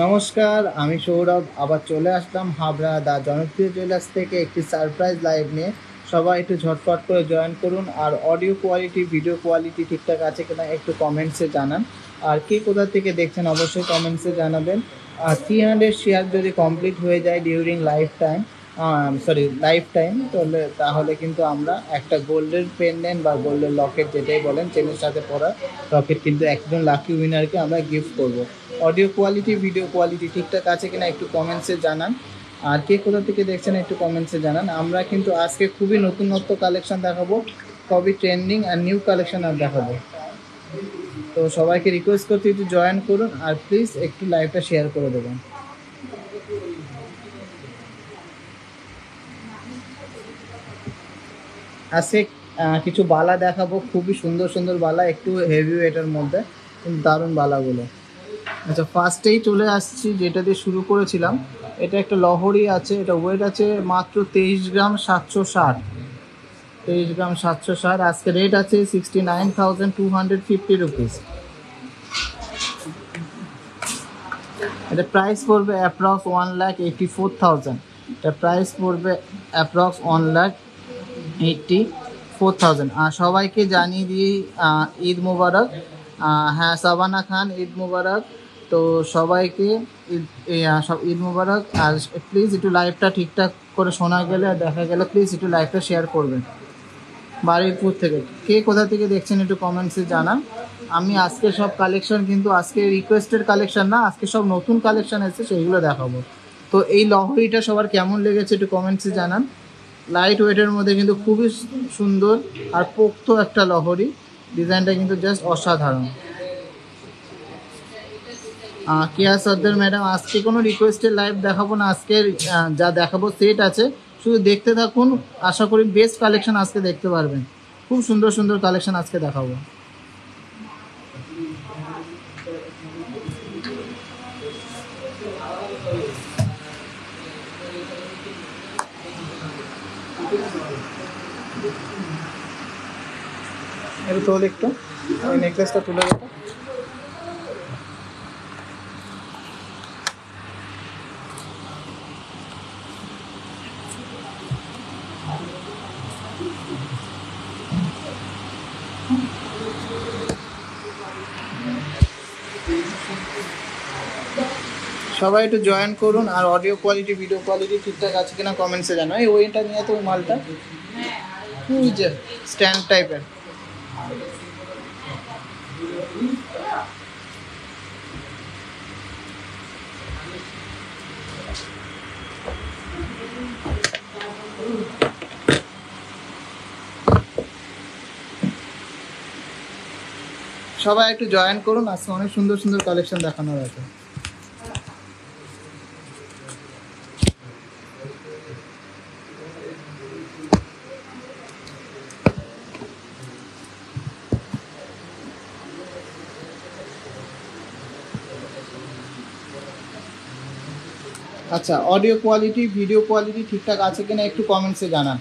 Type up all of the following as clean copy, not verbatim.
নমস্কার, আমি সৌরভ আবার চলে আসলাম হাবড়া দা জনপ্রিয় জুয়েলার্স থেকে একটি সারপ্রাইজ লাইভ নিয়ে। সবাই একটু ঝটফট করে জয়েন করুন। আর অডিও কোয়ালিটি, ভিডিও কোয়ালিটি ঠিকঠাক আছে কিনা একটু কমেন্টসে জানান। আর কে কোথা থেকে দেখছেন অবশ্যই কমেন্টসে জানাবেন। আর 300 শেয়ার যদি কমপ্লিট হয়ে যায় ডিউরিং লাইফ টাইম তাহলে কিন্তু আমরা একটা গোল্ডের পেন্ডেন্ট বা গোল্ডের লকেট যেটাই বলেন চেনের সাথে পরা লকেট কিন্তু একজন লাকি উইনারকে আমরা গিফট করব। অডিও কোয়ালিটি, ভিডিও কোয়ালিটি ঠিকঠাক আছে কিনা একটু কমেন্টসে জানান। আর কে কোথা থেকে দেখছেন একটু কমেন্টসে জানান। আমরা কিন্তু আজকে খুবই নতুনত্ব কালেকশন দেখাবো, খুবই ট্রেন্ডিং আর নিউ কালেকশন আর দেখাবো। তো সবাইকে রিকোয়েস্ট করছি একটু জয়েন করুন আর প্লিজ একটু লাইভটা শেয়ার করে দেবেন। আজকে কিছু বালা দেখাবো, খুবই সুন্দর সুন্দর বালা, একটু হেভি ওয়েটের মধ্যে, কিন্তু দারুণ বালাগুলো। আচ্ছা, ফার্স্টেই চলে আসছি যেটা দিয়ে শুরু করেছিলাম। এটা একটা লহরি আছে, এটা ওয়েট আছে মাত্র 23 গ্রাম 760, 23 গ্রাম 760। আজকে রেট আছে 69,250 রুপিস। এটা প্রাইস পড়বে অ্যাপ্রক্স 1,84,000। এটা প্রাইস পড়বে অ্যাপ্রক্স 1,84,000। আর সবাইকে জানিয়ে দিই ঈদ মুবারক। হ্যাঁ, সাবানা খান ঈদ মুবারক। তো সবাইকে ঈদ মুবারক। আর প্লিজ একটু লাইভটা ঠিকঠাক করে শোনা গেলে আর দেখা গেলে প্লিজ একটু লাইভটা শেয়ার করবেন। বারুইপুর থেকে কে কোথা থেকে দেখছেন একটু কমেন্টসে জানান। আমি আজকে সব কালেকশন কিন্তু আজকে রিকোয়েস্টেড কালেকশন না, আজকে সব নতুন কালেকশন এসেছে, সেইগুলো দেখাবো। তো এই লহরিটা সবার কেমন লেগেছে একটু কমেন্টসে জানান। লাইট ওয়েটের মধ্যে কিন্তু খুবই সুন্দর আর পোক্ত একটা লহরি, ডিজাইনটা কিন্তু জাস্ট অসাধারণ। কেয়া সর্দার ম্যাডাম, আজকে কোনো রিকোয়েস্টের লাইভ দেখাবো না, আজকে যা দেখাবো সেট আছে, শুধু দেখতে থাকুন। আশা করি বেস্ট কালেকশন আজকে দেখতে পারবেন, খুব সুন্দর সুন্দর কালেকশন আজকে দেখাবো। একটু তোল, একটু ওই নেকলেসটা তুলে দেবো। সবাই একটু জয়েন করুন। আর অডিও কোয়ালিটি, ভিডিও কোয়ালিটি ঠিকঠাক আছে কিনা কমেন্টসে জানো। এই ওইটা নিয়ে তো ওই মালটা ওই যে স্ট্যান্ড টাইপের। সবাই একটু জয়েন করুন, আজকে অনেক সুন্দর সুন্দর কালেকশন দেখানোর আছে। আচ্ছা, অডিও কোয়ালিটি ভিডিও কোয়ালিটি ঠিকঠাক আছে কিনা একটু কমেন্টসে জানান।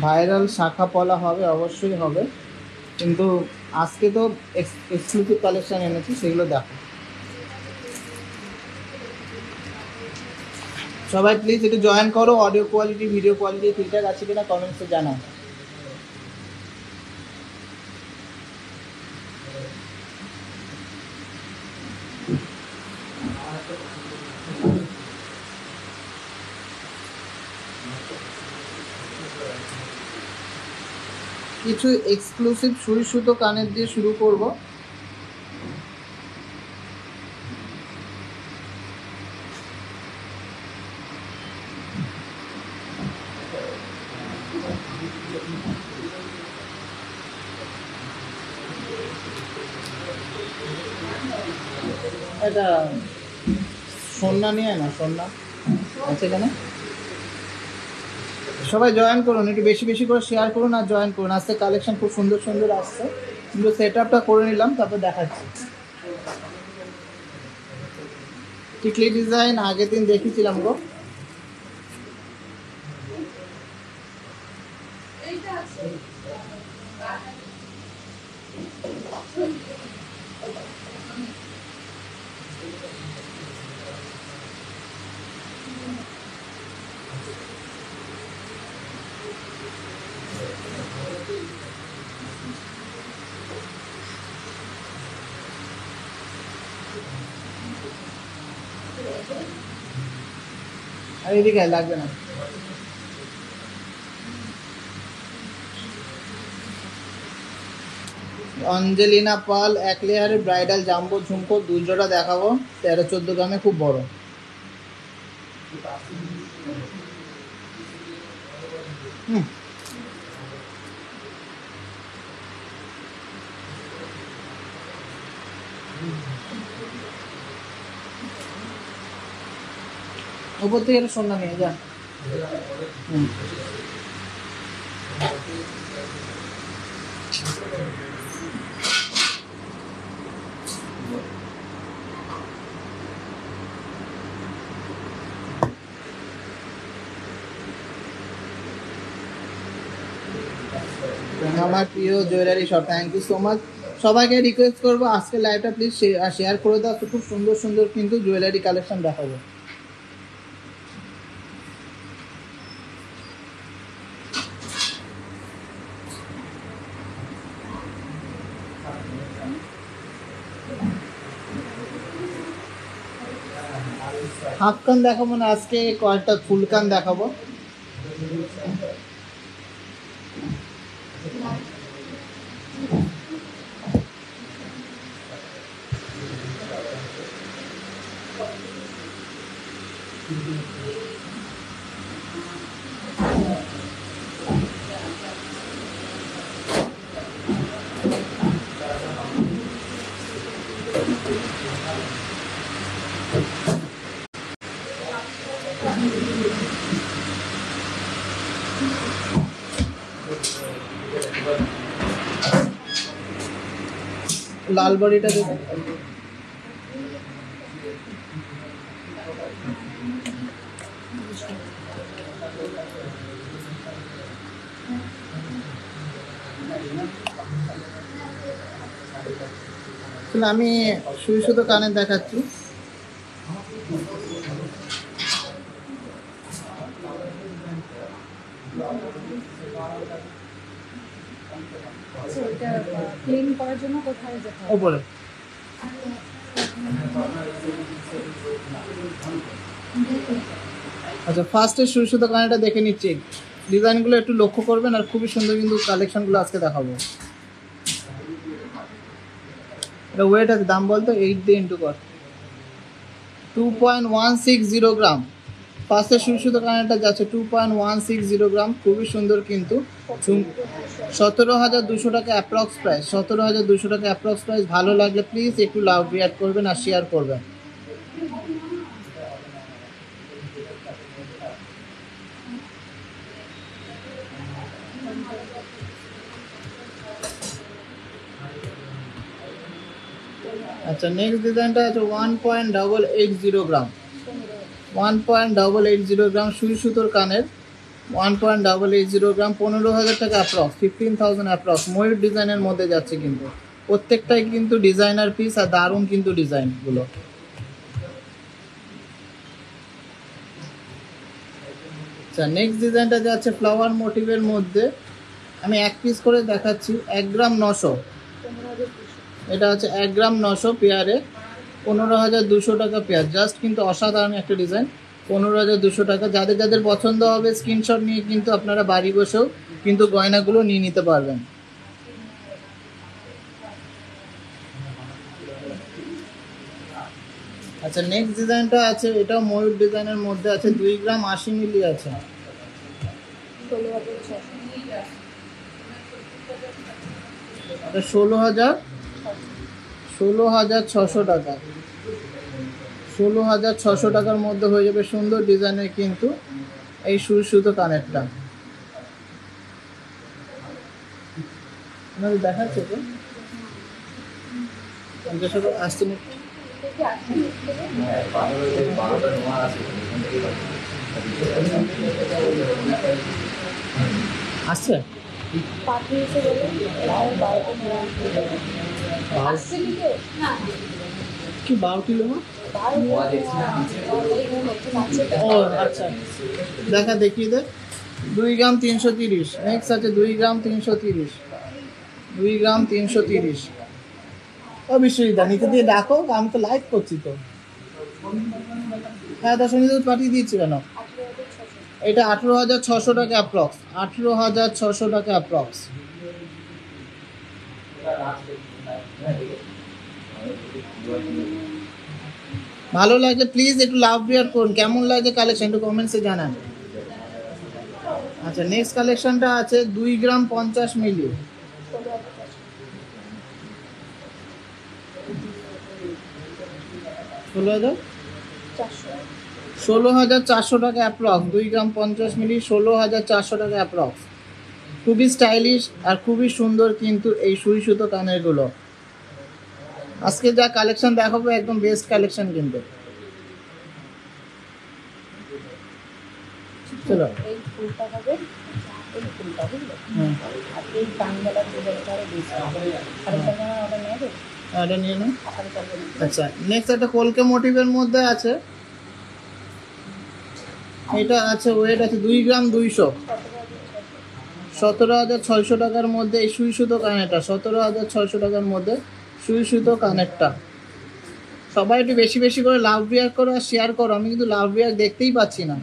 ভাইরাল শাখা পলা হবে, অবশ্যই হবে, কিন্তু আজকে তো এক্সক্লুসিভ কালেকশন এনেছি, সেগুলো দেখো। সবাই প্লিজ একটু জয়েন করো, অডিও কোয়ালিটি ভিডিও কোয়ালিটি ঠিকঠাক আছে কিনা কমেন্টসে জানাও। কিছু এক্সক্লুসিভ সুই সুতো কানের দিয়ে শুরু করব। এটা সন্না নিয়ে না, সন্না আছে কেন? সবাই জয়েন করুন, একটু বেশি বেশি করে শেয়ার করুন আর জয়েন করুন। আজকে কালেকশন খুব সুন্দর সুন্দর আসছে, কিন্তু সেট আপটা করে নিলাম, তারপর দেখাচ্ছি। টিকলি ডিজাইন আগের দিন দেখিয়েছিলাম গো। আর এদিকে লাগবে না। অঞ্জেলিনা পাল এক লেয়ারের ব্রাইডাল জাম্বো ঝুমকো 2 জোড়া দেখাবো, 13-14 গ্রামে, খুব বড়। উপর থেকে এটা সন্ধ্যা নিয়ে যা। আমার প্রিয় jewellery shop, thank you so much. সবাইকে রিকোয়েস্ট করবো আজকে লাইভটা প্লিজ শেয়ার করে দাও, তো খুব সুন্দর সুন্দর কিন্তু জুয়েলারি কালেকশন দেখাবো। হাফ কান দেখাবো না, আজকে কয়েকটা ফুল কান দেখাবো। লাল বড়িটা দেখুন, আমি সুই সুতো কানের দেখাচ্ছি। ক্লিন করার জন্য কোথায় যেতে হবে? উপরে। আচ্ছা, ফার্স্টে সুই সুতো কানেরটা দেখে নিচ্ছি, ডিজাইনগুলো একটু লক্ষ্য করবেন, আর খুবই সুন্দর কিন্তু কালেকশনগুলো আজকে দেখাবো। এটা ওয়েট আছে, দাম বলতো 8 দিয়ে ইন্টু কর। 2.160 গ্রাম। পাশে সুই সুতো কানেরটা যাচ্ছে 2.160 গ্রাম, খুবই সুন্দর কিন্তু। 17,200 টাকা অ্যাপ্রক্স প্রাইস, 17,200 টাকা অ্যাপ্রক্স প্রাইস। ভালো লাগলে প্লিজ একটু লাভ রিয়াক্ট করবেন আর শেয়ার করবেন। আচ্ছা, নেক্সট ডিজাইনটা আছে 1.880 গ্রাম, 1.880 গ্রাম সুই সুতোর কানের, 1.880 গ্রাম, 15,000 টাকা অ্যাপ্রক্স, 15,000 অ্যাপ্রক্স। ময়ূর ডিজাইনের মধ্যে যাচ্ছে কিন্তু, প্রত্যেকটাই কিন্তু ডিজাইনার পিস আর দারুণ কিন্তু ডিজাইনগুলো। আচ্ছা, নেক্সট ডিজাইনটা যাচ্ছে ফ্লাওয়ার মোটিভের মধ্যে। আমি এক পিস করে দেখাচ্ছি, 1 গ্রাম 900, এটা হচ্ছে 1 গ্রাম 900 পেয়ারে, 15,200 টাকা পেয়ার। জাস্ট কিন্তু অসাধারণ একটা ডিজাইন, 15,200 টাকা। যাদের যাদের পছন্দ হবে স্ক্রিনশট নিয়ে কিন্তু আপনারা বাড়ি বসেও কিন্তু গয়নাগুলো নিয়ে নিতে পারবেন। আচ্ছা, নেক্সট ডিজাইনটা আছে, এটাও ময়ূর ডিজাইনের মধ্যে আছে, 2 গ্রাম 80 মিলি আছে, 16,600 টাকা, 16,600 টাকার মধ্যে হয়ে যাবে সুন্দর ডিজাইনের কিন্তু এই সুই সুতো কানেরটা। আপনাদের দেখাচ্ছে তো আসছে না? আসছে কি 12টি লোক? ও আচ্ছা, দেখিয়ে দে। 2 গ্রাম 330। নেক্সট আছে 2 গ্রাম 330, 2 গ্রাম 330। অবশ্যই নিচে দিয়ে ডাকো, আমি তো লাইভ করছি তো। হ্যাঁ, 10 মিনিট পাঠিয়ে দিয়েছি কেন? এটা 18,600 টাকা অ্যাপ্রক্স, 18,600 টাকা অ্যাপ্রক্স। ভালো লাগলে প্লিজ একটু লাভ রিয়াক্ট করুন, কেমন লাগে কালেকশন একটু কমেন্টসে জানান। আচ্ছা, নেক্সট কালেকশনটা আছে 2 গ্রাম 50 মিলি, 16,400 টাকা অ্যাপ্রক্স, 2 গ্রাম 50 মিলি, 16,400 টাকা অ্যাপ্রক্স। খুবই স্টাইলিশ আর খুবই সুন্দর কিন্তু এই সুই সুতো কানেরগুলো। আজকে যা কালেকশন দেখাবো একদম বেস্ট কালেকশন কিন্তু। চলো, এই ফুলটা হবে, এই ফুলটা বুঝলে, আর এই কানবেলা ডিজাইনটা আরো বেশি অর্ডার নেবে, এটা নিয়ে নাও। আচ্ছা, নেক্সট একটা কলকে মোটিভের মধ্যে আছে, এটা আছে ওয়েট আছে 2 গ্রাম 200, 17,600 টাকার মধ্যে এই সুই সুতো কানেরটা, 17,600 টাকার মধ্যে সুই সুতো কানেরটা। সবাই একটু বেশি বেশি করে লাভ রিয়ার করো আর শেয়ার করো, আমি কিন্তু লাভ রিয়ার দেখতেই পাচ্ছি না।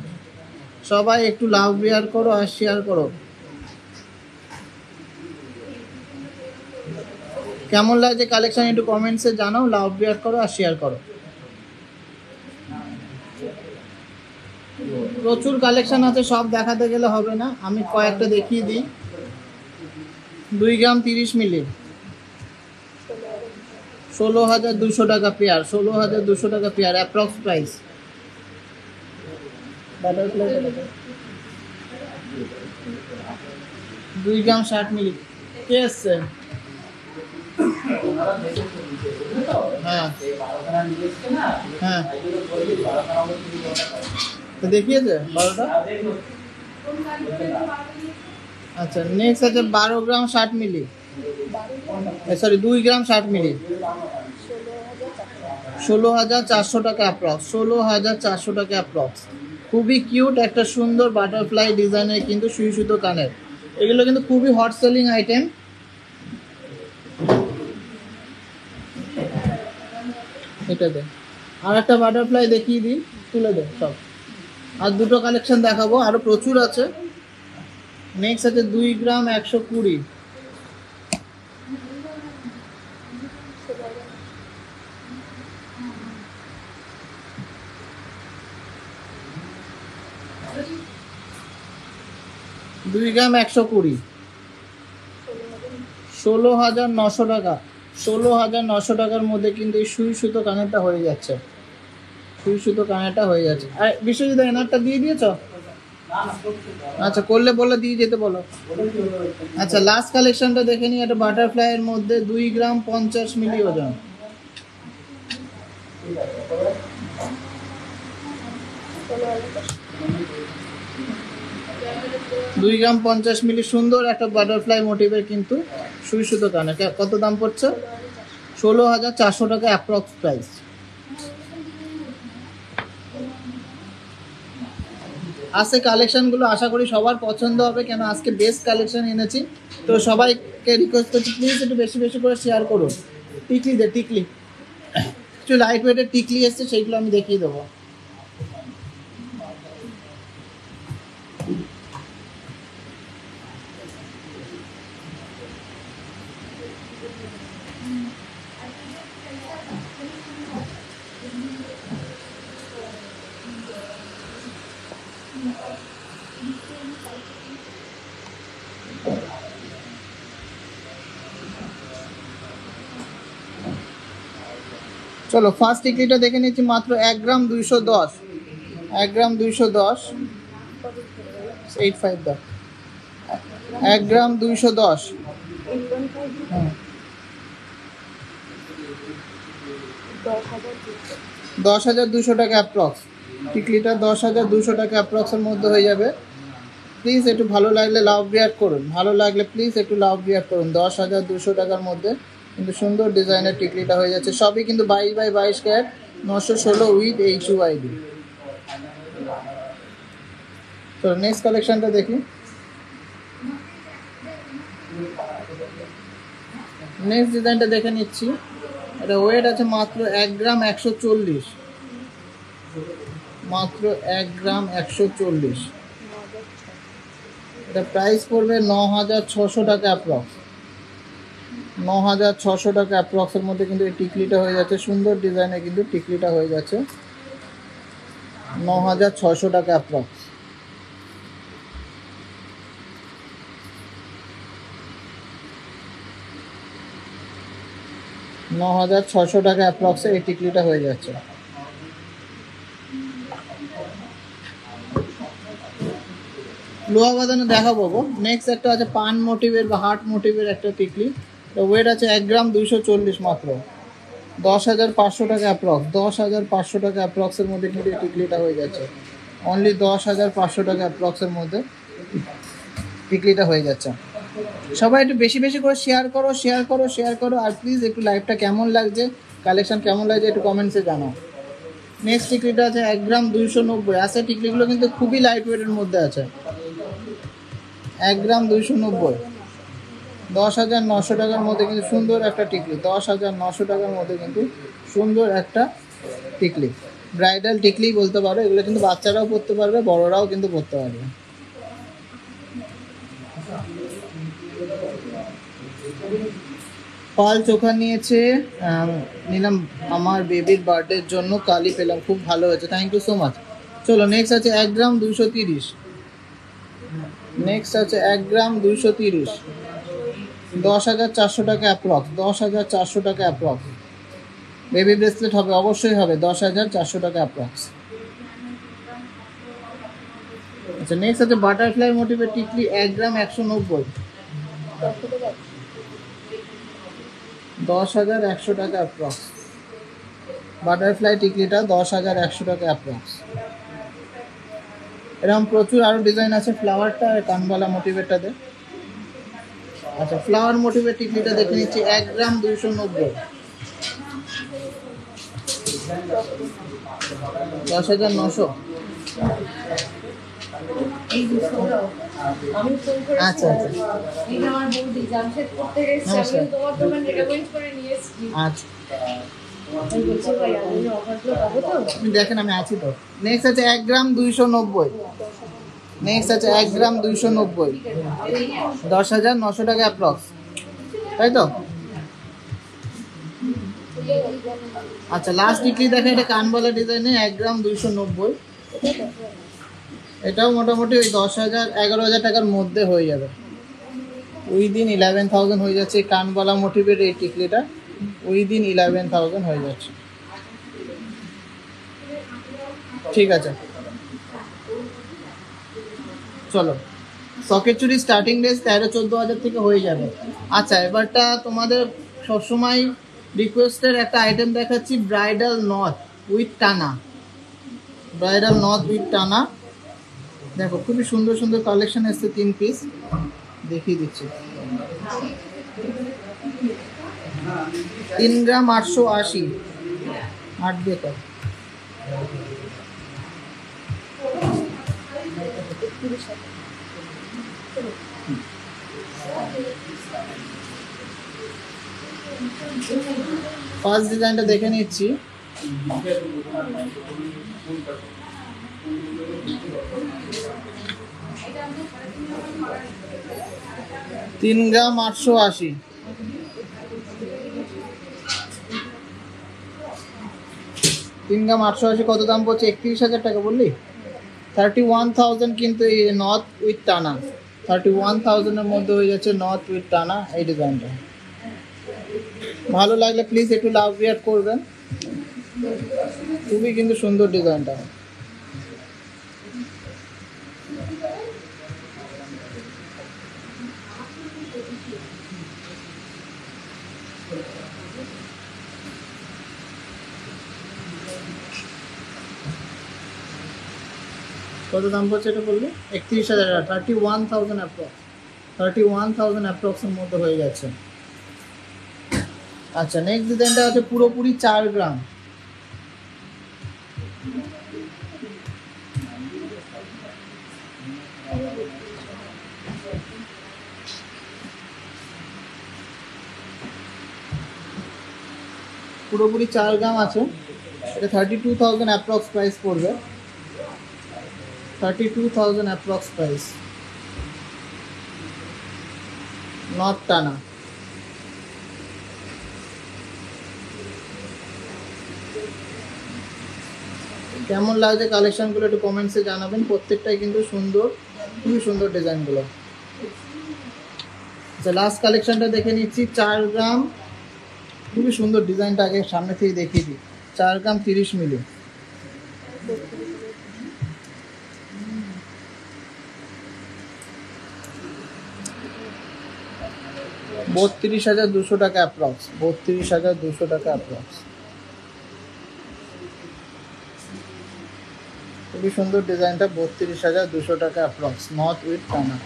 সবাই একটু লাভ রিয়ার করো আর শেয়ার করো। কেমন লাগছে কালেকশন একটু কমেন্টসে জানাও, লাভ রিয়ার করো আর শেয়ার করো। প্রচুর কালেকশন আছে, সব দেখাতে গেলে হবে না, আমি কয়েকটা দেখিয়ে দিই। 2 গ্রাম 30 মিলি, 16,200 টাকা পেয়ার, 16,200 টাকা পেয়ার অ্যাপ্রক্স প্রাইস। 2 গ্রাম 60 মিলি। কে এসছে? হ্যাঁ হ্যাঁ, তো দেখিয়েছে 12টা। আচ্ছা, নেক্সট আছে 12 গ্রাম 60 মিলি, সরি 2 গ্রাম 60 মিলি, 16,400 টাকা অ্যাপ্রক্স, 16,400 টাকা অ্যাপ্রক্স। খুবই কিউট একটা সুন্দর বাটারফ্লাই ডিজাইনের কিন্তু সুই সুতো কানের, এগুলো কিন্তু খুবই হট সেলিং আইটেম। এটা দে, আর একটা বাটারফ্লাই দেখিয়ে দিই, তুলে দে সব। আর দুটো কালেকশন দেখাবো, আরো প্রচুর আছে। নেক্সট আছে 2 গ্রাম 120, 2 2 গ্রাম 120, 16,900 টাকা। 16,900 টাকার মধ্যে কিন্তু এই সুই সুতো কানেরটা হয়ে যাচ্ছে, সুই সুতো কানেরটা হয়ে যাচ্ছে। আর বিশ্বজিৎ এনারটা দিয়ে দিয়েছ? আচ্ছা, করলে বলে দিয়ে যেতে বলো। আচ্ছা, লাস্ট কালেকশনটা দেখে নিই। এটা বাটারফ্লাই এর মধ্যে 2 গ্রাম 50 মিলি ওজন। দুই গ্রাম 50 মিলি সুন্দর একটা বাটারফ্লাই মোটিভের কিন্তু সুই সুতো কানে। কত দাম পড়ছে? 16,400 টাকা অ্যাপ্রক্স প্রাইস। আজকে কালেকশনগুলো আশা করি সবার পছন্দ হবে, কেন আজকে বেস্ট কালেকশন এনেছি। তো সবাইকে রিকোয়েস্ট করছি প্লিজ একটু বেশি বেশি করে শেয়ার করুন। টিকলি দে, টিকলি একটু লাইট ওয়েটের টিকলি এসছে, সেইগুলো আমি দেখিয়ে দেবো। চলো ফার্স্ট টিকলিটা দেখে নিচ্ছি, মাত্র 1 গ্রাম 210, 1 গ্রাম 210, 85 দাও, 1 গ্রাম 210। 10,200 টাকা অ্যাপ্রক্স টিকলিটা, 10,200 টাকা অ্যাপ্রক্সের মধ্যে হয়ে যাবে। প্লিজ একটু ভালো লাগলে লাভ রিয়াক্ট করুন, ভালো লাগলে প্লিজ একটু লাভ রিয়াক্ট করুন। 10,200 টাকার মধ্যে কিন্তু সুন্দর ডিজাইনের টিকলিটা হয়ে যাচ্ছে। সবই কিন্তু 22x22 ক্যারেট, 916 উইথ HUID। তো নেক্সট কালেকশনটা দেখি। নেক্সট ডিজাইনটা দেখে নিচ্ছি। এটা ওয়েট আছে মাত্র 1 গ্রাম 140, মাত্র 1 গ্রাম 140। এটা প্রাইস পড়বে 9,600 টাকা অ্যাপ্রক্স, 9,600 টাকা অ্যাপ্রক্সের মধ্যে কিন্তু এই টিকলিটা হয়ে যাচ্ছে। সুন্দর ডিজাইনে কিন্তু টিকলিটা হয়ে যাচ্ছে 9,600 টাকা অ্যাপ্রক্স। $9,600 টাকা অ্যাপ্রক্সে এই টিকলিটা হয়ে যাচ্ছে। লোহা বাঁধানো দেখাবো। নেক্সট একটা আছে পান মোটিভের বা হার্ট মোটিভের একটা টিকলি। ওয়েট আছে 1 গ্রাম 240, মাত্র 10,500 টাকা অ্যাপ্রক্স, 10,500 টাকা অ্যাপ্রক্সের মধ্যে কিন্তু এই টিকলিটা হয়ে যাচ্ছে। অনলি 10,500 টাকা অ্যাপ্রক্সের মধ্যে টিকলিটা হয়ে যাচ্ছে। সবাই একটু বেশি বেশি করে শেয়ার করো, শেয়ার করো, শেয়ার করো। আর প্লিজ একটু লাইভটা কেমন লাগছে, কালেকশন কেমন লাগছে একটু কমেন্টসে জানাও। নেক্সট টিকলিটা আছে 1 গ্রাম 290। আছে টিকলিগুলো কিন্তু খুবই লাইট ওয়েটের মধ্যে আছে। 1 গ্রাম 290, 10,900 টাকার মধ্যে কিন্তু সুন্দর একটা টিকলি। 10,900 টাকার মধ্যে কিন্তু সুন্দর একটা টিকলি, ব্রাইডাল টিকলি বলতে পারো। এগুলো কিন্তু বাচ্চারাও পরতে পারবে, বড়রাও কিন্তু পরতে পারবে। পাল চোখা নিয়েছে, নিলাম আমার বেবির বার্থডের জন্য, কালই পেলাম, খুব ভালো হয়েছে, থ্যাংক ইউ সো মাচ। চলো নেক্সট আছে 1 গ্রাম 230, নেক্সট আছে 1 গ্রাম 230, 10,400 টাকা অ্যাপ্রক্স, 10,400 টাকা অ্যাপ্রক্স। বেবি ব্রেসলেট হবে, অবশ্যই হবে, 10,400 টাকা অ্যাপ্রক্স। আচ্ছা নেক্সট আছে বাটারফ্লাই মোটিভের টিকলি 1 গ্রাম 190, 10,100 টাকা অ্যাপ্রক্স। বাটারফ্লাই টিকলিটা 10,100 টাকা অ্যাপ্রক্স। এরকম প্রচুর আরও ডিজাইন আছে। ফ্লাওয়ারটা কানবালা মোটিভেরটাতে। আচ্ছা ফ্লাওয়ার মোটিভের টিকলিটা দেখে নিচ্ছি 1 গ্রাম 290, 10,900। আচ্ছা আচ্ছা আচ্ছা দেখেন আমি আছি তো। নেক্সট আছে 1 গ্রাম 290, নেক্সট আছে 1 গ্রাম 290, 10,900 টাকা অ্যাপ্রক্স, তাই তো? আচ্ছা লাস্ট টিকলি দেখেন, এটা কানবালা ডিজাইনে 1 গ্রাম 290, এটাও মোটামুটি ওই 10,000 11,000 টাকার মধ্যে হয়ে যাবে। উইদিন 11,000 হয়ে যাচ্ছে এই কানবালা মোটিভের এই টিকলিটা, উইদিন 11,000 হয়ে যাচ্ছে। ঠিক আছে, চলো সকেট চুরি স্টার্টিং রেঞ্জ 13-14 হাজার থেকে হয়ে যাবে। আচ্ছা, এবারটা তোমাদের সবসময় রিকোয়েস্টের একটা আইটেম দেখাচ্ছি, ব্রাইডাল নথ উইথ টানা। ব্রাইডাল নথ উইথ টানা, দেখো খুবই সুন্দর সুন্দর কালেকশন এসছে, 3 পিস দেখিয়ে দিচ্ছি। 3 গ্রাম 880, 8 দিয়ে কর। ফার্স্ট ডিজাইনটা দেখে নিচ্ছি। তিন গ্রাম 880, 3 গ্রাম 880 কত দাম পড়ছে? 31,000 টাকা বললি? 31,000 কিন্তু এই নর্থ উইথ টানা, 31,000 এর মধ্যে হয়ে যাচ্ছে নর্থ উইথ টানা এই ডিজাইনটা। ভালো লাগলে প্লিজ একটু লাভ রিয়াক্ট করবেন, খুবই কিন্তু সুন্দর ডিজাইনটা। কত দাম পড়ছে এটা বললি? 31,000 টাকা, 31,000 অ্যাপ্রক্স, 31,000 অ্যাপ্রক্সের মধ্যে হয়ে যাচ্ছে। আচ্ছা, নেক্সট ডিজাইনটা আছে পুরোপুরি 4 গ্রাম। পুরোপুরি 4 গ্রাম আছে, এটা 32,000 অ্যাপ্রক্স প্রাইস পড়বে, 32,000 অ্যাপ্রক্স প্রাইস, নট টানা। কেমন লাগছে কালেকশনগুলো একটু কমেন্টসে জানাবেন, প্রত্যেকটাই কিন্তু সুন্দর, খুবই সুন্দর ডিজাইনগুলো। আচ্ছা, লাস্ট কালেকশনটা দেখে নিচ্ছি, 4 গ্রাম, খুবই সুন্দর ডিজাইনটা আগে সামনে থেকে দেখিয়ে দিই। 4 গ্রাম 30 মিলি, 32,200 টাকা অ্যাপ্রক্স, 32,200 টাকা অ্যাপ্রক্স। খুবই সুন্দর ডিজাইনটা, 32,200 টাকা অ্যাপ্রক্স, নর্থ উইথ টানা।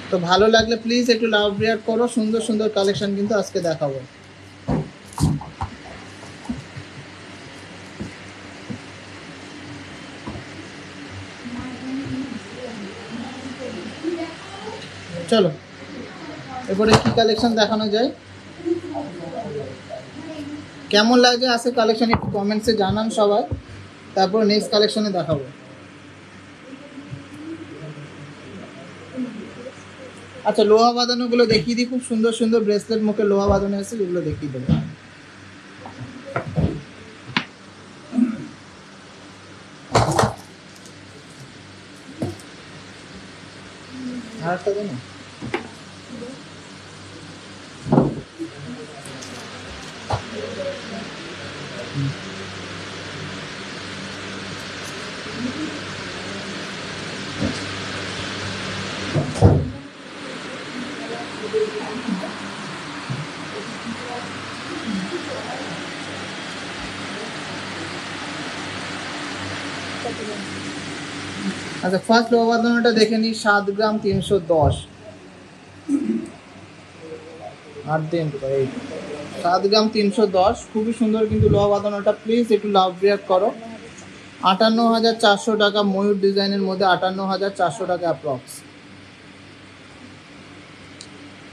তো ভালো লাগলে প্লিজ একটু লাভ রিয়াক্ট করো, সুন্দর সুন্দর কালেকশন কিন্তু আজকে দেখাবো। চলো এরপরে কি কালেকশন দেখানো যায়, কেমন লাগছে আজকে কালেকশন একটু কমেন্টসে জানান সবাই, তারপর নেক্সট কালেকশনে দেখাবো। আচ্ছা, লোহা বাঁধানোগুলো দেখিয়ে দিই, খুব সুন্দর সুন্দর ব্রেসলেট মুখে লোহা বাঁধানো আছে, যেগুলো দেখিয়ে দেবো। আরেকটা দেন না। আচ্ছা, ফার্স্ট লোহা বাঁধানোটা দেখে নিই, 7 গ্রাম 310, 8 দিন 7 গ্রাম 310, খুবই সুন্দর কিন্তু লোহা বাঁধানোটা, প্লিজ একটু লাভ রিয়াক্ট করো। 58,400 টাকা, ময়ূর ডিজাইনের মধ্যে 58,400 টাকা অ্যাপ্রক্স।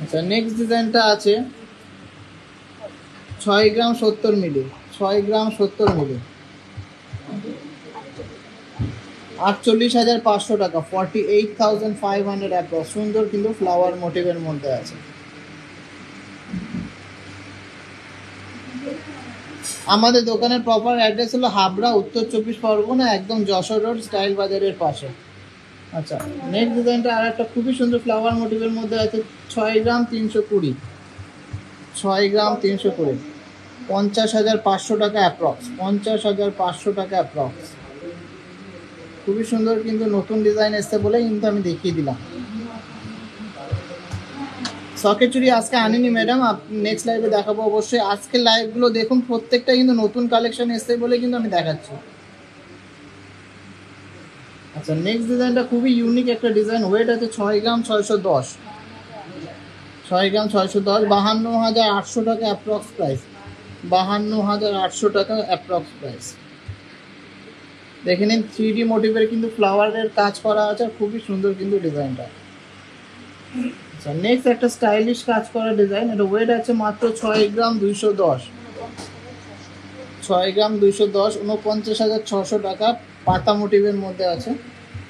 আচ্ছা, নেক্সট ডিজাইনটা আছে 6 গ্রাম 70 মিলি, 6 গ্রাম 70 মিলি, 48,500 টাকা, 48,500 অ্যাপ্রক্স। সুন্দর কিন্তু ফ্লাওয়ার মোটিভের মধ্যে আছে। আমাদের দোকানের প্রপার অ্যাড্রেস হলো হাবড়া, উত্তর 24 পরগনা, একদম যশোর রোড, স্টাইল বাজারের পাশে। আচ্ছা, নেক্সট ডিজাইনটা আর একটা খুবই সুন্দর ফ্লাওয়ার মোটিভের মধ্যে আছে। 6 গ্রাম 320, 6 গ্রাম 320, 50,500 টাকা অ্যাপ্রক্স, 50,500 টাকা অ্যাপ্রক্স। খুবই সুন্দর, কিন্তু নতুন ডিজাইন এসছে বলে কিন্তু আমি দেখিয়ে দিলাম। সকেট চুড়ি আজকে আনিনি ম্যাডাম, নেক্সট লাইভে দেখাবো অবশ্যই। আজকের লাইভগুলো দেখুন, প্রত্যেকটা কিন্তু নতুন কালেকশন এসছে বলে কিন্তু আমি দেখাচ্ছি। আচ্ছা, নেক্সট ডিজাইনটা খুবই ইউনিক একটা ডিজাইন। ওয়েট আছে 6 গ্রাম 610, 6 গ্রাম 610, 52,800 টাকা অ্যাপ্রক্স প্রাইস, 52,800 টাকা অ্যাপ্রক্স প্রাইস। দেখে নিন 3D মোটিভের কিন্তু ফ্লাওয়ারের কাজ করা আছে, খুবই সুন্দর কিন্তু ডিজাইনটা। আচ্ছা, নেক্সট একটা স্টাইলিশ কাজ করা ডিজাইন। এটা ওয়েট আছে মাত্র 6 গ্রাম 210, 6 গ্রাম 210, 49,600 টাকা। পাতা মোটিভের মধ্যে আছে,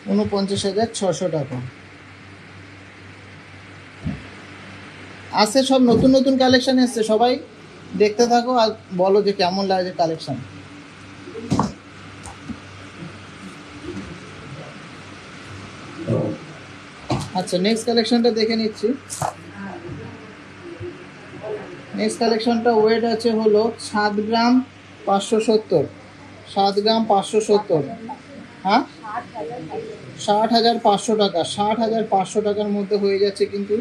49,600 টাকা। আছে সব নতুন নতুন কালেকশন এসছে, সবাই দেখতে থাকো আর বলো যে কেমন লাগে কালেকশন। আচ্ছা, নেক্সট কালেকশনটা দেখে নিচ্ছি। নেক্সট কালেকশনটা ওয়েট আছে হলো 7 গ্রাম 570, 7 গ্রাম 570। হ্যাঁ, 60,500 টাকা, 60,500 টাকার মধ্যে হয়ে যাচ্ছে কিন্তু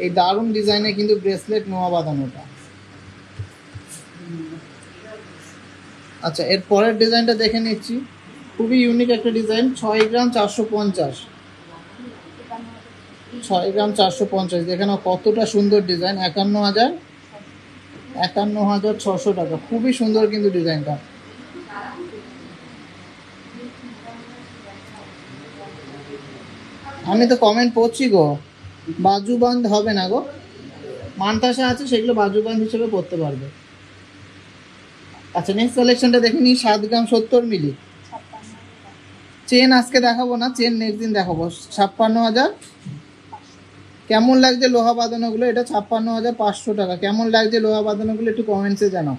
এই দারুণ ডিজাইনে কিন্তু ব্রেসলেট নোয়া বাঁধানোটা। আচ্ছা, এর পরের ডিজাইনটা দেখে নিচ্ছি। খুবই ইউনিক একটা ডিজাইন। 6 গ্রাম 450, 6 গ্রাম 450। দেখে নাও কতটা সুন্দর ডিজাইন। 51,600 টাকা। খুবই সুন্দর কিন্তু ডিজাইনটা। আমি তো কমেন্ট পড়ছি গো, বাজুবান্ধ হবে না গো, মানতাসা আছে, সেগুলো বাজুবান্ধ হিসেবে পড়তে পারবে। আচ্ছা, নেক্সট কালেকশনটা দেখে নিই। 7 গ্রাম 70 মিলি। চেন আজকে দেখাবো না, চেন নেক্সট দিন দেখাবো। 56,000। কেমন লাগছে লোহা বাঁধানোগুলো? এটা 56,500 টাকা। কেমন লাগছে লোহা বাঁধানোগুলো একটু কমেন্টসে জানাও।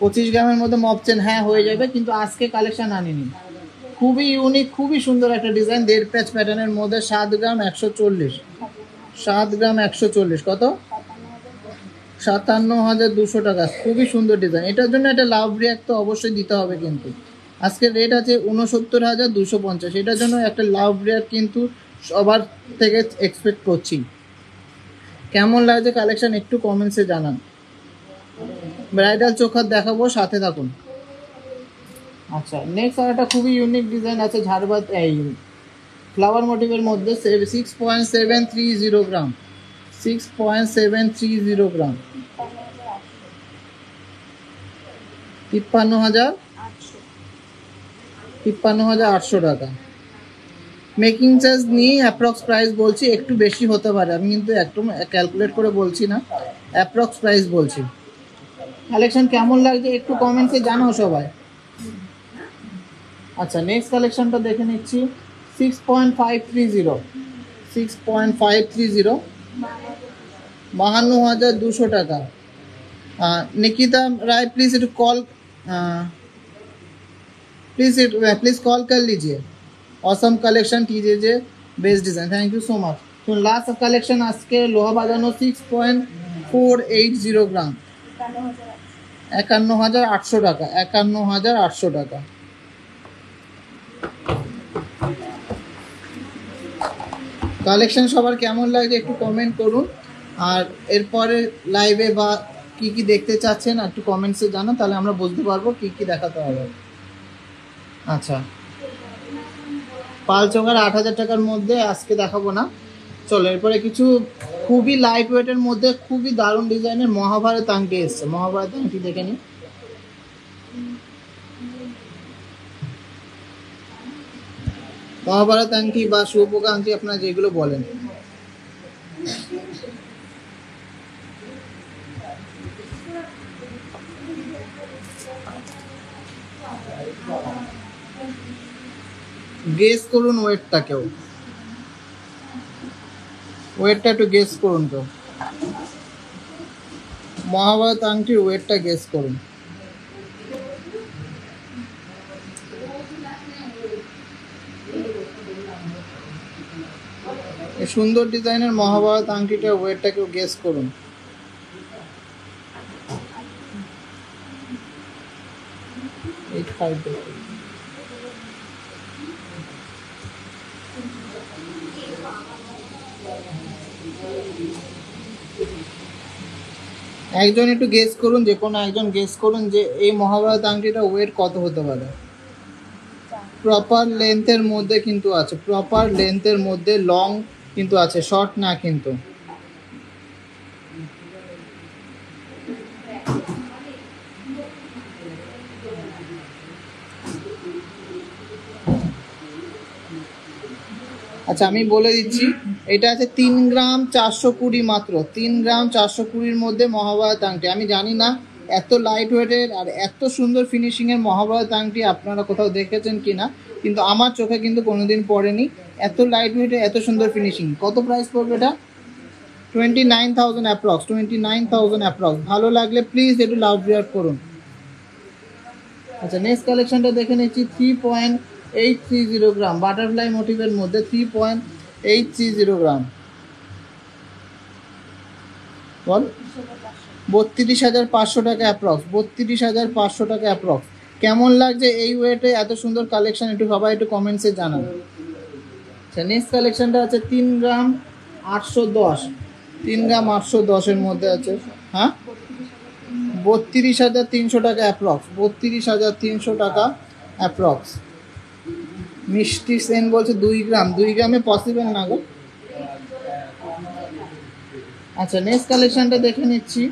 25 গ্রামের মধ্যে মপ চেন, হ্যাঁ হয়ে যাবে, কিন্তু আজকে কালেকশন আনিনি। খুবই ইউনিক, খুবই সুন্দর একটা ডিজাইন, 1.5 প্যাচ প্যাটার্নের মধ্যে। 7 গ্রাম 140, 7 গ্রাম 140, কত? 57,200 টাকা। খুবই সুন্দর ডিজাইন। এটার জন্য একটা লাভ রিয়াক্ট তো অবশ্যই দিতে হবে কিন্তু। আজকের রেট আছে 69,250। এটার জন্য একটা লাভ রিয়াক্ট কিন্তু সবার থেকে এক্সপেক্ট করছি। কেমন লাগছে কালেকশন একটু কমেন্টসে জানান। ব্রাইডাল চোখার দেখাবো, সাথে থাকুন। আচ্ছা, নেক্সট আর একটা খুবই ইউনিক ডিজাইন আছে ঝাড়বাত, এই ফ্লাওয়ার মোটিভের মধ্যে। 6.730 গ্রাম, 6.730 গ্রাম, 53,800 টাকা। মেকিং চার্জ নিয়ে অ্যাপ্রক্স প্রাইস বলছি, একটু বেশি হতে পারে, আমি কিন্তু একদম ক্যালকুলেট করে বলছি না, অ্যাপ্রক্স প্রাইস বলছি। কালেকশন কেমন লাগছে একটু কমেন্টসে জানাও সবাই। আচ্ছা, নেক্সট কালেকশনটা দেখে নিচ্ছি। 6.530, 6.530, 52,200 টাকা। Nikita Rai please it call, please call कर लीजिए। ऑसम कलेक्शन कीजिए, best design, thank you so much. तो लास्ट कलेक्शन आज के लोहा बाजानो 6.480 ग्राम, 51,800 টাকা, 51,800 টাকা। কালেকশন সবার কেমন লাগছে একটু কমেন্ট করুন। আর এরপরে লাইভে বা কি কি দেখতে চাচ্ছেন একটু কমেন্টসে জানান, তাহলে আমরা বুঝতে পারবো কি কি দেখাতে হবে। আচ্ছা, পাল চোঙার 8,000 টাকার মধ্যে আজকে দেখাবো না। চলো, এরপরে কিছু খুবই লাইট ওয়েটের মধ্যে খুবই দারুণ ডিজাইনের মহাভারত আংটি এসছে। মহাভারত আংটি দেখে নিন। মহাভারত আংটি বা শুভপোকা আংটি আপনারা যেগুলো বলেন। গেস করুন ওয়েটটা, কেউ ওয়েটটা একটু গেস করুন। তো মহাভারত আংটির ওয়েটটা গেস করুন। সুন্দর ডিজাইনের মহাভারত আংটিটা ওয়েটটা কেউ গেস করুন। একজন একটু গেস করুন, যে কোনো একজন গেস করুন যে এই মহাভারত আংটিটা ওয়েট কত হতে পারে। প্রপার লেন্থের মধ্যে কিন্তু আছে, প্রপার লেন্থের মধ্যে, লং কিন্তু আছে, শর্ট না কিন্তু। আচ্ছা আমি বলে দিচ্ছি, এটা আছে 3 গ্রাম 420 মাত্র, 3 গ্রাম 420-র মধ্যে মহাভারত আংটি। আমি জানি না এত লাইট ওয়েটের আর এত সুন্দর ফিনিশিংয়ের মহাভারত আংটি আপনারা কোথাও দেখেছেন কিনা, কিন্তু আমার চোখে কিন্তু কোনোদিন পড়েনি। এত লাইট ওয়েটে এত সুন্দর ফিনিশিং। কত প্রাইস পড়বে এটা? 29,000 অ্যাপ্রক্স, 29,000 অ্যাপ্রক্স। ভালো লাগলে প্লিজ একটু লাভ রিয়াক্ট করুন। আচ্ছা নেক্সট কালেকশনটা দেখে নিচ্ছি। 3.830 গ্রাম বাটারফ্লাই মোটিভের মধ্যে, 3.830 গ্রাম। বল 32,500 টাকা অ্যাপ্রক্স, 32,500 টাকা অ্যাপ্রক্স। কেমন লাগছে এই ওয়েটে এত সুন্দর কালেকশন, একটু সবাই একটু কমেন্টসে জানান। আচ্ছা নেক্সট কালেকশনটা আছে 3 গ্রাম 810, 3 গ্রাম 810-এর মধ্যে আছে। হ্যাঁ 32,300 টাকা অ্যাপ্রক্স, 32,300 টাকা অ্যাপ্রক্স। মিষ্টি সেন বলছে 2 গ্রাম, 2 গ্রামে পসিবল না গো। আচ্ছা নেক্সট কালেকশনটা দেখে নিচ্ছি।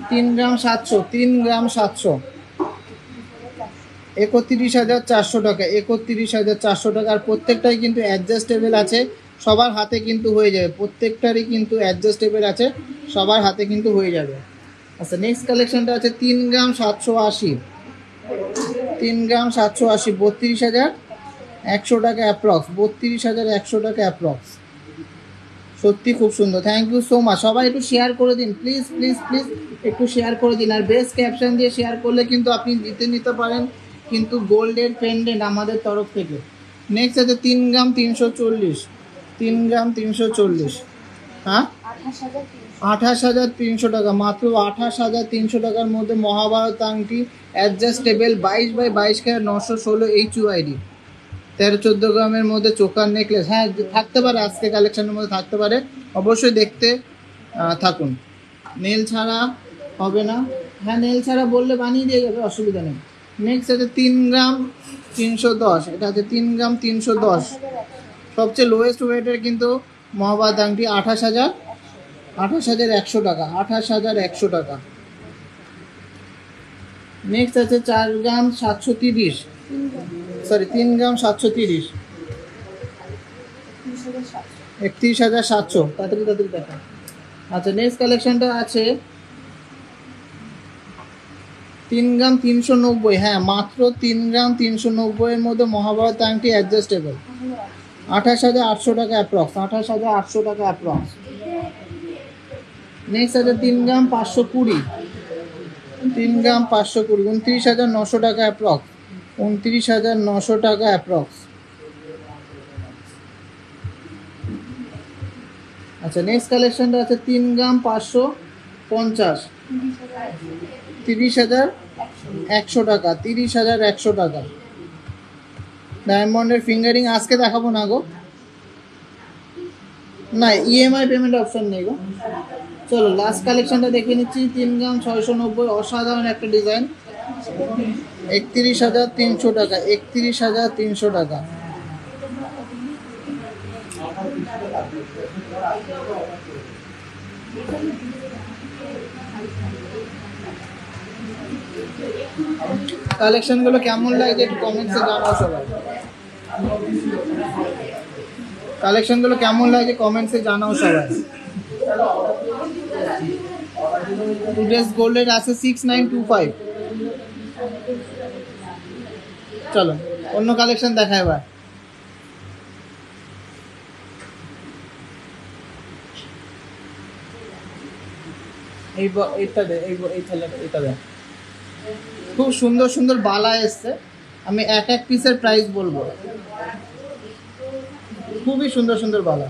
3 গ্রাম 700, 3 গ্রাম 700, 31,400 টাকা, 31,400 টাকা। আর প্রত্যেকটাই কিন্তু অ্যাডজাস্টেবল আছে, সবার হাতে কিন্তু হয়ে যাবে, প্রত্যেকটারই কিন্তু অ্যাডজাস্টেবল আছে, সবার হাতে কিন্তু হয়ে যাবে। আচ্ছা নেক্সট কালেকশনটা আছে 3 গ্রাম 780, 3 গ্রাম 780, 32,100 টাকা অ্যাপ্রক্স, 32,100 টাকা অ্যাপ্রক্স। সত্যি খুব সুন্দর, থ্যাংক ইউ সো মাচ। সবাই একটু শেয়ার করে দিন প্লিজ প্লিজ প্লিজ, একটু শেয়ার করে দিন। আর বেস্ট ক্যাপশন দিয়ে শেয়ার করলে কিন্তু আপনি নিতে পারেন কিন্তু গোল্ডের পেন্ডেন্ট আমাদের তরফ থেকে। নেক্সট আছে 3 গ্রাম 340, 3 গ্রাম 340। হ্যাঁ 28,300 টাকা, মাত্র 28,300 টাকার মধ্যে মহাভারত আংটি অ্যাডজাস্টেবল 22x22 ক্যারেট 916 HUID, 13-14 গ্রামের মধ্যে চোকার নেকলেস। হ্যাঁ থাকতে পারে, আজকে কালেকশনের মধ্যে থাকতে পারে, অবশ্যই দেখতে থাকুন। নেল ছাড়া হবে না, হ্যাঁ নেল ছাড়া বললে বানিয়ে দিয়ে যাবে, অসুবিধা নেই। নেক্সট আছে 3 গ্রাম 310, এটা আছে 3 গ্রাম 310, সবচেয়ে লোয়েস্ট ওয়েটের কিন্তু মহাভারত আংটি। 28,100 টাকা, 28,100 টাকা। নেক্সট আছে 4 গ্রাম 730, সরি 3 গ্রাম 730, 31,700। তাড়াতাড়ি দেখা। আচ্ছা নেক্সট কালেকশনটা আছে 3 গ্রাম 390, হ্যাঁ মাত্র 3 গ্রাম 390-এর মধ্যে মহাভারত আংটি অ্যাডজাস্টেবল, 28,800 টাকা অ্যাপ্রক্স, 28,800 টাকা অ্যাপ্রক্স। নেক্সট আছে 3 গ্রাম 520, 3 গ্রাম 520, 29,900 টাকা অ্যাপ্রক্স, 29,900 টাকা অ্যাপ্রক্স। আচ্ছা নেক্সট কালেকশনটা আছে 3 গ্রাম 550, 30,100 টাকা, 30,100 টাকা। ডায়মন্ডের ফিঙ্গারিং আজকে দেখাবো না গো, না ইএমআই পেমেন্ট অপশন নেই গো। চলো লাস্ট কালেকশনটা দেখে নিচ্ছি। 3 গ্রাম 690, অসাধারণ একটা ডিজাইন, 31,300 টাকা, 31,300 টাকা। কালেকশনগুলো কেমন লাগে একটু কমেন্টসে জানাও সবাই। কালেকশনগুলো কেমন লাগে কমেন্টসে জানাও সবাই। টুডেস গোল্ডের আছে 6925। চলো অন্য কালেকশন দেখা এবার। এইটা দে, এইটা দে। খুব সুন্দর সুন্দর বালা এসছে, আমি এক পিসের প্রাইস বলবো। খুবই সুন্দর সুন্দর বালা।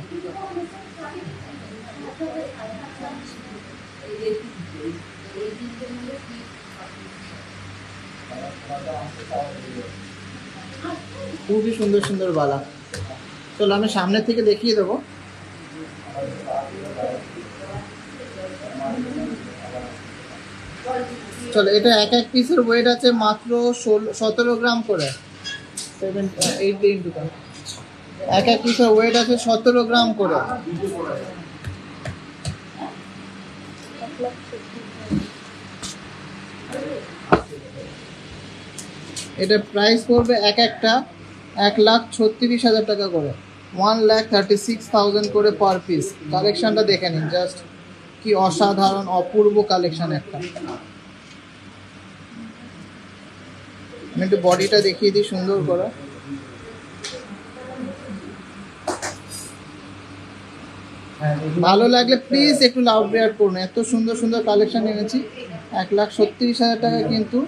খুবই সুন্দর সুন্দর বালা। চলো আমি সামনে থেকে দেখিয়ে দেবো। চলো, এটা এক এক পিসের ওয়েট আছে মাত্র 17 গ্রাম করে। 8 ইন্টু এক এক পিসের ওয়েট আছে 17 গ্রাম করে। এটা প্রাইস পড়বে এক একটা 1,36,000 টাকা করে, 1,36,000 করে পার পিস। কালেকশনটা দেখে নিন, জাস্ট কি অসাধারণ অপূর্ব কালেকশন একটা। আমি একটু বডিটা দেখিয়ে দিই সুন্দর করে। ভালো লাগলে প্লিজ একটু লাভ রেয়ার করুন, এত সুন্দর সুন্দর কালেকশন এনেছি। 1,36,000 টাকা কিন্তু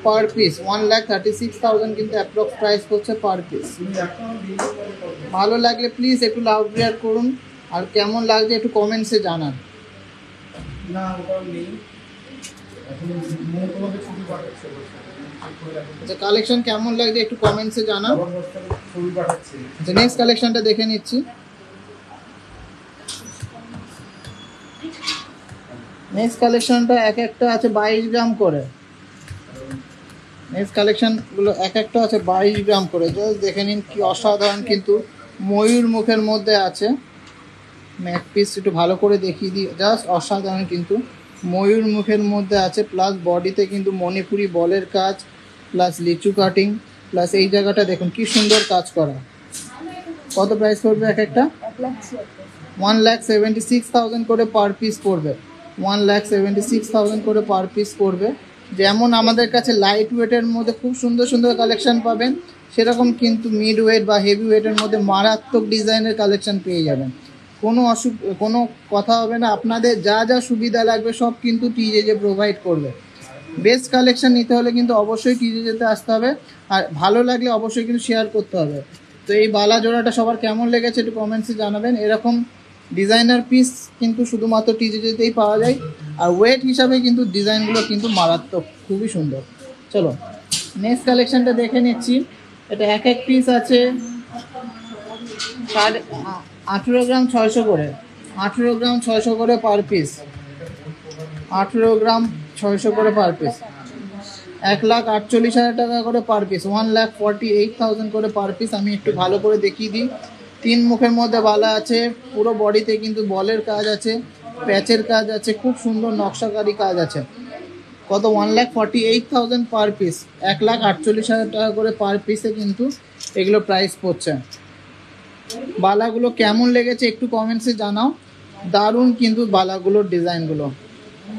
পার পিস, 1,36,000 কিন্তু অ্যাপ্রক্স প্রাইস করছে পার পিস। ভালো লাগলে প্লিজ একটু লাভ রেয়ার করুন, আর কেমন লাগছে একটু কমেন্টসে জানান। আচ্ছা, কালেকশন কেমন লাগছে একটু কমেন্টসে জানান। আচ্ছা, নেক্সট কালেকশনটা দেখে নিচ্ছি। নেক্সট কালেকশনটা এক একটা আছে 22 গ্রাম করে। নেক্সট কালেকশনগুলো এক একটা আছে 22 গ্রাম করে। জাস্ট দেখে নিন কি অসাধারণ, কিন্তু ময়ূর মুখের মধ্যে আছে। এক পিস একটু ভালো করে দেখিয়ে দিই, জাস্ট অসাধারণ, কিন্তু ময়ূর মুখের মধ্যে আছে, প্লাস বডিতে কিন্তু মণিপুরি বলের কাজ, প্লাস লিচু কাটিং, প্লাস এই জায়গাটা দেখুন কি সুন্দর কাজ করা। কত প্রাইস পড়বে এক একটা? 1,76,000 করে পার পিস পড়বে, 1,76,000 করে পার পিস পড়বে। যেমন আমাদের কাছে লাইট ওয়েটের মধ্যে খুব সুন্দর সুন্দর কালেকশন পাবেন, সেরকম কিন্তু মিড ওয়েট বা হেভি ওয়েটের মধ্যে মারাত্মক ডিজাইনের কালেকশন পেয়ে যাবেন। কোনো কথা হবে না, আপনাদের যা যা সুবিধা লাগবে সব কিন্তু টিজেজে প্রোভাইড করবে। বেস্ট কালেকশন নিতে হলে কিন্তু অবশ্যই টিজেজেতে আসতে হবে, আর ভালো লাগলে অবশ্যই কিন্তু শেয়ার করতে হবে। তো এই বালা জোড়াটা সবার কেমন লেগেছে একটু কমেন্টসে জানাবেন। এরকম ডিজাইনার পিস কিন্তু শুধুমাত্র টিজেজেতেই পাওয়া যায়, আর ওয়েট হিসাবে কিন্তু ডিজাইনগুলো কিন্তু মারাত্মক, খুবই সুন্দর। চলো নেক্সট কালেকশনটা দেখে নিচ্ছি। এটা এক এক পিস আছে 18 গ্রাম 600 করে, 18 গ্রাম 600 করে পার পিস, 18 গ্রাম 600 করে পার পিস, 1,48,000 টাকা করে পার পিস, 1,48,000 করে পার পিস। আমি একটু ভালো করে দেখিয়ে দিই। 3 মুখের মধ্যে বালা আছে, পুরো বডিতে কিন্তু বলের কাজ আছে, প্যাচের কাজ আছে, খুব সুন্দর নকশাকারী কাজ আছে। কত? 1,48,000 পার পিস, 1,48,000 টাকা করে পার পিসে কিন্তু এগুলো প্রাইস পড়ছে। বালাগুলো কেমন লেগেছে একটু কমেন্টসে জানাও। দারুণ কিন্তু বালাগুলোর ডিজাইনগুলো,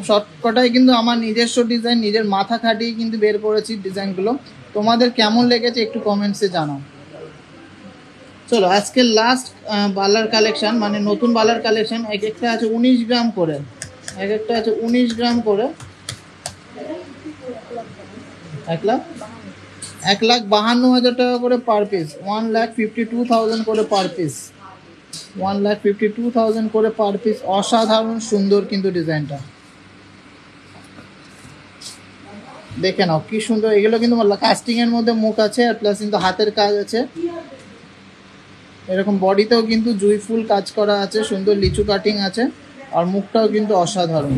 সবকটাই কিন্তু আমার নিজস্ব ডিজাইন, নিজের মাথা খাটিয়ে কিন্তু বের করেছি ডিজাইনগুলো। তোমাদের কেমন লেগেছে একটু কমেন্টসে জানাও। চলো আজকে লাস্ট বালার কালেকশন, মানে নতুন বালার কালেকশন। এক একটা আছে 19 গ্রাম করে, এক একটা আছে 19 গ্রাম করে, 1,52,000 টাকা করে পার পিস, 1,52,000 করে পার পিস, 1,52,000 করে পার পিস। অসাধারণ সুন্দর কিন্তু ডিজাইনটা দেখে নাও কি সুন্দর। এগুলো কিন্তু কাস্টিং এর মধ্যে মুখ আছে, আর প্লাস কিন্তু হাতের কাজ আছে। এরকম বডিতেও কিন্তু জুই ফুল কাজ করা আছে, সুন্দর লিচু কাটিং আছে, আর মুখটাও কিন্তু অসাধারণ।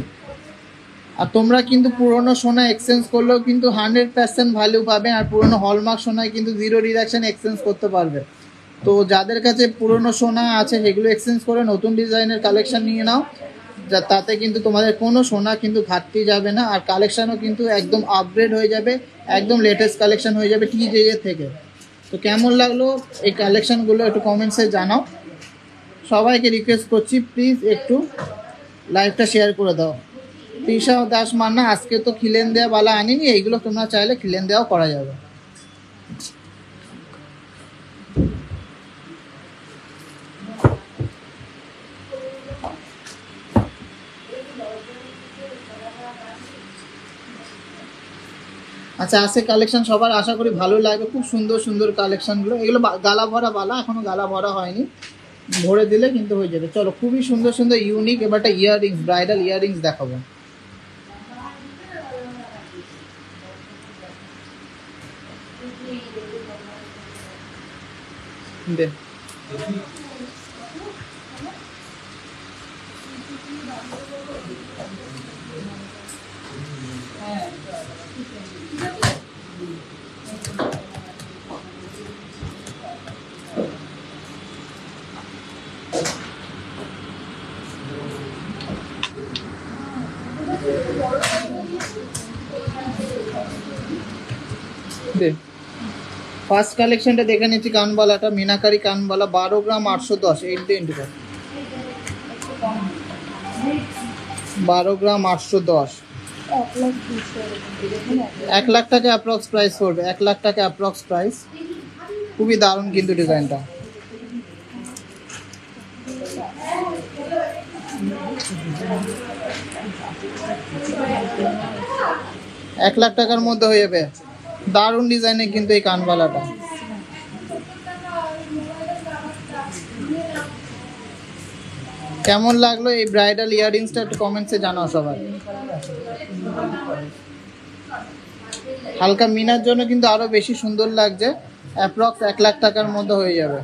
আর তোমরা কিন্তু পুরনো সোনা এক্সচেঞ্জ করলেও কিন্তু 100% ভ্যালু পাবে, আর পুরনো হলমার্ক সোনায় কিন্তু 0 ডিডাকশন এক্সচেঞ্জ করতে পারবে। তো যাদের কাছে পুরনো সোনা আছে সেগুলো এক্সচেঞ্জ করে নতুন ডিজাইনের কালেকশন নিয়ে নাও, তাতে কিন্তু তোমাদের কোনো সোনা কিন্তু ঘাটতি যাবে না, আর কালেকশানও কিন্তু একদম আপগ্রেড হয়ে যাবে, একদম লেটেস্ট কালেকশন হয়ে যাবে টিজে থেকে। তো কেমন লাগলো এই কালেকশানগুলো একটু কমেন্টসে জানাও। সবাইকে রিকোয়েস্ট করছি প্লিজ একটু লাইভটা শেয়ার করে দাও। তৃষা দাস মান্না, আজকে তো খিলেন দেওয়া বালা আনিনি, এইগুলো তোমরা চাইলে খিলেন দেওয়াও করা যাবে। আচ্ছা, আজকে কালেকশন সবার আশা করি ভালো লাগবে। খুব সুন্দর সুন্দর কালেকশনগুলো, এগুলো গালা ভরা বালা, এখনো গালা ভরা হয়নি, ভরে দিলে কিন্তু হয়ে যাবে। চলো, খুবই সুন্দর সুন্দর ইউনিক এবার একটা ইয়াররিংস, ব্রাইডাল ইয়াররিংস দেখাবো। দে দে ফার্স্ট কালেকশনটা দেখে নিচ্ছি, কানবালাটা মিনাকারি কানবালা, 12 গ্রাম 810, 8 12 গ্রাম 810, 1 লাখ টাকা অ্যাপ্রক্স প্রাইস পড়বে, 1 লাখ টাকা অ্যাপ্রক্স প্রাইস। খুবই দারুণ কিন্তু ডিজাইনটা। এক লাখ টাকার মধ্যে হয়ে যাবে, দারুণ ডিজাইনের কিন্তু এই কানবালাটা। কেমন লাগলো এই ব্রাইডাল ইয়াররিংসটা একটু কমেন্টসে জানাও সবাই। হালকা মিনার জন্য কিন্তু আরো বেশি সুন্দর লাগছে, অ্যাপ্রক্স 1 লাখ টাকার মধ্যে হয়ে যাবে।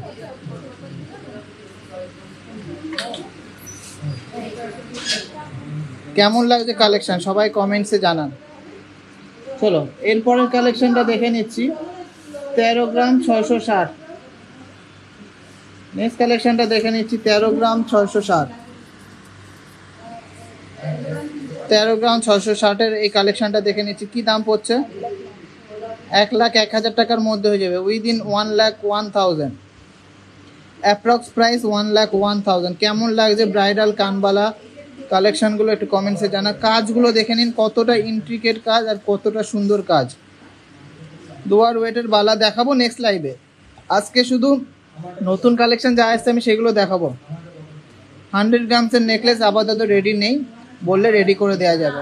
কেমন লাগছে কালেকশন সবাই কমেন্টসে জানান। চলো এরপরের কালেকশনটা দেখে নিচ্ছি, 13 গ্রাম 660। নেক্সট কালেকশনটা দেখে নিচ্ছি, 13 গ্রাম 660, 13 গ্রাম 660 এই কালেকশনটা দেখে নিচ্ছি। কি দাম পড়ছে? 1,01,000 টাকার মধ্যে হয়ে যাবে, উইদিন 1,01,000, অ্যাপ্রক্স প্রাইস 1,01,000। কেমন লাগছে ব্রাইডাল কানবালা কালেকশনগুলো একটু কমেন্টসে জানা। কাজগুলো দেখে নিন, কতটা ইন্ট্রিকেট কাজ আর কতটা সুন্দর কাজ। দুয়ার ওয়েটের বালা দেখাবো নেক্সট লাইভে। আজকে শুধু নতুন কালেকশন যা আসছে আমি সেগুলো দেখাবো। 100 গ্রামসের নেকলেস আপাতত রেডি নেই, বললে রেডি করে দেওয়া যাবে।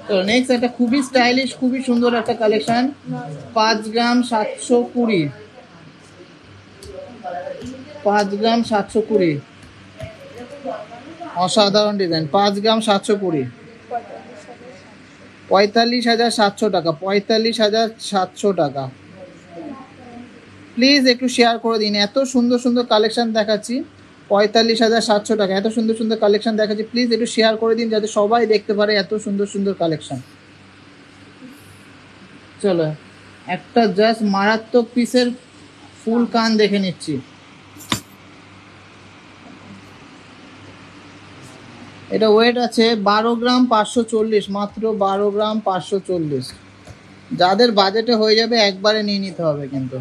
তো নেক্সট একটা খুবই স্টাইলিশ, খুবই সুন্দর একটা কালেকশন, 5 গ্রাম 720, 5 গ্রাম 720, অসাধারণ ডিজাইন। 5 গ্রাম 720, 45,700 টাকা, 45,700 টাকা। প্লিজ একটু শেয়ার করে দিন, এত সুন্দর সুন্দর কালেকশন দেখাচ্ছি, 45,700 টাকা, এত সুন্দর সুন্দর কালেকশন দেখাচ্ছি। প্লিজ একটু শেয়ার করে দিন যাতে সবাই দেখতে পারে এত সুন্দর সুন্দর কালেকশন। চলো একটা জাস্ট মারাত্মক পিসের ফুল কান দেখে নিচ্ছি। এটা ওয়েট আছে 12 গ্রাম 540, মাত্র 12 গ্রাম 540। যাদের বাজেটে হয়ে যাবে একবারে নিয়ে নিতে হবে কিন্তু।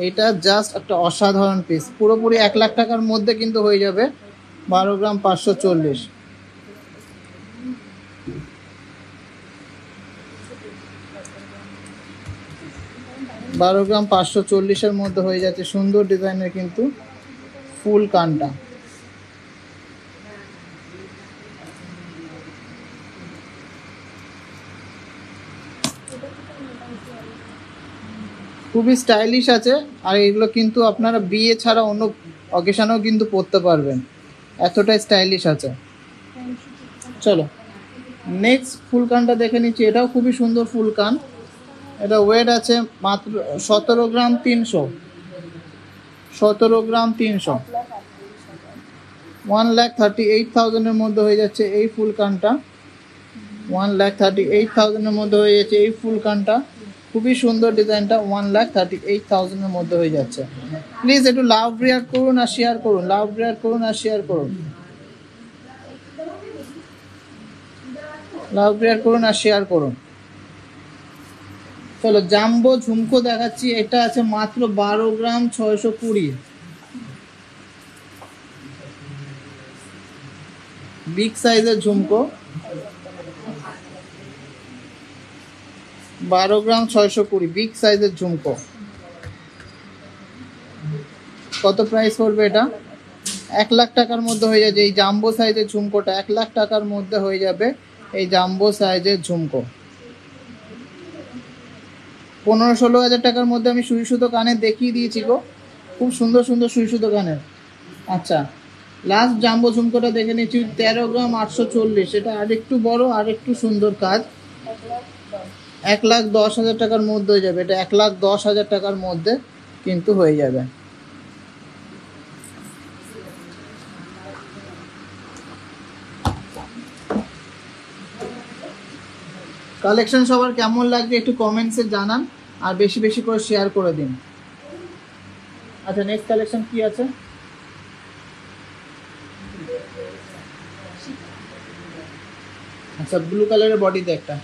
এটা জাস্ট একটা অসাধারণ পিস, পুরোপুরি 1 লাখ টাকার মধ্যে কিন্তু হয়ে যাবে, 12 গ্রাম 540। বারো গ্রাম 540-এর মধ্যে হয়ে যাচ্ছে, সুন্দর ডিজাইনের কিন্তু ফুল কানটা। খুবই স্টাইলিশ আছে, আর এগুলো কিন্তু আপনারা বিয়ে ছাড়া অন্য অকেশনেও কিন্তু পরতে পারবেন, এতটাই স্টাইলিশ আছে। চলো নেক্সট ফুল কানটা দেখে নিচ্ছি, এটাও খুবই সুন্দর ফুল কান। এটা ওয়েট আছে মাত্র 17 গ্রাম 300, 17 গ্রাম 300, 1,38,000-এর মধ্যে হয়ে যাচ্ছে এই ফুল কানটা, 1,38,000-এর মধ্যে হয়ে যাচ্ছে এই ফুল কানটা। খুবই সুন্দর ডিজাইনটা, 1,38,000-এর মধ্যে হয়ে যাচ্ছে। প্লিজ একটু লাভ রিয়াক্ট করুন আর শেয়ার করুন, লাভ রিয়াক্ট করুন আর শেয়ার করুন, লাভ রিয়াক্ট করুন আর শেয়ার করুন। চলো জাম্বো ঝুমকো দেখাচ্ছি, এটা আছে মাত্র 12 গ্রাম 620, বিগ সাইজের ঝুমকো, 12 গ্রাম 620, বিগ সাইজের ঝুমকো। কত প্রাইস পড়বে এটা? 1 লাখ টাকার মধ্যে হয়ে যাবে এই জাম্বো সাইজের ঝুমকোটা, 1 লাখ টাকার মধ্যে হয়ে যাবে এই জাম্বো সাইজের ঝুমকো। 15-16 হাজার টাকার মধ্যে আমি সুই সুতো কানের দেখিয়ে দিয়েছি গো, খুব সুন্দর সুন্দর সুই সুতো কানের। আচ্ছা, লাস্ট জাম্বো ঝুমকোটা দেখে নিচ্ছি, 13 গ্রাম 840, এটা আরেকটু বড় আর একটু সুন্দর কাজ। 1,10,000 টাকার মধ্যে হয়ে যাবে, এটা 1,10,000 টাকার মধ্যে কিন্তু হয়ে যাবে। কালেকশন সবার কেমন লাগছে একটু কমেন্টসে জানান, আর বেশি বেশি করে শেয়ার করে দিন। আচ্ছা, নেক্সট কালেকশন কি আছে? আচ্ছা, ব্লু কালারের বডিতে একটা,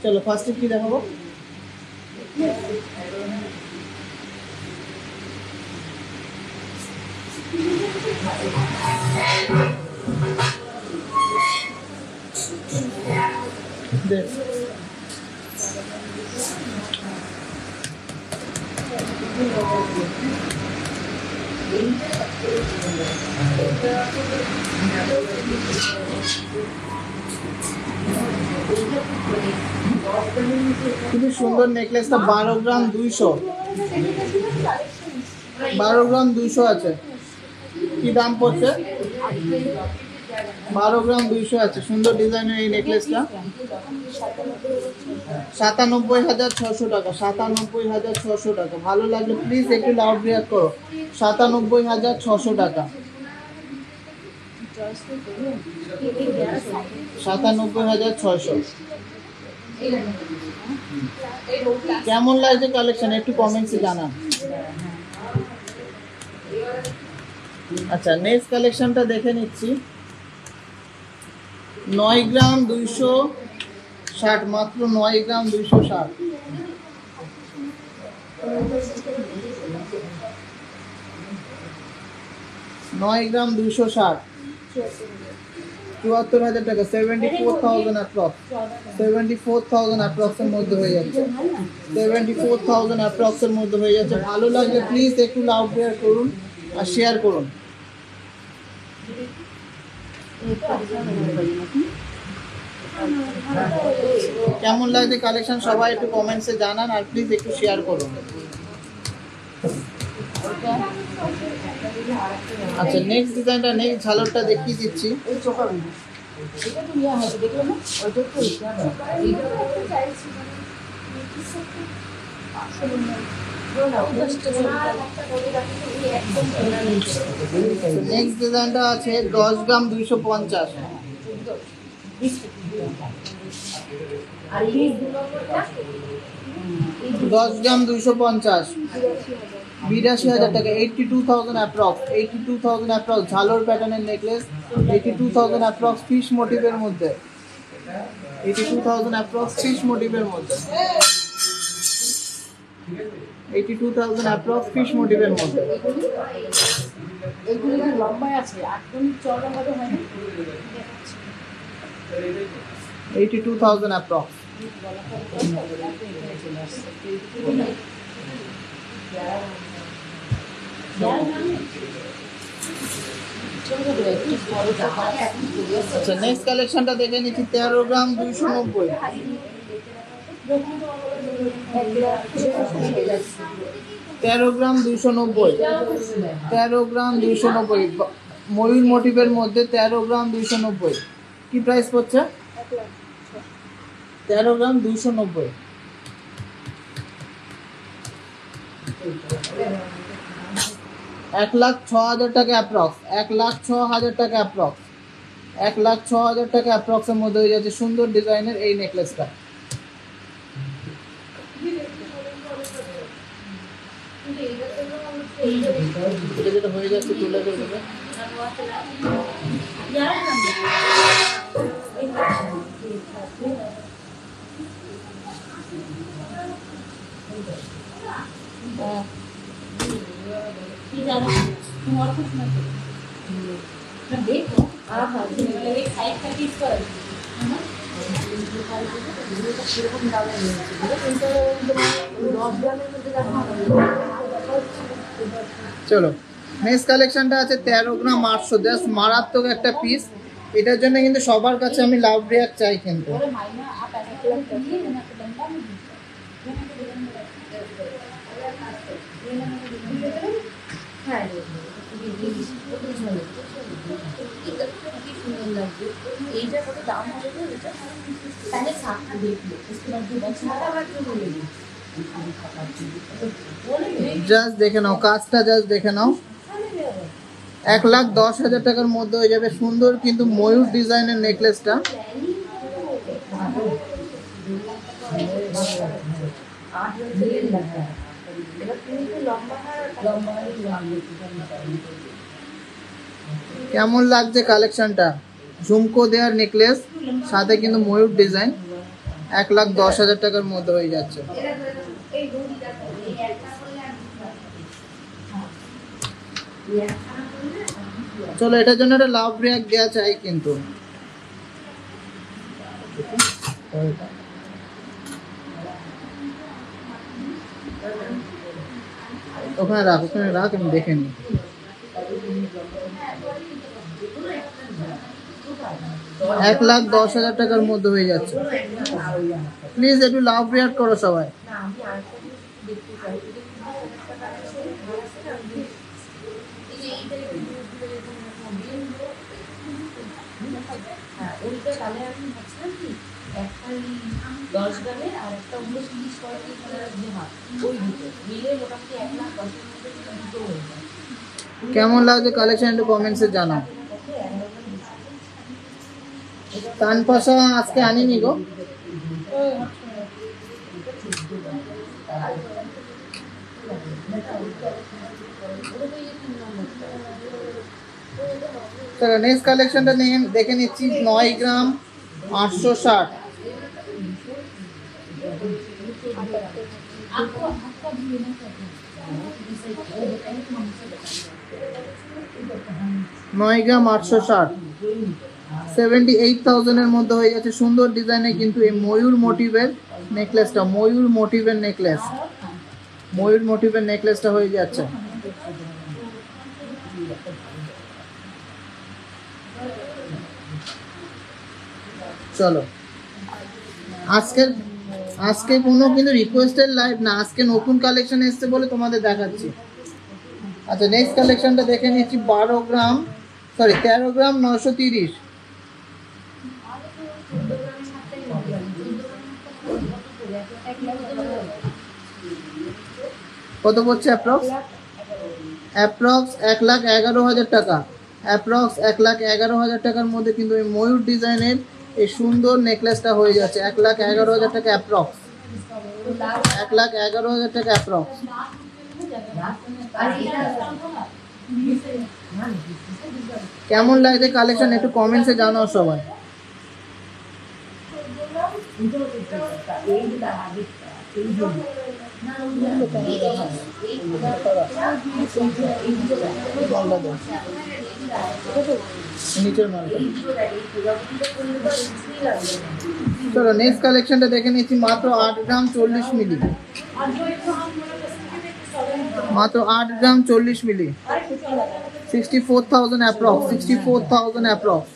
চলো ফার্স্টে কি দেখাবো? দেখ, খুবই সুন্দর নেকলেসটা, 12 গ্রাম 200, 12 গ্রাম 200 আছে। কি দাম পড়ছে? 12 গ্রাম 200 আছে। সুন্দর ডিজাইনের এই নেকলেসটা 97,600 টাকা, 97,600 টাকা। ভালো লাগলে প্লিজ একটু লাউড রিয়াক্ট করো। 97,600 টাকা, 97,600। কেমন লাগছে কালেকশন একটু কমেন্টসে জানান। আচ্ছা, নেক্সট কালেকশনটা দেখে নিচ্ছি। 9 গ্রাম 260, মাত্র 9 গ্রাম 260। 9 গ্রাম 260, 74,000 টাকা, 74,000 অ্যাপ্রক্স, 74,000 অ্যাপ্রক্স এর মধ্যে হয়ে যাচ্ছে, 74,000 অ্যাপ্রক্স এর মধ্যে হয়ে যাচ্ছে। ভালো লাগলে প্লিজ একটু লাউড শেয়ার করুন আর শেয়ার করুন। কেমন লাগছে কালেকশন সবাই একটু কমেন্টসে জানান, আর প্লিজ একটু শেয়ার করুন। আচ্ছা, নেক্সট ডিজাইনটা, নেক্সট ঝালরটা দেখিয়ে দিচ্ছি। নেক্সট ডিজাইনটা আছে 10 গ্রাম 250, 10 গ্রাম 250, 82,000 টাকা, 82,000 অ্যাপ্রক্স, 82,000 অ্যাপ্রক্স। ঝালর প্যাটার্নের নেকলেস, 82,000 অ্যাপ্রক্স, ফিশ মোটিভের মধ্যে, 82,000 অ্যাপ্রক্স, ফিশ মোটিভের মধ্যে, 82,000 অ্যাপ্রক্স, ফিশ মোটিভের মধ্যে। এগুলো কি লম্বা আছে, একদম চওড়া হবে হয় না? 82,000 অ্যাপ্রক্স। আচ্ছা, নেক্সট কালেকশনটা দেখে নিচ্ছি। 13 গ্রাম 290, 13 গ্রাম 290, 13 গ্রাম 290, ময়ূর মোটিভের মধ্যে 13 গ্রাম 290। কি প্রাইস পড়ছে? 13 গ্রাম 290। 1,06,000 টাকা অ্যাপ্রক্স, 1,06,000 টাকা অ্যাপ্রক্স, 1,06,000 টাকা অ্যাপ্রক্সের মধ্যে হয়ে যাচ্ছে সুন্দর ডিজাইনের এই নেকলেসটা। এটা যেটা হয়ে যাচ্ছে তুলে দেবে। देखो आप एक साइड का किस पर চলো নেক্সট কালেকশনটা আছে 13 গ্রাম 800, জাস্ট মারাত্মক একটা পিস। এটার জন্য কিন্তু সবার কাছে আমি লাভ রিয়াক্ট চাই কিন্তু। জাস্ট দেখে নাও কাজটা, জাস্ট দেখে নাও। 1,10,000 টাকার মধ্যে হয়ে যাবে সুন্দর কিন্তু ময়ূর ডিজাইনের নেকলেসটা। কেমন লাগছে কালেকশনটা? ঝুমকো দেওয়ার নেকলেস, সাথে কিন্তু ময়ূর ডিজাইন, 1,10,000 টাকার মধ্যে হয়ে যাচ্ছে। চলো এটার জন্য একটা লাভ রিয়াক্ট দেওয়া চাই কিন্তু। ওখানে রাখ, ওখানে রাখ, আমি দেখে নিই। 1,10,000 টাকার মধ্যে হয়ে যাচ্ছে। প্লিজ একটু লাভ রিয়াক্ট করো সবাই। কেমন লাগছে কালেকশন একটু কমেন্টসে জানাও। কানপাশা আজকে আনিনি গো। চলো নেক্সট কালেকশনটা দেখে নিচ্ছি। 9 গ্রাম 860, নয় গ্রাম 860, 78,000 এর মধ্যে হয়ে যাচ্ছে সুন্দর ডিজাইনে কিন্তু এই ময়ূর মোটিভের নেকলেসটা। ময়ূর মোটিভের নেকলেস, ময়ূর মোটিভের নেকলেসটা হয়ে যাচ্ছে। চলো আজকে কোনো কিন্তু রিকোয়েস্টেড লাইভ না, আজকে নতুন কালেকশন এসছে বলে তোমাদের দেখাচ্ছি। আচ্ছা নেক্সট কালেকশনটা দেখে নিচ্ছি। 13 গ্রাম 930, কত পড়ছে অ্যাপ্রক্স? 1,11,000 টাকা, অ্যাপ্রক্স 1,11,000 টাকার মধ্যে কিন্তু এই ময়ূর ডিজাইনের এই সুন্দর নেকলেসটা হয়ে যাচ্ছে। 1,11,000 টাকা অ্যাপ্রক্স, 1,11,000 টাকা অ্যাপ্রক্স। কেমন লাগছে কালেকশন একটু কমেন্টসে জানাও সবাই। চলো নেক্সট কালেকশনটা দেখে নিচ্ছি। মাত্র 8 গ্রাম 40 মিলি, মাত্র 8 গ্রাম 40 মিলি, 64,000 অ্যাপ্রক্স, 64,000 অ্যাপ্রক্স,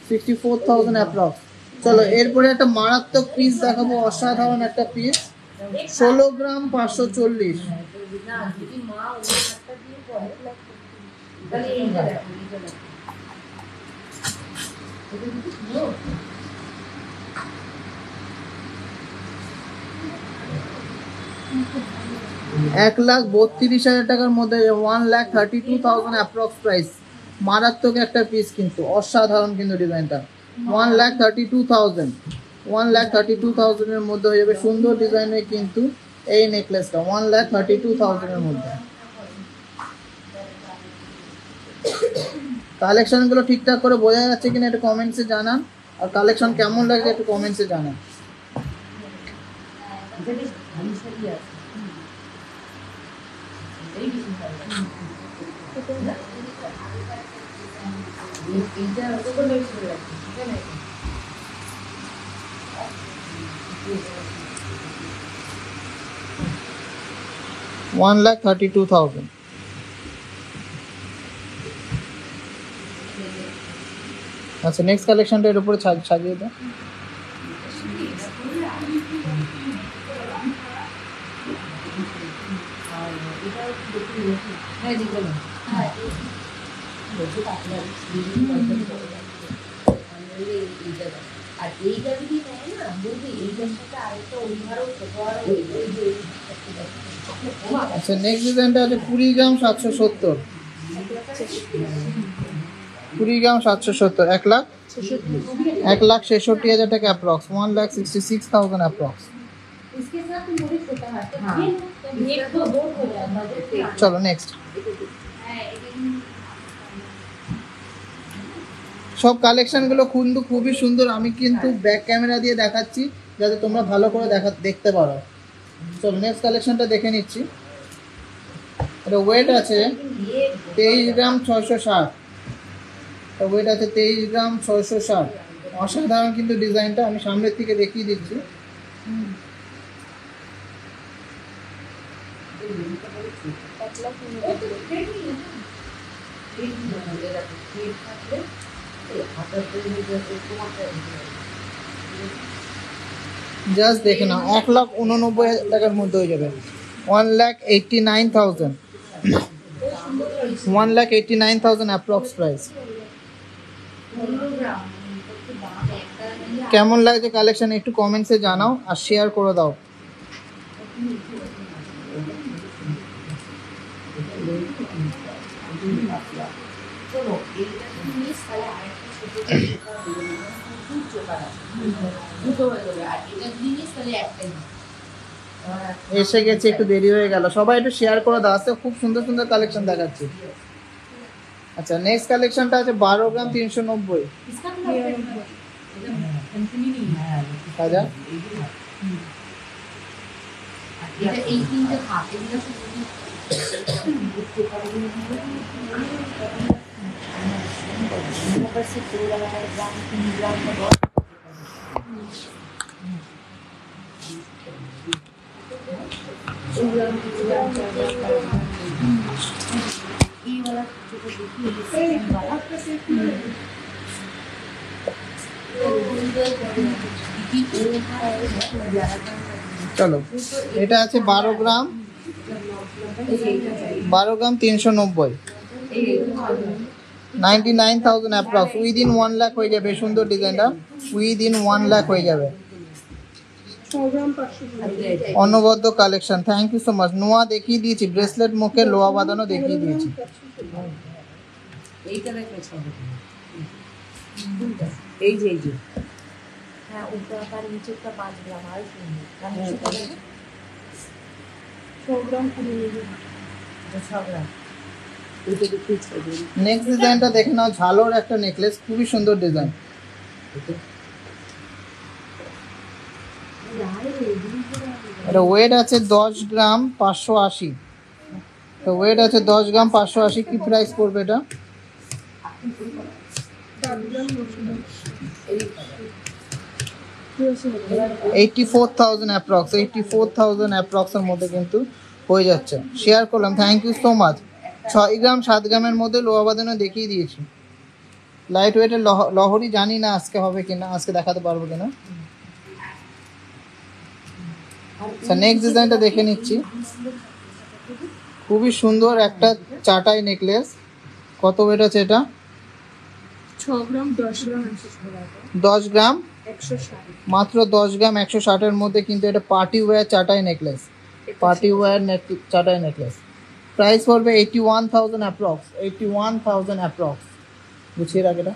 64,000 অ্যাপ্রক্স। চলো এরপরে একটা মারাত্মক পিস দেখাবো, অসাধারণ একটা পিস। 16 গ্রাম 540, 1,32,000 টাকার মধ্যে 1,32,000 অ্যাপ্রক্স প্রাইস। মারাত্মক একটা পিস কিন্তু, অসাধারণ কিন্তু ডিজাইনটা। 1,32,000, 1,32,000 এর মধ্যে হয়ে যাবে সুন্দর ডিজাইনের কিন্তু এই নেকলেসটা 1,32,000 এর মধ্যে। কালেকশনগুলো ঠিকঠাক করে বোঝা যাচ্ছে কিনা একটু কমেন্টসে জানান, আর কালেকশন কেমন লাগে একটু কমেন্টসে জানান। ওয়ান লাখ 32,000। আচ্ছা, নেক্সট কালেকশনটা এর উপরে সাজিয়ে দাও। আচ্ছা, নেক্সট ডিজাইনটা আছে 20 গ্রাম 770। 20 গ্রাম 770, 1,66,000 টাকা অ্যাপ্রক্স, 1,66,000 অ্যাপ্রক্স। চলো নেক্সট। সব কালেকশনগুলো কিন্তু খুবই সুন্দর, আমি কিন্তু ব্যাক ক্যামেরা দিয়ে দেখাচ্ছি যাতে তোমরা ভালো করে দেখতে পারো। চলো নেক্সট কালেকশনটা দেখে নিচ্ছি। এটা ওয়েট আছে 23 গ্রাম 660। ওয়েট আছে 23 গ্রাম 660। অসাধারণ কিন্তু ডিজাইনটা, আমি সামনের থেকে দেখিয়ে দিচ্ছি। জাস্ট দেখে নাও, 1,89,000 টাকার মধ্যে হয়ে যাবে। 1,89,000, 1,89,000 অ্যাপ্রক্স প্রাইস। কেমন লাগছে কালেকশন একটু কমেন্টসে জানাও আর শেয়ার করে দাও। এসে গেছে, একটু দেরি হয়ে গেল, সবাই একটু শেয়ার করে দাও। আজকে খুব সুন্দর সুন্দর কালেকশন দেখাচ্ছি। আচ্ছা, নেক্সট কালেকশনটা আছে 12 গ্রাম 390। হাজার চলো, এটা আছে 12 গ্রাম 390, 99,000 অ্যাপ্রক্স। উইদিন 1 লাখ হয়ে যাবে। সুন্দর ডিজাইনটা উইদিন 1 লাখ হয়ে যাবে। অনবদ্য collection, thank you so much. নোয়া দেখিয়ে দিয়েছি, ব্রেসলেট মুখে লোয়া বাঁধানো দেখিয়ে দিয়েছি। এই যে হ্যাঁ, উপরটা নিচেরটা 5 গ্রাম আর সুন্দর। 6 গ্রাম 6 গ্রাম। নেক্সট ডিজাইনটা দেখে নাও, ঝালোর একটা নেকলেস, খুবই সুন্দর ডিজাইন। এটা ওয়েট আছে 10 গ্রাম 580। তো ওয়েট আছে 10 গ্রাম 580। কি প্রাইস পড়বে এটা? 84,000 অ্যাপ্রক্স, 84,000 অ্যাপ্রক্স এর মধ্যে কিন্তু হয়ে যাচ্ছে। শেয়ার করলাম, থ্যাংক ইউ সো মাচ। 6 গ্রাম 7 গ্রামের মধ্যে লোয়া বাঁধানো দেখিয়ে দিয়েছি। লাইট ওয়েটের লহরি জানি না আজকে হবে কিনা, আজকে দেখাতে পারবো কিনা। আচ্ছা, নেক্সট ডিজাইনটা দেখে নিচ্ছি। খুবই সুন্দর একটা চাটাই নেকলেস। কত ওয়েট আছে এটা? 6 গ্রাম 10 গ্রাম 10 গ্রাম 160, মাত্র 10 গ্রাম 160 এর মধ্যে কিন্তু এটা পার্টি ওয়্যার চাটাই নেকলেস। পার্টি ওয়্যার চাটাই নেকলেস। প্রাইস পড়বে 81,000 অ্যাপ্রক্স, 81,000 অ্যাপ্রক্স। গুছিয়ে রাখ এটা,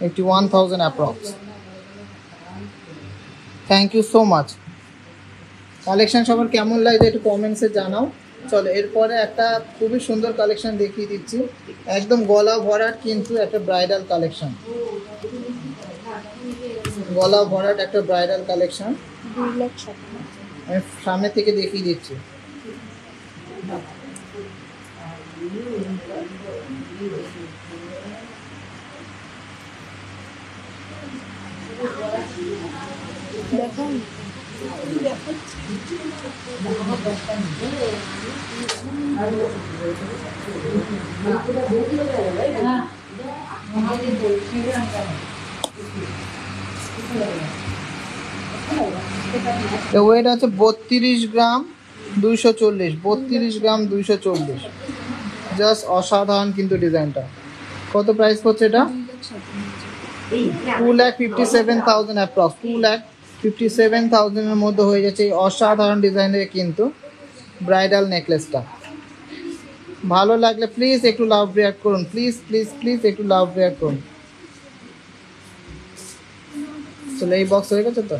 81,000 approx. Thank you so much. Collection সবার কেমন লাগছে একটু কমেন্টসে জানাও। চলো এরপরে একটা খুবই সুন্দর কালেকশন দেখিয়ে দিচ্ছি, একদম গলা ভরাট কিন্তু একটা ব্রাইডাল কালেকশন, গলা ভরাট একটা ব্রাইডাল কালেকশন। 2 লাখ 60। আমি সামনে থেকে দেখিয়ে দিচ্ছি। দেখাও ওয়েট আছে 32 গ্রাম 240, 32 গ্রাম 240। জাস্ট অসাধারণ কিন্তু ডিজাইনটা। কত প্রাইস পড়ছে এটা? 2,57,000 অ্যাপ্রক্স, 2,57,000 এর মধ্যে হয়ে যাচ্ছে এই অসাধারণ ডিজাইনের কিন্তু ব্রাইডাল নেকলেসটা। ভালো লাগলে প্লিজ একটু লাভ রিয়াক্ট করুন, প্লিজ প্লিজ প্লিজ একটু লাভ রিয়াক্ট করুন। চলো এই বক্স হয়ে গেছে তো,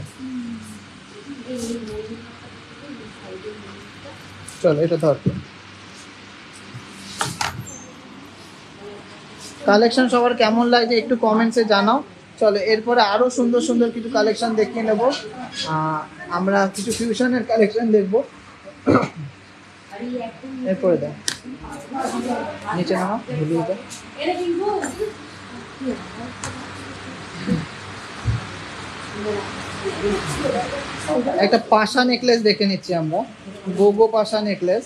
চলো এটা ধর। কালেকশন সবার কেমন লাগছে একটু কমেন্টসে জানাও। চলো এরপরে আরো সুন্দর সুন্দর কিছু কালেকশন দেখিয়ে নেব। আমরা কিছু ফিউশনের কালেকশন দেখবো। এরপরে দাও নিচে নামা, ভুলিয়ে দাও। একটা পাশা নেকলেস দেখে নিচ্ছি আমরা, গোগো পাশা নেকলেস।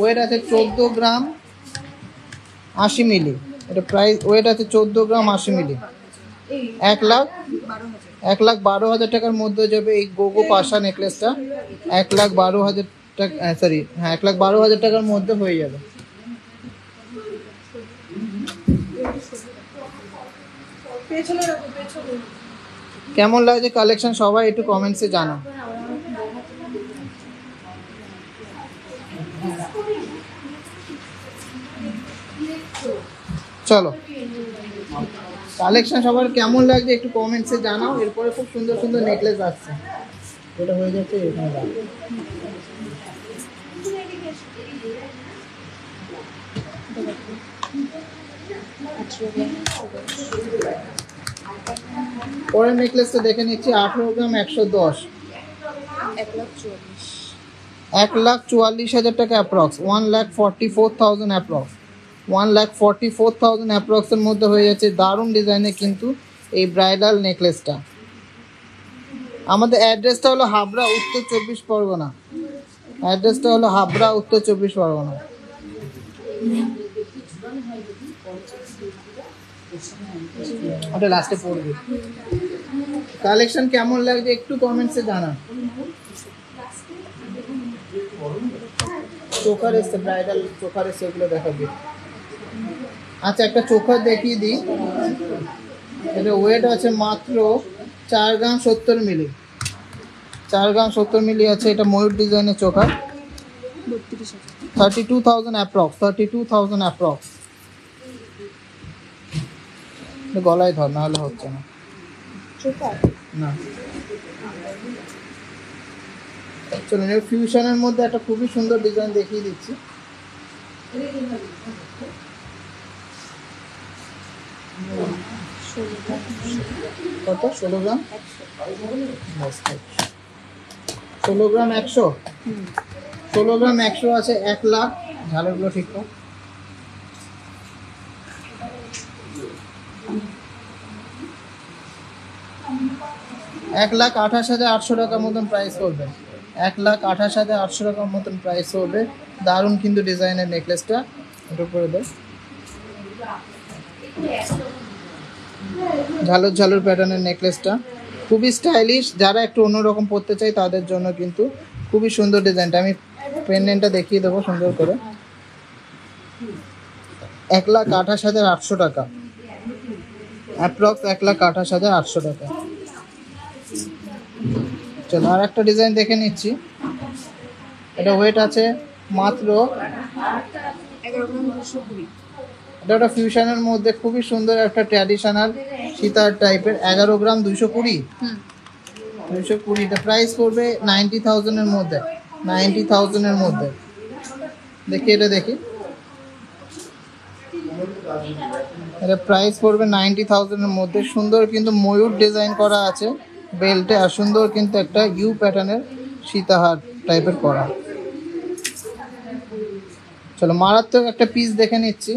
ওয়েট আছে 14 গ্রাম 80 মিলি। এটা প্রাইস ওয়েট আছে 14 গ্রাম 80 মিলি। 1,12,000 টাকার মধ্যে যাবে এই গোগো পাশা নেকলেসটা। 1,12,000 টাকা, সরি হ্যাঁ 1,12,000 টাকার মধ্যে হয়ে যাবে। কেমন লাগছে কালেকশন সবাই একটু কমেন্টসে জানাও। চলো কালেকশন সবার কেমন লাগছে একটু কমেন্টসে জানাও। এরপরে খুব সুন্দর সুন্দর নেকলেস আসছে। এটা হয়ে যাচ্ছে এখানে দাও। পরের নেকলেসটা দেখে নিচ্ছি 18 গ্রাম 110, 1,44,000 টাকা অ্যাপ্রক্স, 1,44,000 অ্যাপ্রক্স, 1,44,000 অ্যাপ্রক্সের মধ্যে হয়ে যাচ্ছে দারুণ ডিজাইনের কিন্তু এই ব্রাইডাল নেকলেসটা। আমাদের অ্যাড্রেসটা হলো হাবড়া, উত্তর 24 পরগনা। অ্যাড্রেসটা হলো হাবড়া, উত্তর 24 পরগনা। ওটা লাস্টে পড়বে। কালেকশন কেমন লাগছে একটু কমেন্টসে জানান। চোকার এসছে, ব্রাইডাল চোকার এসছে, এগুলো দেখাবি। আচ্ছা একটা চোকার দেখিয়ে দিই। এটা ওয়েট আছে মাত্র 4 গ্রাম 70 মিলি, 4 গ্রাম 70 মিলি আছে। এটা ময়ূর ডিজাইনের চোকার, 32,000 অ্যাপ্রক্স, 32,000 অ্যাপ্রক্স। গলায় ধর, না হলে হচ্ছে না। না চলুন ফিউশনের মধ্যে একটা খুবই সুন্দর ডিজাইন দেখিয়ে দিচ্ছি। কত? 16 গ্রাম 16 গ্রাম 100, 16 গ্রাম 100 আছে 1 লাখ। ঝালেরগুলো ঠিক কর। এক লাখ 28,800 টাকার মতন প্রাইস করবে, 1,28,800 টাকার মতন প্রাইস করবে। দারুণ কিন্তু ডিজাইনের নেকলেসটা। এটা করে দেয় ঝালর ঝালর প্যাটার্নের নেকলেসটা, খুবই স্টাইলিশ। যারা একটু অন্যরকম পরতে চাই তাদের জন্য কিন্তু খুবই সুন্দর ডিজাইনটা। আমি পেন্ডেন্টটা দেখিয়ে দেবো সুন্দর করে। 1,28,800 টাকা অ্যাপ্রক্স, 1,28,800 টাকা। চলো আর একটা ডিজাইন দেখে নিচ্ছি। এটা ওয়েট আছে মাত্র 11 গ্রাম 220। এটা একটা ফিউশনের মধ্যে খুবই সুন্দর একটা ট্র্যাডিশনাল সীতাহার টাইপের 11 গ্রাম 220। 220 এটা প্রাইস পড়বে 90,000 এর মধ্যে, 90,000 এর মধ্যে। দেখি এটা দেখি, এটা প্রাইস পড়বে 90,000 এর মধ্যে। সুন্দর কিন্তু ময়ূর ডিজাইন করা আছে বেল্টে, আর সুন্দর কিন্তু একটা ইউ প্যাটার্নের সীতাহার টাইপের করা। চলো মারাত্মক একটা পিস দেখে নিচ্ছি।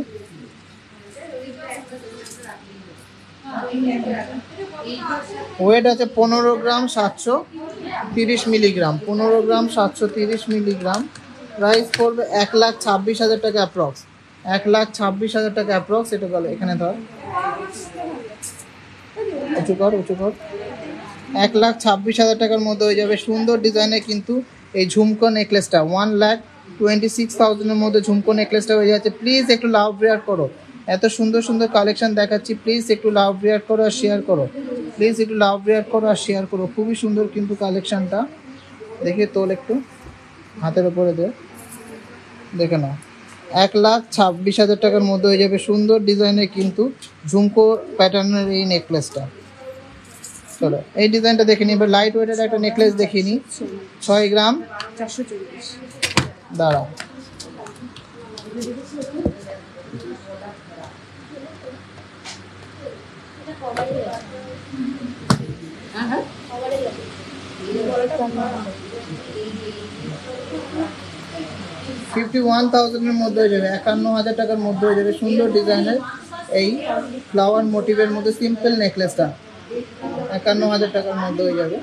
ওয়েট আছে 15 গ্রাম 730 মিলিগ্রাম, 15 গ্রাম 730 মিলিগ্রাম। প্রাইস পড়বে 1,26,000 টাকা অ্যাপ্রক্স, 1,26,000 টাকা অ্যাপ্রক্স। এটা গেল এখানে ধর, উঁচু কর উঁচু কর। 1,26,000 টাকার মধ্যে হয়ে যাবে। সুন্দর ডিজাইনের কিন্তু এই ঝুমকো নেকলেসটা 1,26,000 এর মধ্যে ঝুমকো নেকলেসটা হয়ে যাচ্ছে। প্লিজ একটু লাভ রেয়ার করো, এত সুন্দর সুন্দর কালেকশন দেখাচ্ছি, প্লিজ একটু লাভ রেয়ার করো আর শেয়ার করো, প্লিজ একটু লাভ রেয়ার করো আর শেয়ার করো। খুবই সুন্দর কিন্তু কালেকশনটা, দেখে তোল একটু, হাতের উপরে দে, দেখে নাও। 1,26,000 টাকার মধ্যে হয়ে যাবে সুন্দর ডিজাইনের কিন্তু ঝুমকো প্যাটার্নের এই নেকলেসটা। চলো এই ডিজাইনটা দেখে নিই। এবার লাইট ওয়েটের একটা নেকলেস দেখিয়ে নিই, 6 গ্রাম 440। দাঁড়া, হ্যাঁ 51,000 এর মধ্যে হয়ে যাবে, 51,000 টাকার মধ্যে হয়ে যাবে সুন্দর ডিজাইনের এই ফ্লাওয়ার মোটিভের মধ্যে সিম্পল নেকলেসটা। 51,000 টাকার মধ্যে হয়ে যাবে।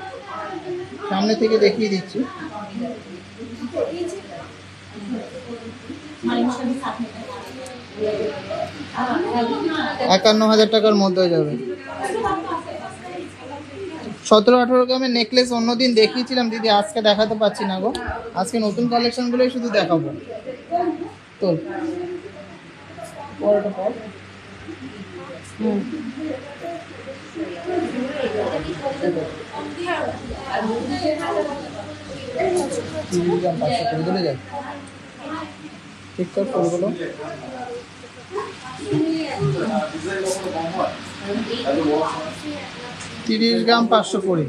সামনে থেকে দেখিয়ে দিচ্ছি। 51,000 টাকার মধ্যে হয়ে যাবে। 17-18 গ্রামের নেকলেস অন্যদিন দেখিয়েছিলাম দিদি, আজকে দেখাতে পাচ্ছি না গো, আজকে নতুন কালেকশনগুলোই শুধু দেখাবো। তো পরটা পর, চলে যায় ঠিক কর ফুলগুলো। 30 গ্রাম 520,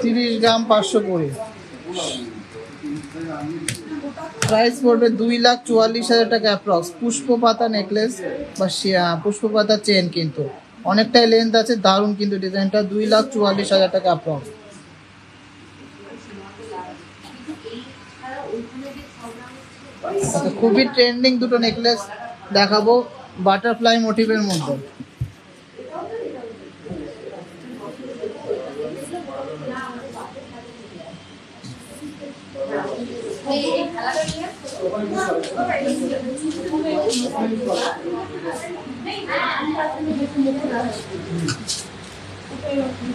30 গ্রাম 520। প্রাইস পড়বে 2,44,000 টাকা অ্যাপ্রক্স। পুষ্পপাতা নেকলেস বা পুষ্পপাতা চেন, কিন্তু অনেকটাই লেন্থ আছে, দারুণ কিন্তু ডিজাইনটা। 2,44,000 টাকা অ্যাপ্রক্স। আচ্ছা, খুবই ট্রেন্ডিং দুটো নেকলেস দেখাবো বাটারফ্লাই মোটিভের মধ্যে।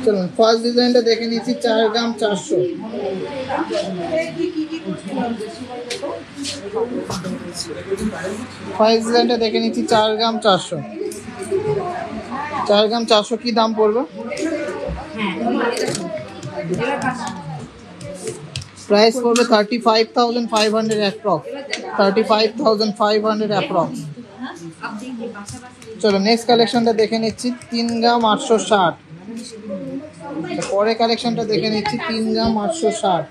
চলুন ফার্স্ট ডিজাইনটা দেখে নিচ্ছি, 4 গ্রাম 400। ফার্স্ট ডিজাইনটা দেখে নিচ্ছি 4 গ্রাম 400। 4 গ্রাম 400 কি দাম পড়বে? প্রাইস পড়বে 35,500 অ্যাপ্রক্স, 35,500 অ্যাপ্রক্স। চলো নেক্সট কালেকশনটা দেখে নিচ্ছি, 3 গ্রাম 860। পরে কালেকশনটা দেখে নিচ্ছি 3 গ্রাম 860।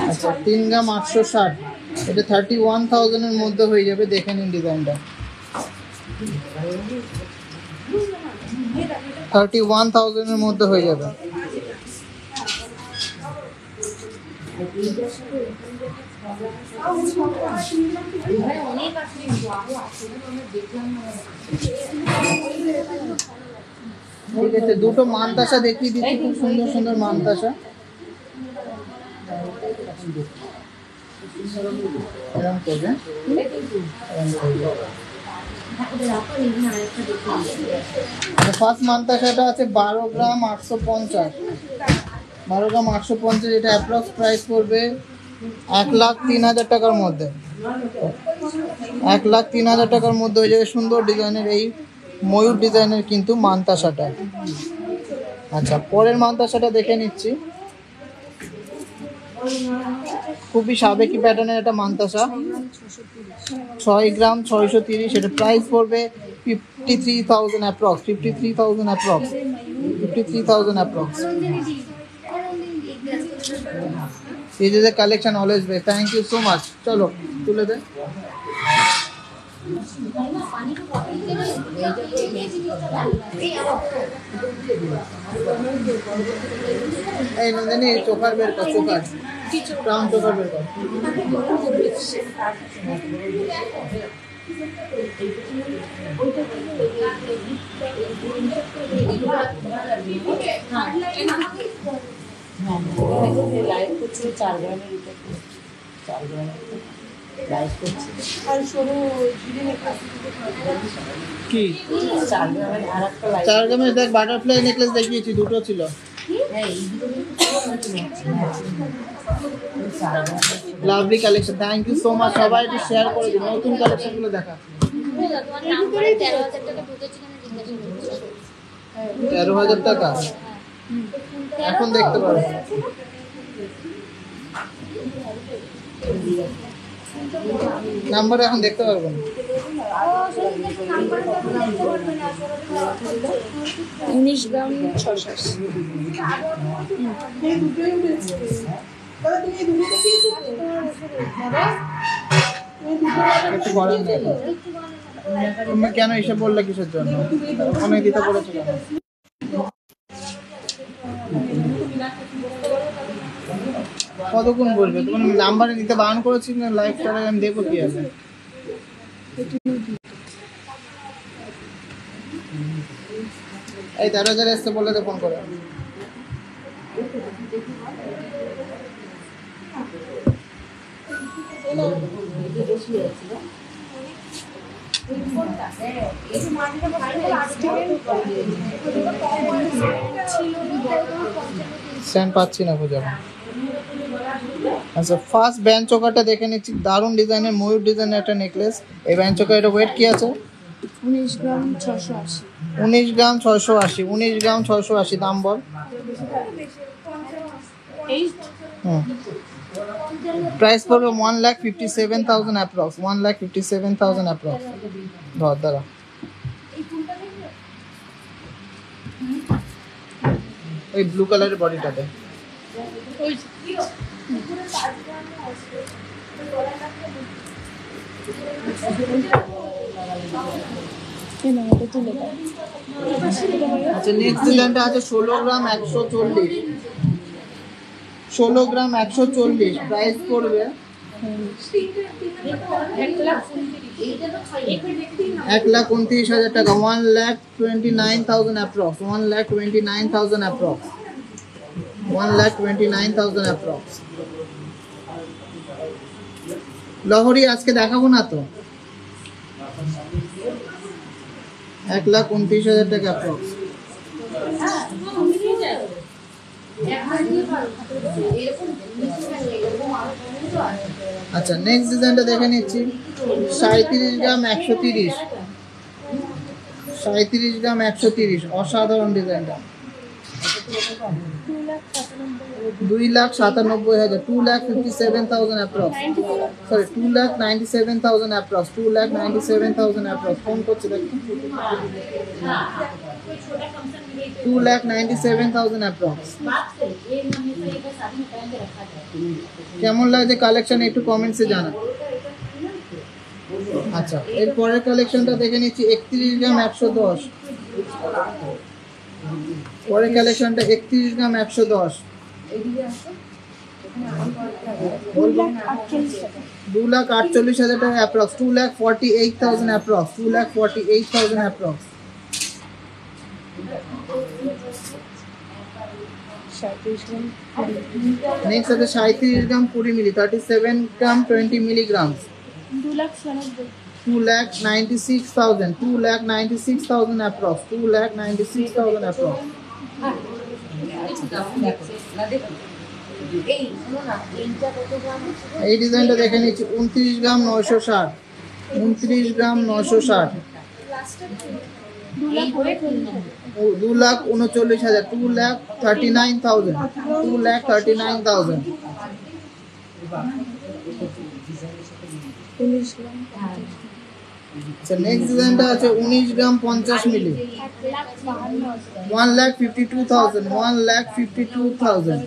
আচ্ছা 3 গ্রাম 860, এটা 31,000 এর মধ্যে হয়ে যাবে। দেখে নিন ডিজাইনটা, 31,000 এর মধ্যে হয়ে যাবে। ঠিক আছে, দুটো মানতাসা দেখিয়ে দিচ্ছি, খুব সুন্দর সুন্দর মানতাসা। এরকম করবে, ফার্স্ট মানতাসাটা আছে 12 গ্রাম 850, 12 গ্রাম 850, এটা অ্যাপ্রক্স প্রাইস পড়বে 1,03,000 টাকার মধ্যে। 1,03,000 টাকার মধ্যে হয়ে যাবে সুন্দর ডিজাইনের এই ময়ূর ডিজাইনের কিন্তু মান্তাসাটা। আচ্ছা, পরের মান্তাসাটা দেখে নিচ্ছি। খুবই সাবেকি প্যাটার্নের একটা মান্তাসা, 6 গ্রাম 630, এটা প্রাইস পড়বে 53,000 approx, 53,000 approx, 53,000 approx. This is a collection always best. Thank you so much. চলো তুলে দে। এই নন্দিনী চোকার বের কর, চোকার ব্রাউন চোকার বের কর। লাইভ করছে 4 গ্রামের উপর, 4 গ্রামের লাইভ করছে। আর সরু কি 4 গ্রামের আর একটা লাইভ, 4 গ্রামের দেখ বাটারফ্লাই নেকলেস দেখিয়েছি, দুটো ছিল। হ্যাঁ এই দুটো lovely collection, thank you so much. সবাই একটু শেয়ার করে দিন, নতুন কালেকশনগুলো দেখা। 13,000 টাকা এখন দেখতে পারো, নাম্বার এখন দেখতে পারবো না। 19 গ্রাম 680। কিছু করার নেই। তুমি কেন এসে বললে কিসের জন্য? অনেক দিতে বলেছো কেন? কতক্ষণ বলবে? তোমার নাম্বারে দিতে বারণ করেছি না, লাইভ করে আমি দেখবো কি আছে। এই 13,000 এসছে বললে তো ফোন করে। স্ট্যান্ড পাচ্ছি না খুঁজে। আচ্ছা, ফার্স্ট ব্যান্ড চোকারটা দেখে নিচ্ছি, দারুণ ডিজাইনের ময়ূর ডিজাইনের একটা নেকলেস। এই ব্যান্ড চোকার এটা ওয়েট কি আছে? 19 গ্রাম 680। 19 গ্রাম 680, 19 গ্রাম 680, দাম বল। প্রাইস পড়বে 1,57,000 অ্যাপ্রক্স, 1,57,000 অ্যাপ্রক্স। ধর দাঁড়া, ওই ব্লু কালারের বডিটাতে। আচ্ছা, নেক্সট ডিজাইনটা আছে 16 গ্রাম 140, 16 গ্রাম 140, প্রাইস পড়বে 1,29,000 টাকা, 1,29,000 অ্যাপ্রক্স, 1,29,000 অ্যাপ্রক্স, 1,29,000 অ্যাপ্রক্স। লহরি আজকে দেখাবো না তো, 1,29,000 টাকা অ্যাপ্রক্স। আচ্ছা, নেক্সট ডিজাইনটা দেখে নিচ্ছি, 37 গ্রাম 130, 37 গ্রাম 130, অসাধারণ ডিজাইনটা। 2,97,000, 2,57,000 approx, sorry 2,97,000 approx, 2,97,000 approx. Phone করছে দেখুন, 2,97,000 অ্যাপ্রক্স। কেমন লাগছে কালেকশন একটু কমেন্টসে জানা। আচ্ছা, এর পরের কালেকশনটা দেখে নিচ্ছি, 31 গ্রাম 110, পরের কালেকশনটা 31 গ্রাম 110, 2,48,000 টাকা অ্যাপ্রক্স, 2,48,000 অ্যাপ্রক্স, 2,48,000 অ্যাপ্রক্স। নেক্সট আছে 37 গ্রাম 20 মিলি, 37 গ্রাম 20 মিলিগ্রাম, 2,96,000, 2,96,000 অ্যাপ্রক্স, 2,96,000 অ্যাপ্রক্স। না দেখুন এই শোনো না এইটা কত গ্রাম আছে গো? এই ডিজাইনটা দেখে নিচ্ছি 29 গ্রাম 960, 29 গ্রাম 960, এই করে 2,39,000, 2,39,000, 2,39,000। আচ্ছা নেক্সট ডিজাইনটা আছে 19 গ্রাম 50 মিলি, 1,52,000, 1,52,000।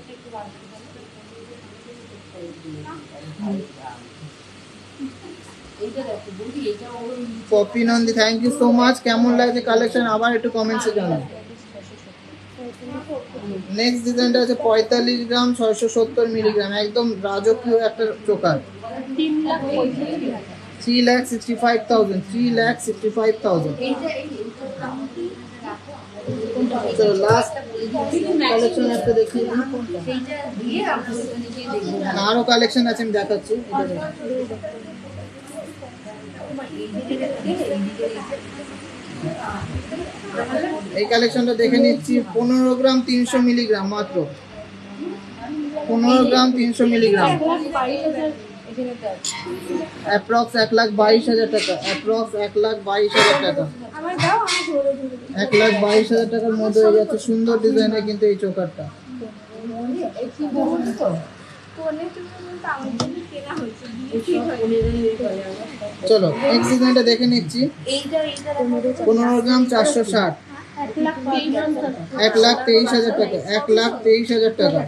এইটা দেখো বৌদি এটা ওর Poppy Nandi thank you so much. কেমন লাগছে কালেকশন আবার একটু কমেন্টসে জানান। নেক্সট ডিজাইনটা আছে 45 গ্রাম 670 মিলিগ্রাম, একদম রাজকীয় একটা চোকার, 3,65,000, 3,65,000। এইটা চলো লাস্ট কালেকশন একটা দেখি, সেইটা দিয়ে আমরা ওখানে গিয়ে দেখবো। আরো কালেকশন আছে আমি দেখাচ্ছি। এটা দেখো। এই কালেকশনটা দেখে নিচ্ছি 15 গ্রাম 300 মিলিগ্রাম মাত্র, 15 গ্রাম 300 মিলিগ্রাম, অ্যাপ্রক্স 1,22,000 টাকা, অ্যাপ্রক্স 1,22,000 টাকা, 1,22,000 টাকার মধ্যে হয়ে যাচ্ছে। সুন্দর ডিজাইনের কিন্তু এই চোকারটা। চলো নেক্সট ডিজাইনটা দেখে নিচ্ছি 15 গ্রাম 460, 1,23,000 টাকা, 1,23,000 টাকা, 1,23,000 টাকা।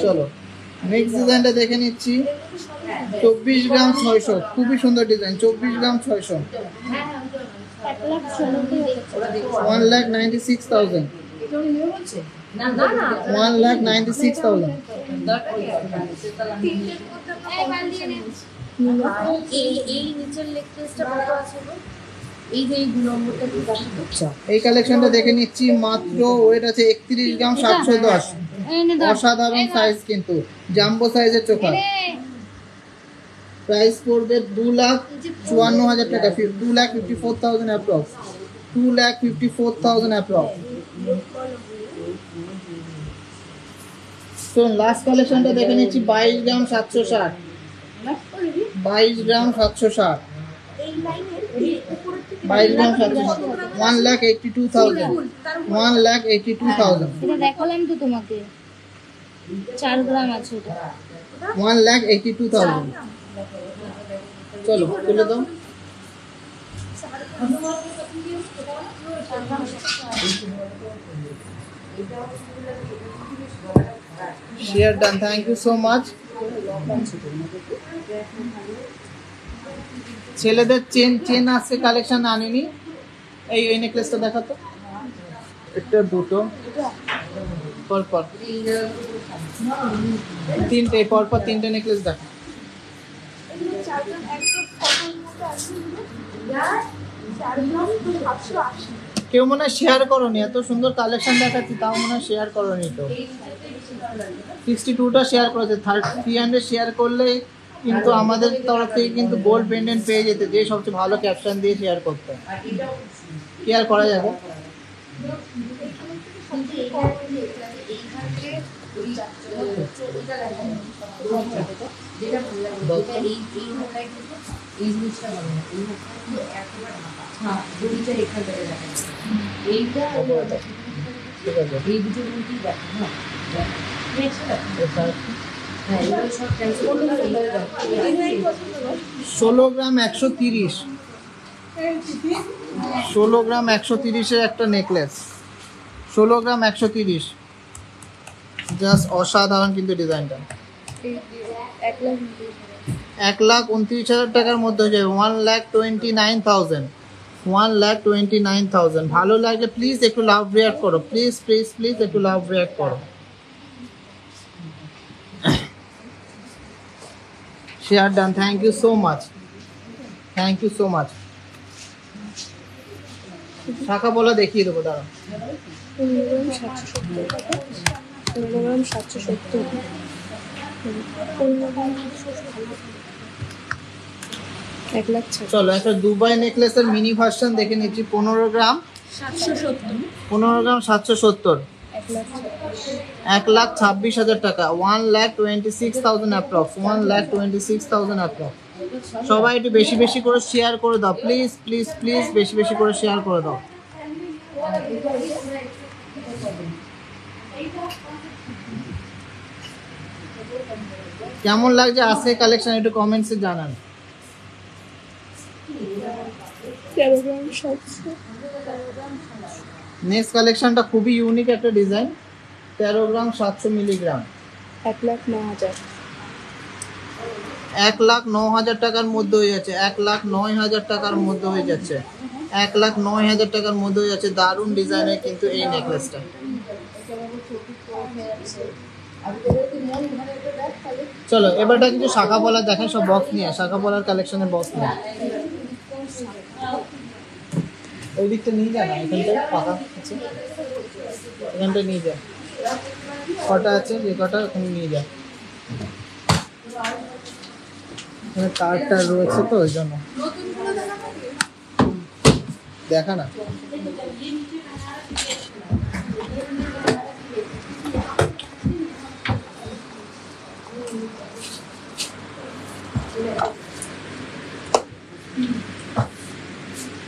চলো নেক্সট ডিজাইনটা দেখে নিচ্ছি 24 গ্রাম 600, খুবই সুন্দর ডিজাইন, 24 গ্রাম 600, 1,96,000, 1,96,000। এই নিচের লেগ পিসটা কত আছে গো? এই যে এই 2 নম্বরটা কি দেখো। আচ্ছা এই কালেকশনটা দেখে নিচ্ছি মাত্র ওয়েট আছে 31 গ্রাম 710, অসাধারণ সাইজ কিন্তু জাম্বো সাইজের চোখা। প্রাইস পড়বে 2,54,000 টাকা, 2,54,000 অ্যাপ্রক্স, 2,54,000 অ্যাপ্রক্স। তো লাস্ট কালেকশনটা দেখে নিচ্ছি 22 গ্রাম 760, 22 গ্রাম 760, 22 গ্রাম 760, 1,82,000, 1,82,000, এটা দেখালাম তো তোমাকে 4 গ্রাম আছে ওটা 1,82,000। চলো তুলে দাও। Share done, thank you so much. ছেলেদের চেন আসছে কালেকশন আনিনি। এই নেকলেসটা দেখাতো, একটা দুটো পরপর তিনটে, পরপর তিনটে নেকলেস দেখো। কেউ মনে হয় শেয়ার করোনি, এত সুন্দর কালেকশন দেখাচ্ছি তাও মনে হয় শেয়ার করোনি। তো 62টা শেয়ার করেছে, 300 শেয়ার করলে কিন্তু আমাদের তরফ থেকে কিন্তু গোল্ড পেন্ডেন্ট পেয়ে যেতে, যে সবচেয়ে ভালো ক্যাপশন দিয়ে শেয়ার করতে। কি আর করা যাবে। ঠিক আছে 16 গ্রাম 130, 16 গ্রাম 130-এর একটা নেকলেস, 16 গ্রাম 130, জাস্ট অসাধারণ কিন্তু ডিজাইনটা। 1,29,000 টাকার মধ্যে হয়ে যাবে, 1,29,000, 1,29,000। ভালো লাগলে প্লিজ একটু লাভ রিয়াক্ট করো, প্লিজ প্লিজ প্লিজ একটু লাভ রিয়াক্ট করো। Share done, thank you so much, thank you so much. শাখা বলা দেখিয়ে দেবো, দাঁড়া। 15 গ্রাম 770, 15 গ্রাম 770। 1,06,000 চলো একটা দুবাই নেকলেসের মিনি ভার্সন দেখে নিচ্ছি। 15 গ্রাম 770 15 গ্রাম 770, 1,26,000 টাকা, 1,26,000 অ্যাপ্রক্স, 1,26,000 অ্যাপ্রক্স। সবাই একটু বেশি বেশি করে শেয়ার করে দাও প্লিজ প্লিজ প্লিজ, বেশি বেশি করে শেয়ার করে দাও। কেমন লাগছে আজকে কালেকশন একটু কমেন্টসে জানান। 13 গ্রাম 700 নেক্সট কালেকশনটা খুবই ইউনিক একটা ডিজাইন, 13 গ্রাম 700 মিলিগ্রাম, 1,09,000 1,09,000 টাকার মধ্যে হয়ে যাচ্ছে, 1,09,000 টাকার মধ্যে হয়ে যাচ্ছে, 1,09,000 টাকার মধ্যে হয়ে যাচ্ছে। দারুণ ডিজাইনের কিন্তু এই নেকলেসটা। চলো এবারটা কিছু শাখা পলা দেখাই, সব বক্স নিয়ে, শাখা পলার কালেকশনের বক্স নিয়ে। ওই দিকটা নিয়ে যা না, এখানটায় ফাঁকা আছে, এখানটায় নিয়ে যা, কটা আছে যে কটা ওখানে নিয়ে যা, এখানে তারটা রয়েছে তো ওই জন্য দেখা না।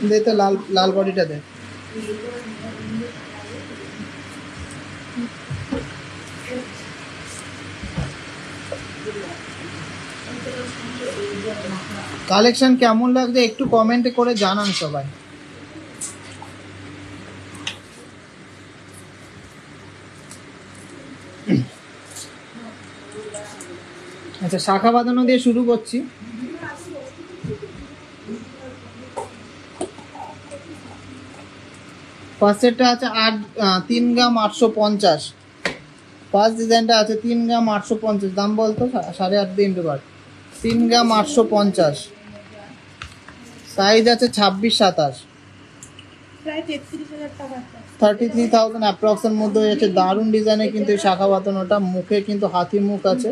দে তো লাল লাল বডিটা দে। কালেকশন কেমন লাগছে একটু কমেন্ট করে জানান সবাই। আচ্ছা শাখা বাঁধানো দিয়ে শুরু করছি। ফার্স্টেরটা আছে 3 গ্রাম 850, ফার্স্ট ডিজাইনটা আছে 3 গ্রাম 850, দাম বলতো 8.5 দিন বার, 3 গ্রাম 850, সাইজ আছে 26-27, প্রায় 33,000 টাকা। 33,000 অ্যাপ্রক্সের মধ্যে হয়ে যাচ্ছে। দারুণ ডিজাইনে কিন্তু এই শাখা বাঁধানোটা, মুখে কিন্তু হাতি মুখ আছে,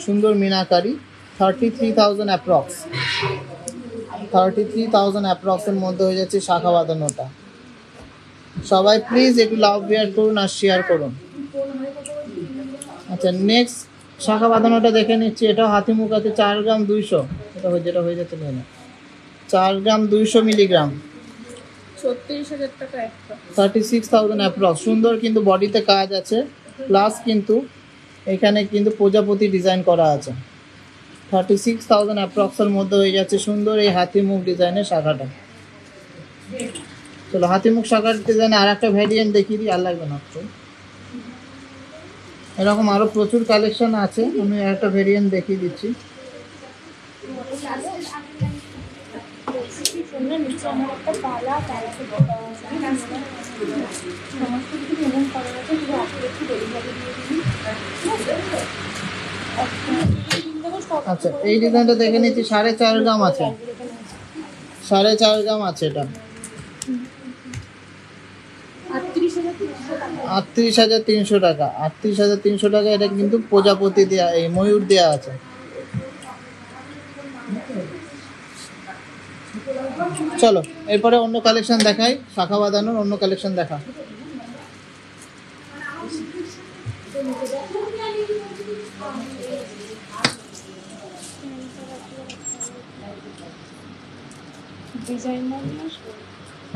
সুন্দর মিনাকারি, 33,000 অ্যাপ্রক্স, 33,000 অ্যাপ্রক্সের মধ্যে হয়ে যাচ্ছে শাখা বাঁধানোটা। সবাই প্লিজ একটু লাভ শেয়ার করুন আর শেয়ার করুন। আচ্ছা নেক্সট শাখা বাঁধানোটা দেখে নিচ্ছি, এটাও হাতি মুখ আছে, 4 গ্রাম 200, যেটা হয়ে যাচ্ছে নিয়ে না, 4 গ্রাম 200 মিলিগ্রাম, 36,000 টাকা একটা। 36,000 অ্যাপ্রক্স। সুন্দর কিন্তু বডিতে কাজ আছে, প্লাস কিন্তু এখানে কিন্তু প্রজাপতি ডিজাইন করা আছে। 36,000 অ্যাপ্রক্সের মধ্যে হয়ে যাচ্ছে সুন্দর এই হাতি মুখ ডিজাইনের শাখাটা। চলো হাতি মুখ শাখার ডিজাইনে আর একটা ভ্যারিয়েন্ট দেখিয়ে দিই, আর লাগবে না তো, এরকম আরও প্রচুর কালেকশন আছে, আমি একটা ভ্যারিয়েন্ট দেখিয়ে দিচ্ছি। নিচে আমার একটা পালা সমস্ত কিছু পেমেন্ট করা আছে, শুধু আপনি একটু ডেলিভারি দিয়ে দিন। আচ্ছা এই ডিজাইনটা দেখে নিচ্ছি, 4.5 গ্রাম আছে, 4.5 গ্রাম আছে, এটা 38,300 টাকা, 38,300 টাকা। এটা কিন্তু প্রজাপতি দেয়া, এই ময়ূর দেয়া আছে। চলো এরপরে অন্য কালেকশন দেখাই, শাখা বাঁধানোর অন্য কালেকশন দেখা।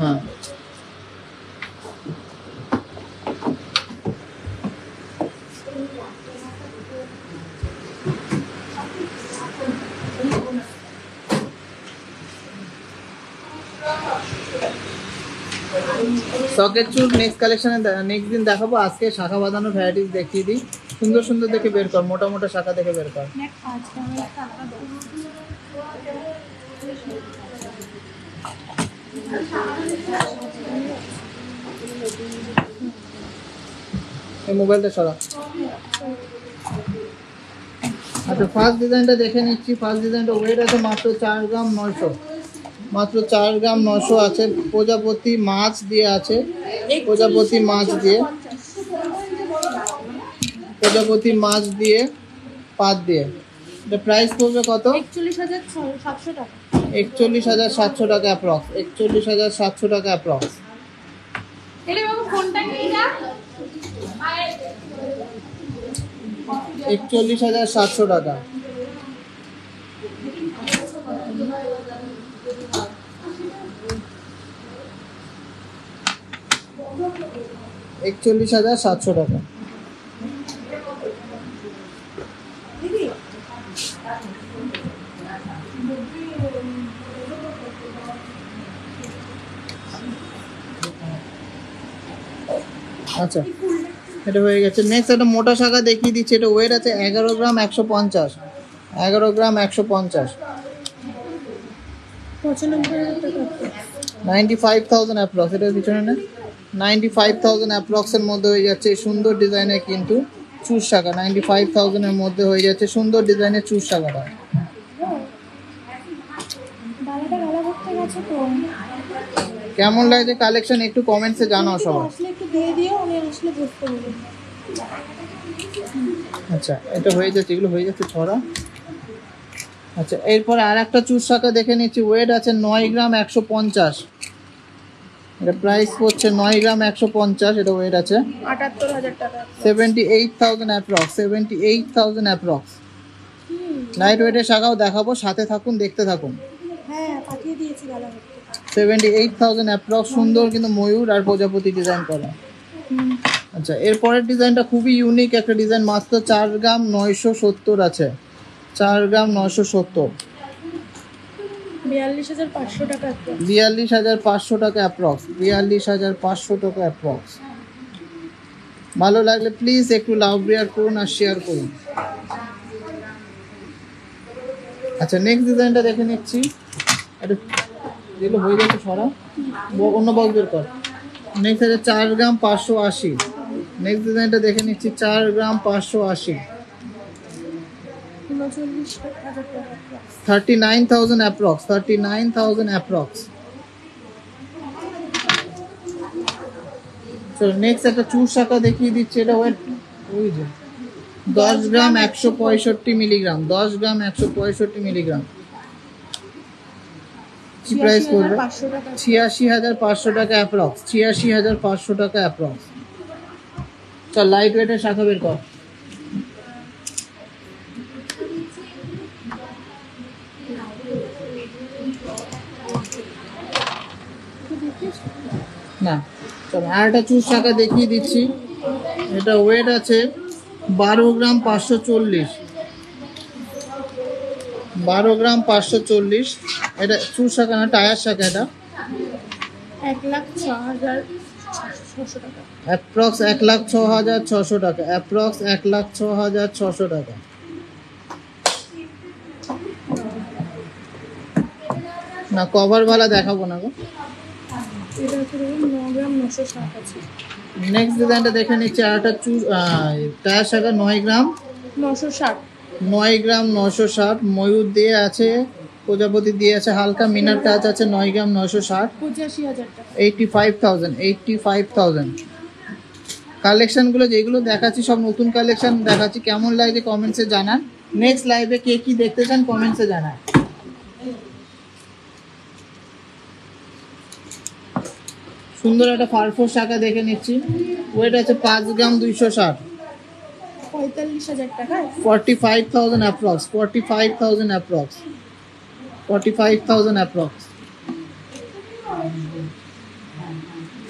হ্যাঁ সকেট চুল নেক্সট কালেকশনে নেক্সট দিন দেখাবো। আজকে শাখা বাঁধানোর ভ্যারাইটিস দেখিয়ে দিই, সুন্দর সুন্দর দেখে বের কর, মোটা মোটা শাখা দেখে বের কর। এই মোবাইলটা সরা। আচ্ছা ফার্স্ট ডিজাইনটা দেখে নিচ্ছি। ফার্স্ট ডিজাইনটা ওয়েট আছে মাত্র 4 গ্রাম 900, মাত্র 4 গ্রাম 900 আছে। প্রজাপতি মাছ দিয়ে আছে, প্রজাপতি মাছ দিয়ে, প্রজাপতি মাছ দিয়ে, পাত দিয়ে। এটা প্রাইস পড়বে কত? 41,700 টাকা। 41,700 টাকা অ্যাপ্রক্স, 41,700 টাকা অ্যাপ্রক্স। 41,700 টাকা। $41,700 টাকা। আচ্ছা, এটা হয়ে গেছে। নেক্সট একটা মোটা শাখা দেখিয়ে দিচ্ছি। এটা ওয়েট আছে 11 গ্রাম 150, 11 গ্রাম 150, 95,000 অ্যাপ্রক্স। এটার পিছনে না 95,000 অ্যাপ্রক্সের মধ্যে হয়ে যাচ্ছে সুন্দর ডিজাইনের কিন্তু চুজ শাখা। 95,000 এর মধ্যে হয়ে যাচ্ছে সুন্দর ডিজাইনের চুজ শাখাটা। কেমন লাগছে কালেকশন একটু কমেন্টসে জানাও সবাই। আচ্ছা, এটা হয়ে যাচ্ছে, এগুলো হয়ে যাচ্ছে ছড়া। আচ্ছা, এরপরে আর একটা চুজ শাখা দেখে নিচ্ছি। ওয়েট আছে 9 গ্রাম 150, এটা প্রাইস পড়ছে 9 গ্রাম 150। এটা ওয়েট আছে 78,000 টাকা। 78,000 অ্যাপ্রক্স, 78,000 অ্যাপ্রক্স। লাইট ওয়েটের শাখাও দেখাবো, সাথে থাকুন, দেখতে থাকুন। হ্যাঁ, পাঠিয়ে দিয়েছি গালা করতে। 78,000 অ্যাপ্রক্স। সুন্দর কিন্তু ময়ূর আর প্রজাপতি ডিজাইন করা। আচ্ছা, এরপরের ডিজাইনটা খুবই ইউনিক একটা ডিজাইন। মাত্র 4 গ্রাম 970 আছে, 4 গ্রাম 970, 42,500 টাকা। 42,500 টাকা অ্যাপ্রক্স, 42,500 টাকা অ্যাপ্রক্স। ভালো লাগলে প্লিজ একটু লাভ শেয়ার করুন আর শেয়ার করুন। আচ্ছা, নেক্সট ডিজাইনটা দেখে নিচ্ছি। এটা যেগুলো হয়ে যাচ্ছে ছড়া, অন্য বক্স বের কর। নেক্সট আছে 4 গ্রাম 580। নেক্সট ডিজাইনটা দেখে নিচ্ছি। 4 গ্রাম 580, 39,000 অ্যাপ্রক্স, 39,000 অ্যাপ্রক্স। চলো নেক্সট একটা চুজ শাখা দেখিয়ে দিচ্ছি। এটা ওয়েট ওই যে 10 গ্রাম 165 মিলিগ্রাম, 10 গ্রাম 165 মিলিগ্রাম। কি প্রাইস পড়বে? 86,500 টাকা অ্যাপ্রক্স, 86,500 টাকা অ্যাপ্রক্স। চল লাইট ওয়েটের শাখা বের কর। না, চল আর একটা চুজ শাখা দেখিয়ে দিচ্ছি। এটা ওয়েট আছে 12 গ্রাম 540, 12 গ্রাম 540। এটা চুজ শাখা না, টায়ার শাখা। এটা 1,06,600 টাকা অ্যাপ্রক্স, 1,06,600 টাকা অ্যাপ্রক্স, 1,06,600 টাকা। না, কভার वाला দেখাবো না গো। এটা হচ্ছে 9 গ্রাম 960 আছে। নেক্সট ডিজাইনটা দেখে নিচ্ছি। আর একটা চুজ টায়ার শাখা 9 গ্রাম 960, 9 গ্রাম 960। ময়ূর দিয়ে আছে, প্রজাপতি দিয়ে আছে, হালকা মিনার কাজ আছে। 9 গ্রাম 960, 85,000 টাকা। 85,000, 85,000। কালেকশনগুলো যেগুলো দেখাচ্ছি সব নতুন কালেকশন দেখাচ্ছি। কেমন লাগছে কমেন্টসে জানান। নেক্সট লাইভে কে কি দেখতে চান কমেন্টসে জানান। সুন্দর একটা ফারফোর শাখা দেখে নিচ্ছি। ওয়েট আছে 5 গ্রাম 260, 45,000 টাকা। 45,000 অ্যাপ্রক্স, 45,000 অ্যাপ্রক্স, 45,000 অ্যাপ্রক্স।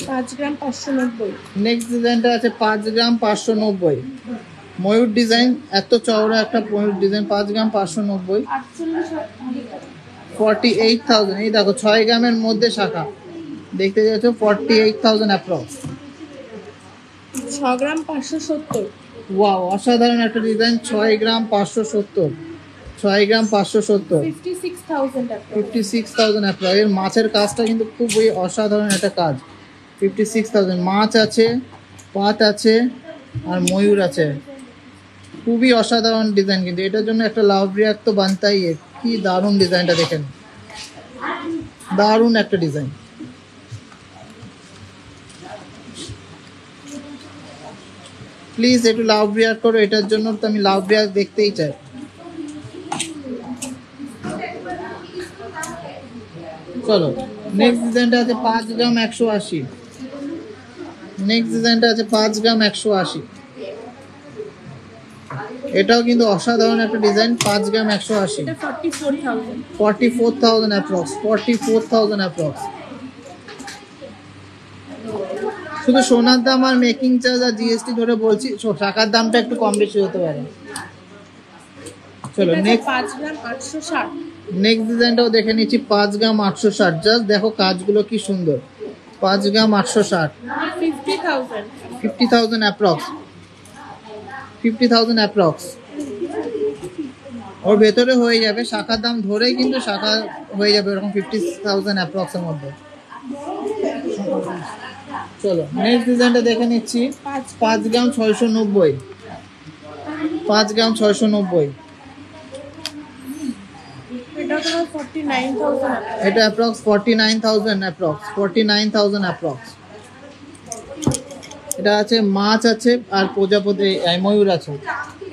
5 গ্রাম 590। নেক্সট ডিজাইনটা আছে 5 গ্রাম 590, ময়ূর ডিজাইন। এত চওড়া একটা ময়ূর ডিজাইন। 5 গ্রাম 590, 48,000। এই দেখো 6 গ্রামের মধ্যে শাখা দেখতে যাচ্ছ, 48,000 অ্যাপ্রক্স। 6 গ্রাম 570। ওয়াও, অসাধারণ একটা ডিজাইন। 6 গ্রাম 570, 6 গ্রাম 570, 56,000 টাকা। 56,000 অ্যাপ্রক্স। এর মাছের কাজটা কিন্তু খুবই অসাধারণ একটা কাজ। 56,000। মাছ আছে, পাত আছে আর ময়ূর আছে। খুবই অসাধারণ ডিজাইন কিন্তু এটার জন্য একটা লাভ রিয়াক্ট তো বানতাই। কি দারুণ ডিজাইনটা দেখেন, দারুণ একটা ডিজাইন। প্লিজ একটু লাভ রিয়াক্ট করো, এটার জন্য তো আমি লাভ রিয়াক্ট দেখতেই চাই। চলো নেক্সট ডিজাইনটা আছে 5 গ্রাম 180। নেক্সট ডিজাইনটা আছে 5 গ্রাম 180। এটাও কিন্তু অসাধারণ একটা ডিজাইন, 5 গ্রাম 180। এটা 44,000। 44,000 অ্যাপ্রক্স, 44,000 অ্যাপ্রক্স। শুধু সোনার দাম আর মেকিং চার্জ আর জিএসটি ধরে বলছি, টাকার দামটা একটু কম বেশি হতে পারে। চলো নেক্সট 5 গ্রাম 860। নেক্সট ডিজাইনটাও দেখে নিচ্ছি, 5 গ্রাম 860। জাস্ট দেখো কাজগুলো কি সুন্দর। 5 গ্রাম 860, 50,000। 50,000 অ্যাপ্রক্স, 50,000 অ্যাপ্রক্স। ওর ভেতরে হয়ে যাবে, শাখার দাম ধরেই কিন্তু শাখা হয়ে যাবে এরকম 50,000 অ্যাপ্রক্সের মধ্যে। চলো নেক্সট ডিজাইনটা দেখে নিচ্ছি, 5 গ্রাম 690। 5 গ্রাম 690, এটা তোমার 49,000। এটা অ্যাপ্রক্স 49,000 অ্যাপ্রক্স, 49,000 অ্যাপ্রক্স। এটা আছে মাছ আছে আর প্রজাপতি ময়ূর আছে।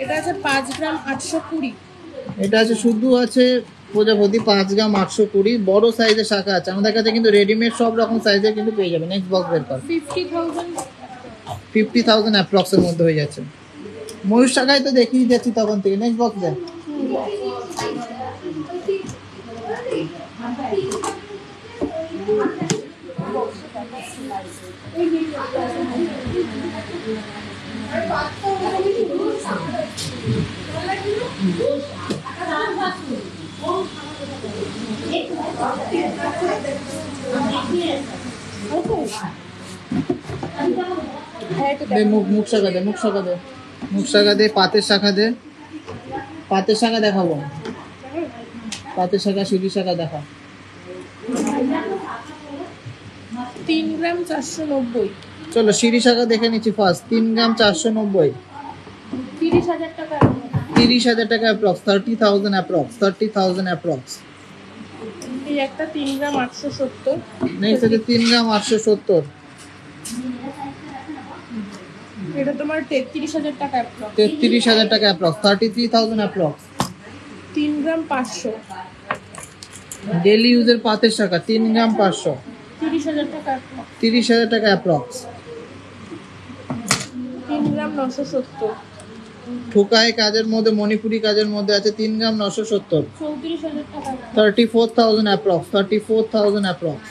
এটা আছে 5 গ্রাম 820। এটা আছে শুধু আছে প্রজাপতি, 5 গ্রাম 820। বড় সাইজের শাখা আছে আমাদের কাছে, কিন্তু রেডিমেড সব রকম সাইজের কিন্তু পেয়ে যাবে। নেক্সট বক্স বের কর। 50,000। 50,000 অ্যাপ্রক্সের মধ্যে হয়ে যাচ্ছে। ময়ূর শাখায় তো দেখিয়ে যাচ্ছি তখন থেকে। Next box then. দে মুখ শাখা দে, মুখ শাখা দে, মুখ শাখা দে, পাতের শাখা দে। পাতের শাখা দেখাবো, পাতের শাখা সিঁড়ি শাখা দেখা। 3 গ্রাম 490। চলো সিঁড়ি শাখা দেখে নিচ্ছি ফার্স্ট। 3 গ্রাম 490, 30,000 টাকা। 30,000 টাকা অ্যাপ্রক্স, 30,000 অ্যাপ্রক্স, 30,000 অ্যাপ্রক্স। এই একটা 3 গ্রাম 870। নেক্সট আছে 3 গ্রাম 870, এটা তোমার 33,000 টাকা অ্যাপ্রক্স। 33,000 টাকা অ্যাপ্রক্স, 33,000 অ্যাপ্রক্স। 3 গ্রাম 500। ডেলি ইউজের পাতের শাখা 3 গ্রাম 500, 30,000 টাকা অ্যাপ্রক্স। 30,000 টাকা অ্যাপ্রক্স। 3 গ্রাম 970। ঠোকায় কাজের মধ্যে, মণিপুরি কাজের মধ্যে আছে 3 গ্রাম 970, 34,000 টাকা। 34,000 অ্যাপ্রক্স, 34,000 অ্যাপ্রক্স।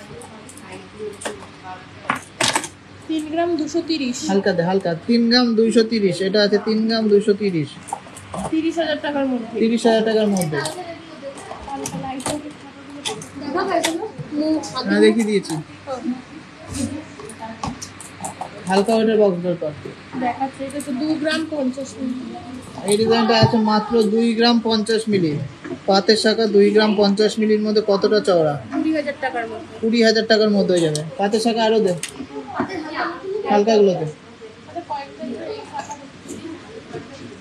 3 গ্রাম 230। হালকা দে হালকা, 3 গ্রাম 230। এটা আছে 3 গ্রাম 230, 30,000 টাকার মধ্যে। 30,000 টাকার মধ্যে। হ্যাঁ দেখিয়ে দিয়েছি। হালকা ওয়েটের বক্স বের কর। দেখাচ্ছে এটা তো 2 গ্রাম 50 মিলি। এই ডিজাইনটা আছে মাত্র 2 গ্রাম 50 মিলি। পাতের শাখা 2 গ্রাম 50 মিলির মধ্যে কতটা চওড়া? 20,000 টাকার মধ্যে। 20,000 টাকার মধ্যে হয়ে যাবে। পাতের শাখা আরো দে, হালকাগুলোতে।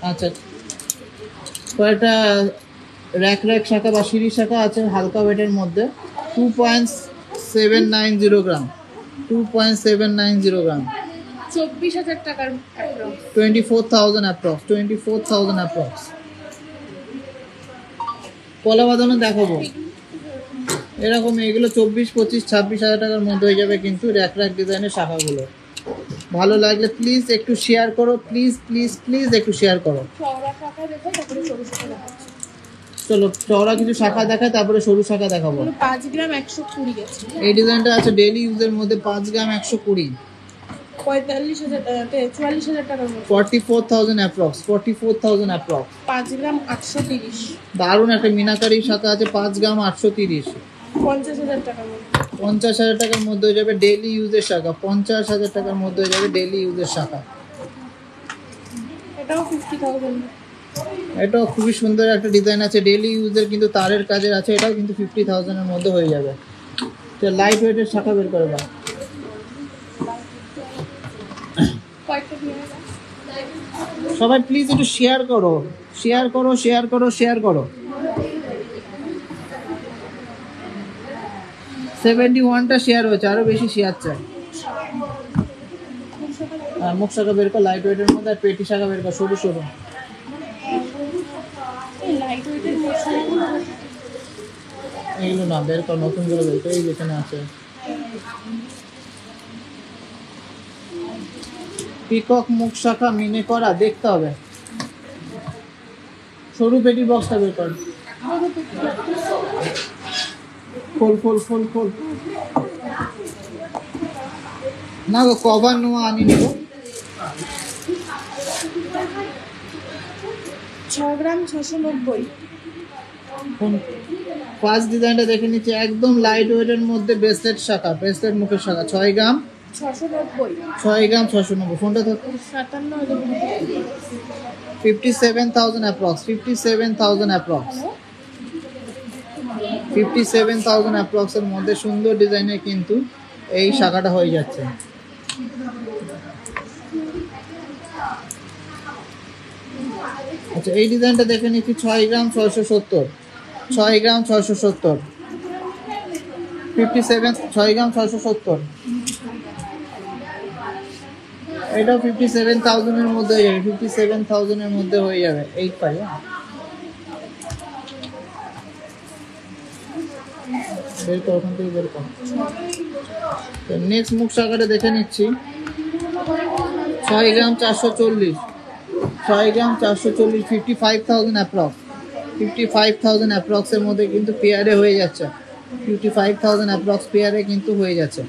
আচ্ছা কয়েকটা র্যাক র্যাক শাখা বা সিঁড়ি শাখা আছে হালকা ওয়েটের মধ্যে। 2.790 গ্রাম, 2.790 গ্রাম, 24,000 টাকার অ্যাপ্রক্স। 24,000 approx, 24,000 approx. কলা বাঁধানো দেখাবো এরকম, এগুলো 24, 25, 26,000 টাকার মধ্যে হয়ে যাবে কিন্তু র্যাক র্যাক ডিজাইনের শাখাগুলো। ভালো লাগলে প্লিজ একটু শেয়ার করো, প্লিজ প্লিজ প্লিজ একটু শেয়ার করো। চওড়া শাখা দেখো, তারপরে সরু শাখা দেখাচ্ছি। চলো চওড়া কিছু শাখা দেখায়, তারপরে সরু শাখা দেখাবো। 5 গ্রাম 120 গেছে। এই ডিজাইনটা আছে ডেইলি ইউজের মধ্যে 5 গ্রাম 120, 44,000 টাকার মধ্যে। 44,000 অ্যাপ্রক্স, 44,000 অ্যাপ্রক্স। 5 গ্রাম 830। দারুণ একটা মিনাকারি শাখা আছে 5 গ্রাম 830, 50,000 টাকার মধ্যে। 50,000 টাকার মধ্যে হয়ে যাবে ডেইলি ইউজের শাখা। 50,000 টাকার মধ্যে হয়ে যাবে ডেইলি ইউজের শাখা। এটাও 50,000। এটাও খুবই সুন্দর একটা ডিজাইন আছে ডেইলি ইউজের, কিন্তু তারের কাজের আছে। এটাও কিন্তু 50,000 এর মধ্যে হয়ে যাবে। তো লাইট ওয়েটের শাখা বের করে দাও। কয়েকটা দিয়ে দাও। সবাই প্লিজ একটু শেয়ার করো, শেয়ার করো, শেয়ার করো, শেয়ার করো। 71টা শেয়ার হয়েছে, আরো বেশি শেয়ার চাই। মুখ শাখা বের কর লাইট ওয়েটের মধ্যে, আর পেটি শাখা বের কর সরু সরু। এই লাইট ওয়েটের মশলাগুলো এইগুলো না বের কর, নতুনগুলো বের কর, এই যেখানে আছে পিকক মুখ শাখা মিনে করা, দেখতে হবে। সরু পেটির বক্সটা বের কর, খোল খোল খোল খোল। না গো কভার নোয়া আনি নিব। 6 গ্রাম 690। ফার্স্ট ডিজাইনটা দেখে নিচ্ছি, একদম লাইট ওয়েটের মধ্যে ব্রেসলেট শাখা, ব্রেসলেট মুখের শাখা, 6 গ্রাম 690। 6 গ্রাম 690। ফোনটা তো 57,000। 57,000 অ্যাপ্রক্স, 57,000 অ্যাপ্রক্স, 57,000 অ্যাপ্রক্স এর মধ্যে সুন্দর ডিজাইনের কিন্তু এই শাখাটা হয়ে যাচ্ছে। আচ্ছা এই ডিজাইনটা দেখে নিচ্ছি, 6 গ্রাম 670, 6 গ্রাম 670, 57, 6 গ্রাম 670। এটাও 57,000 এর মধ্যে হয়ে যাবে, 57,000 এর মধ্যে হয়ে যাবে। 85 বের কর, ওখান থেকে বের কর। নেক্সট মুখ শাখাটা দেখে নিচ্ছি, 6 গ্রাম 440, 6 গ্রাম 440, 55,000 অ্যাপ্রক্স, 55,000 অ্যাপ্রক্স এর মধ্যে কিন্তু পেয়ারে হয়ে যাচ্ছে, 55,000 অ্যাপ্রক্স পেয়ারে কিন্তু হয়ে যাচ্ছে।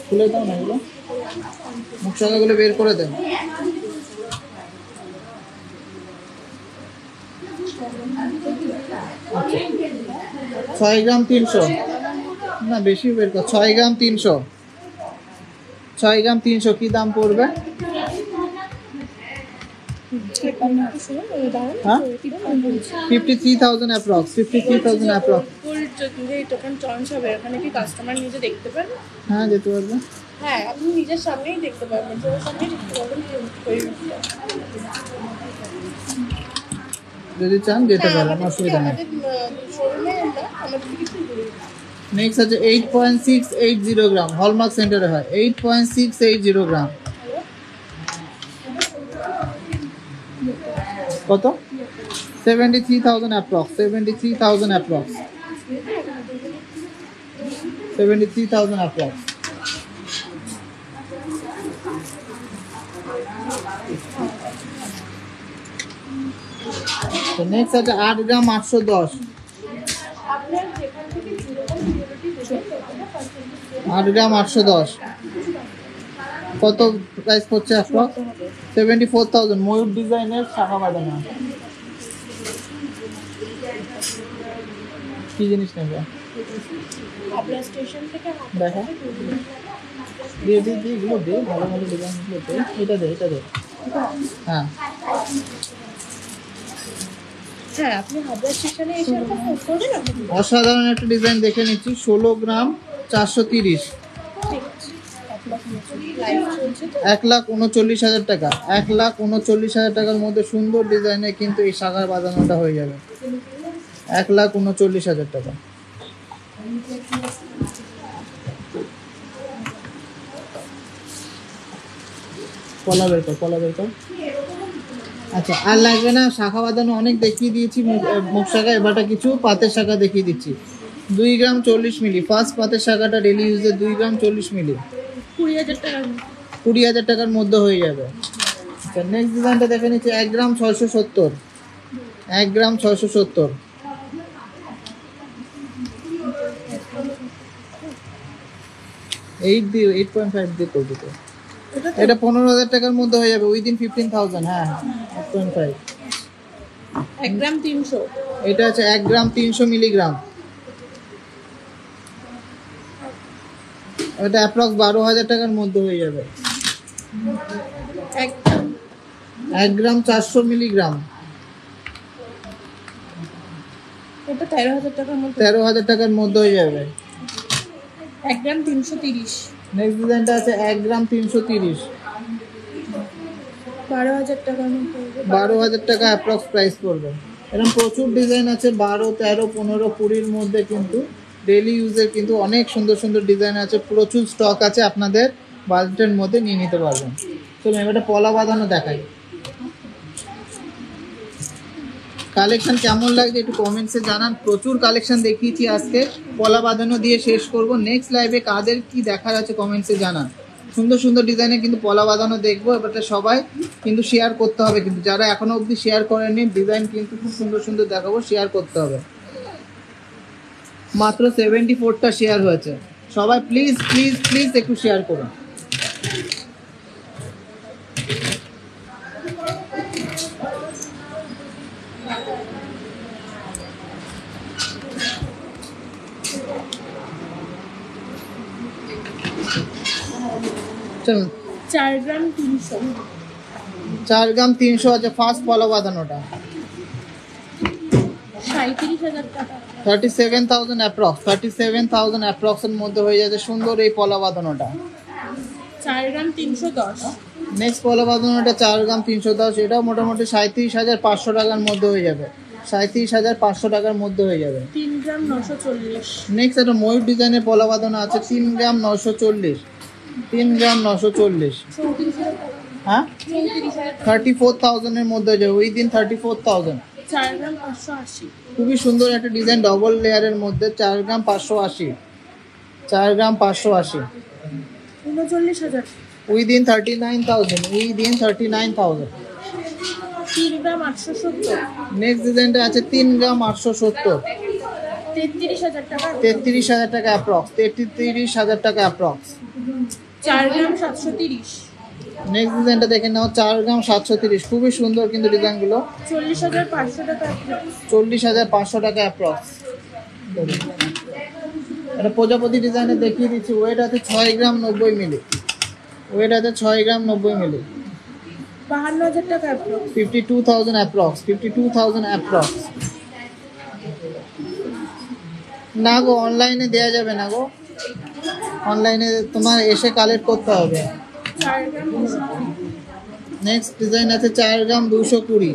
খুলে দাও না এগুলো, মুখ শাখাগুলো বের করে দেন। আচ্ছা 6 গ্রাম 300, না বেশি বের কর, 6 গ্রাম 300, 6 গ্রাম 300 কি দাম পড়বে? হ্যাঁ 53,000 অ্যাপ্রক্স, 53,000 অ্যাপ্রক্স। দোকান চঞ্চ হবে, এখানে কি কাস্টমার নিজে দেখতে পারবে? হ্যাঁ যেতে পারবে, হ্যাঁ আপনি নিজের সামনেই দেখতে পারবেন, ওর সামনেই দেখতে পারবেন। যদি চান যেতে পারেন, অসুবিধা নেই। আমাদের শোরুমে আমরা আমাদের কিছু দূরে। নেক্সট আছে 8.680 গ্রাম, হলমার্ক সেন্টারে হয়, 8.680 গ্রাম। কত? 73,000 অ্যাপ্রক্স, 73,000 অ্যাপ্রক্স, 73,000 অ্যাপ্রক্স। তো নেক্সট আছে 8 গ্রাম 810, 8 গ্রাম 810 কত প্রাইস পড়ছে? অ্যাপ্রক্স 74,000। ময়ূর ডিজাইনের শাখা বাঁধানো, কি জিনিস নেবে আপনার স্টেশন থেকে দেখা দিয়ে দিয়ে দিয়ে এগুলো দে, ভালো ভালো ডিজাইনগুলো দে, এটা দে এটা দে। হ্যাঁ হ্যাঁ আপনি হাবড়া স্টেশনে এসে একটা ফোন করবেন, আপনি অসাধারণ একটা ডিজাইন দেখে নিচ্ছি, 16 গ্রাম 430, লাইভ চলছে তো। 1,39,000 টাকা, 1,39,000 টাকার মধ্যে সুন্দর ডিজাইনে কিন্তু এই শাখার বাঁধানোটা হয়ে যাবে, 1,39,000 টাকা। কলা বের কর, কলা বের কর। আচ্ছা আর লাগবে না, শাখা বাঁধানো অনেক দেখিয়ে দিয়েছি, মুখ শাখা, এবারটা কিছু পাতের শাখা দেখিয়ে দিচ্ছি। 2 গ্রাম 40 মিলি, ফার্স্ট পাতের শাখাটা ডেলি ইউজে 2 গ্রাম 40 মিলি, 20,000 টাকার 20,000 টাকার মধ্যে হয়ে যাবে। আচ্ছা নেক্সট ডিজাইনটা দেখে নিচ্ছি, 1 গ্রাম 670, 1 গ্রাম 670, 8.5 দিয়ে করবো তো। এটা 15,000 টাকার মধ্যে হয়ে যাবে, উইদিন 15,000। হ্যাঁ 8.5। 1 গ্রাম 300। এটা আছে 1 গ্রাম 300 মিলিগ্রাম, এটা অ্যাপ্রক্স 12,000 টাকার মধ্যে হয়ে যাবে। 1 গ্রাম 400 মিলিগ্রাম, এটা 13,000 টাকার মধ্যে, 13,000 টাকার মধ্যে হয়ে যাবে। 1 গ্রাম 330। নেক্সট ডিজাইনটা আছে 1 গ্রাম 330, 12,000 টাকার মধ্যে, 12,000 টাকা অ্যাপ্রক্স প্রাইস পড়বে। এরকম প্রচুর ডিজাইন আছে, 12, 13, 15, 20-র মধ্যে কিন্তু ডেইলি ইউজের কিন্তু অনেক সুন্দর সুন্দর ডিজাইন আছে, প্রচুর স্টক আছে, আপনাদের বাজেটের মধ্যে নিয়ে নিতে পারবেন। চলুন এবারে পলা বাঁধানো দেখাই। কালেকশন কেমন লাগছে একটু কমেন্টসে জানান। প্রচুর কালেকশন দেখিয়েছি আজকে, পলা বাঁধানো দিয়ে শেষ করব। নেক্সট লাইভে কাদের কি দেখার আছে কমেন্টসে জানান। সুন্দর সুন্দর ডিজাইনে কিন্তু পলা বাঁধানো দেখবো। এবারটা সবাই কিন্তু শেয়ার করতে হবে, কিন্তু যারা এখনো অবধি শেয়ার করেনি ডিজাইন কিন্তু খুব সুন্দর সুন্দর দেখাবো, শেয়ার করতে হবে। মাত্র 74টা শেয়ার হয়েছে, সবাই প্লিজ প্লিজ প্লিজ একটু শেয়ার করুন। চলুন 4 গ্রাম 300, 4 গ্রাম 300 আছে ফার্স্ট পলা বাঁধানোটা। 37,000 টাকা। 37,000 অ্যাপ্রক্স, 37,000 অ্যাপ্রক্স এর মধ্যে হয়ে যাচ্ছে সুন্দর এই পলা বাঁধানোটা। 4 গ্রাম 310, নেক্সট পলা বাঁধানোটা 4 গ্রাম 310, এটাও মোটামুটি 37,500 টাকার মধ্যে হয়ে যাবে, 37,500 টাকার মধ্যে হয়ে যাবে। 3 গ্রাম 940, নেক্সট একটা ময়ূর ডিজাইনের পলা বাঁধানো আছে 3 গ্রাম 940, 3 গ্রাম 940। 34,000 টাকা। হ্যাঁ 34,000 টাকা। 34,000 এর মধ্যে হয়ে যাবে, উইদিন 34,000। 4 গ্রাম 580, খুবই সুন্দর একটা ডিজাইন ডবল লেয়ারের মধ্যে 4 গ্রাম 580, 4 গ্রাম 580 39,000, উইদিন 39,000, উইদিন 39,000। 3 গ্রাম 870, নেক্সট ডিজাইনটা আছে 3 গ্রাম 870, 33,000 টাকা। 33,000 টাকা অ্যাপ্রক্স, 33,000 টাকা অ্যাপ্রক্স। 4 গ্রাম 730, নেক্সট ডিজাইনটা দেখে নাও 4 গ্রাম 730, খুবই সুন্দর কিন্তু ডিজাইনগুলো। 40,500 টাকা approx। 40,500 টাকা অ্যাপ্রক্স। এটা প্রজাপতি ডিজাইনে দেখিয়ে দিচ্ছি, ওয়েট আছে 6 গ্রাম 90 মিলি, ওয়েট আছে 6 গ্রাম 90 মিলি। 52,000 টাকা approx। 52,000 approx, 52,000 approx. না গো অনলাইনে দেওয়া যাবে না গো, অনলাইনে তোমার এসে কালেক্ট করতে হবে। 4 গ্রাম 220, নেক্সট ডিজাইন আছে 4 গ্রাম 220,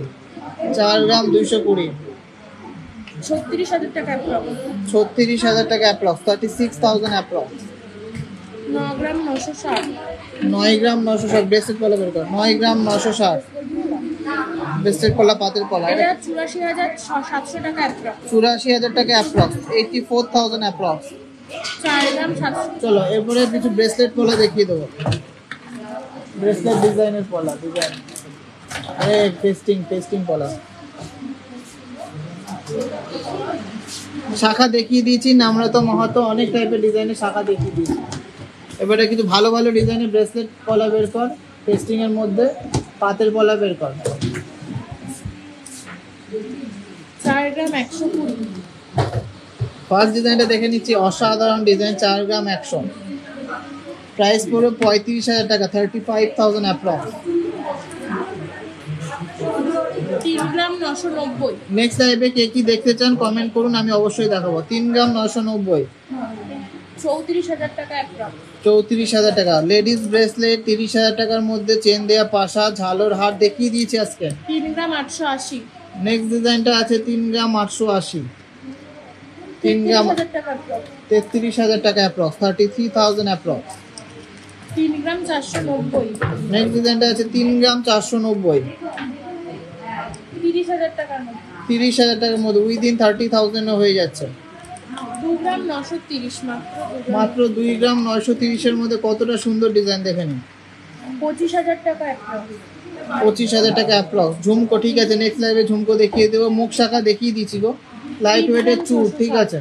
4 গ্রাম 220, 36,000 টাকা approx। 36,000 টাকা অ্যাপ্রক্স, 36,000 অ্যাপ্রক্স। 9 গ্রাম 960, 9 গ্রাম 960, ব্রেসলেট পলা বের কর, 9 গ্রাম 960 ব্রেসলেট পলা পাতের পলা। এটা 84,700 টাকা approx। 84,000 টাকা অ্যাপ্রক্স, 84,000 অ্যাপ্রক্স। 4 গ্রাম 700, চলো এরপরে কিছু ব্রেসলেট পলা দেখিয়ে দেবো, ব্রেসলেট ডিজাইনের পলা, ডিজাইন টেস্টিং পলা। শাখা দেখিয়ে দিয়েছি, নামরতা মাহাতো অনেক টাইপের ডিজাইনের শাখা দেখিয়ে দিয়েছি। এবারে কিছু ভালো ভালো ডিজাইনের ব্রেসলেট পলা বের কর, টেস্টিং এর মধ্যে পাতের পলা বের কর। 4 গ্রাম 120, ফার্স্ট ডিজাইনটা দেখে নিচ্ছি, অসাধারণ ডিজাইন, 4 গ্রাম 100, প্রাইস পড়বে 35,000 টাকা, 35,000 অ্যাপ্রক্স। 3 গ্রাম 990, নেক্সট লাইভে কে কি দেখতে চান কমেন্ট করুন, আমি অবশ্যই দেখাবো। 3 গ্রাম 990, 34,000 টাকা approx। 34,000 টাকা। লেডিস ব্রেসলেট 30,000 টাকার মধ্যে, চেন দেয়া পাশা, ঝালর হার দেখিয়ে দিয়েছি আজকে। 3 গ্রাম 880, নেক্সট ডিজাইনটা আছে 3 গ্রাম 880, 3 গ্রাম 33,000 টাকা approx। 33,000 টাকা অ্যাপ্রক্স, 33,000 অ্যাপ্রক্স। 3 গ্রাম 490, নেক্সট ডিজাইনটা আছে 3 গ্রাম 490, 30,000 টাকার মধ্যে। 30,000 টাকার মধ্যে, উইদিন 30,000 হয়ে যাচ্ছে। 2 গ্রাম 930, মাত্র 2 গ্রাম 930 এর মধ্যে কতটা সুন্দর ডিজাইন দেখে নিন। 25,000 টাকা approx। 25,000 টাকা অ্যাপ্রক্স। ঝুমকো ঠিক আছে, নেক্সট লাইভে ঝুমকো দেখিয়ে দেবো। মুখ শাখা দেখিয়ে দিচ্ছি গো, লাইট ওয়েটের চুল ঠিক আছে।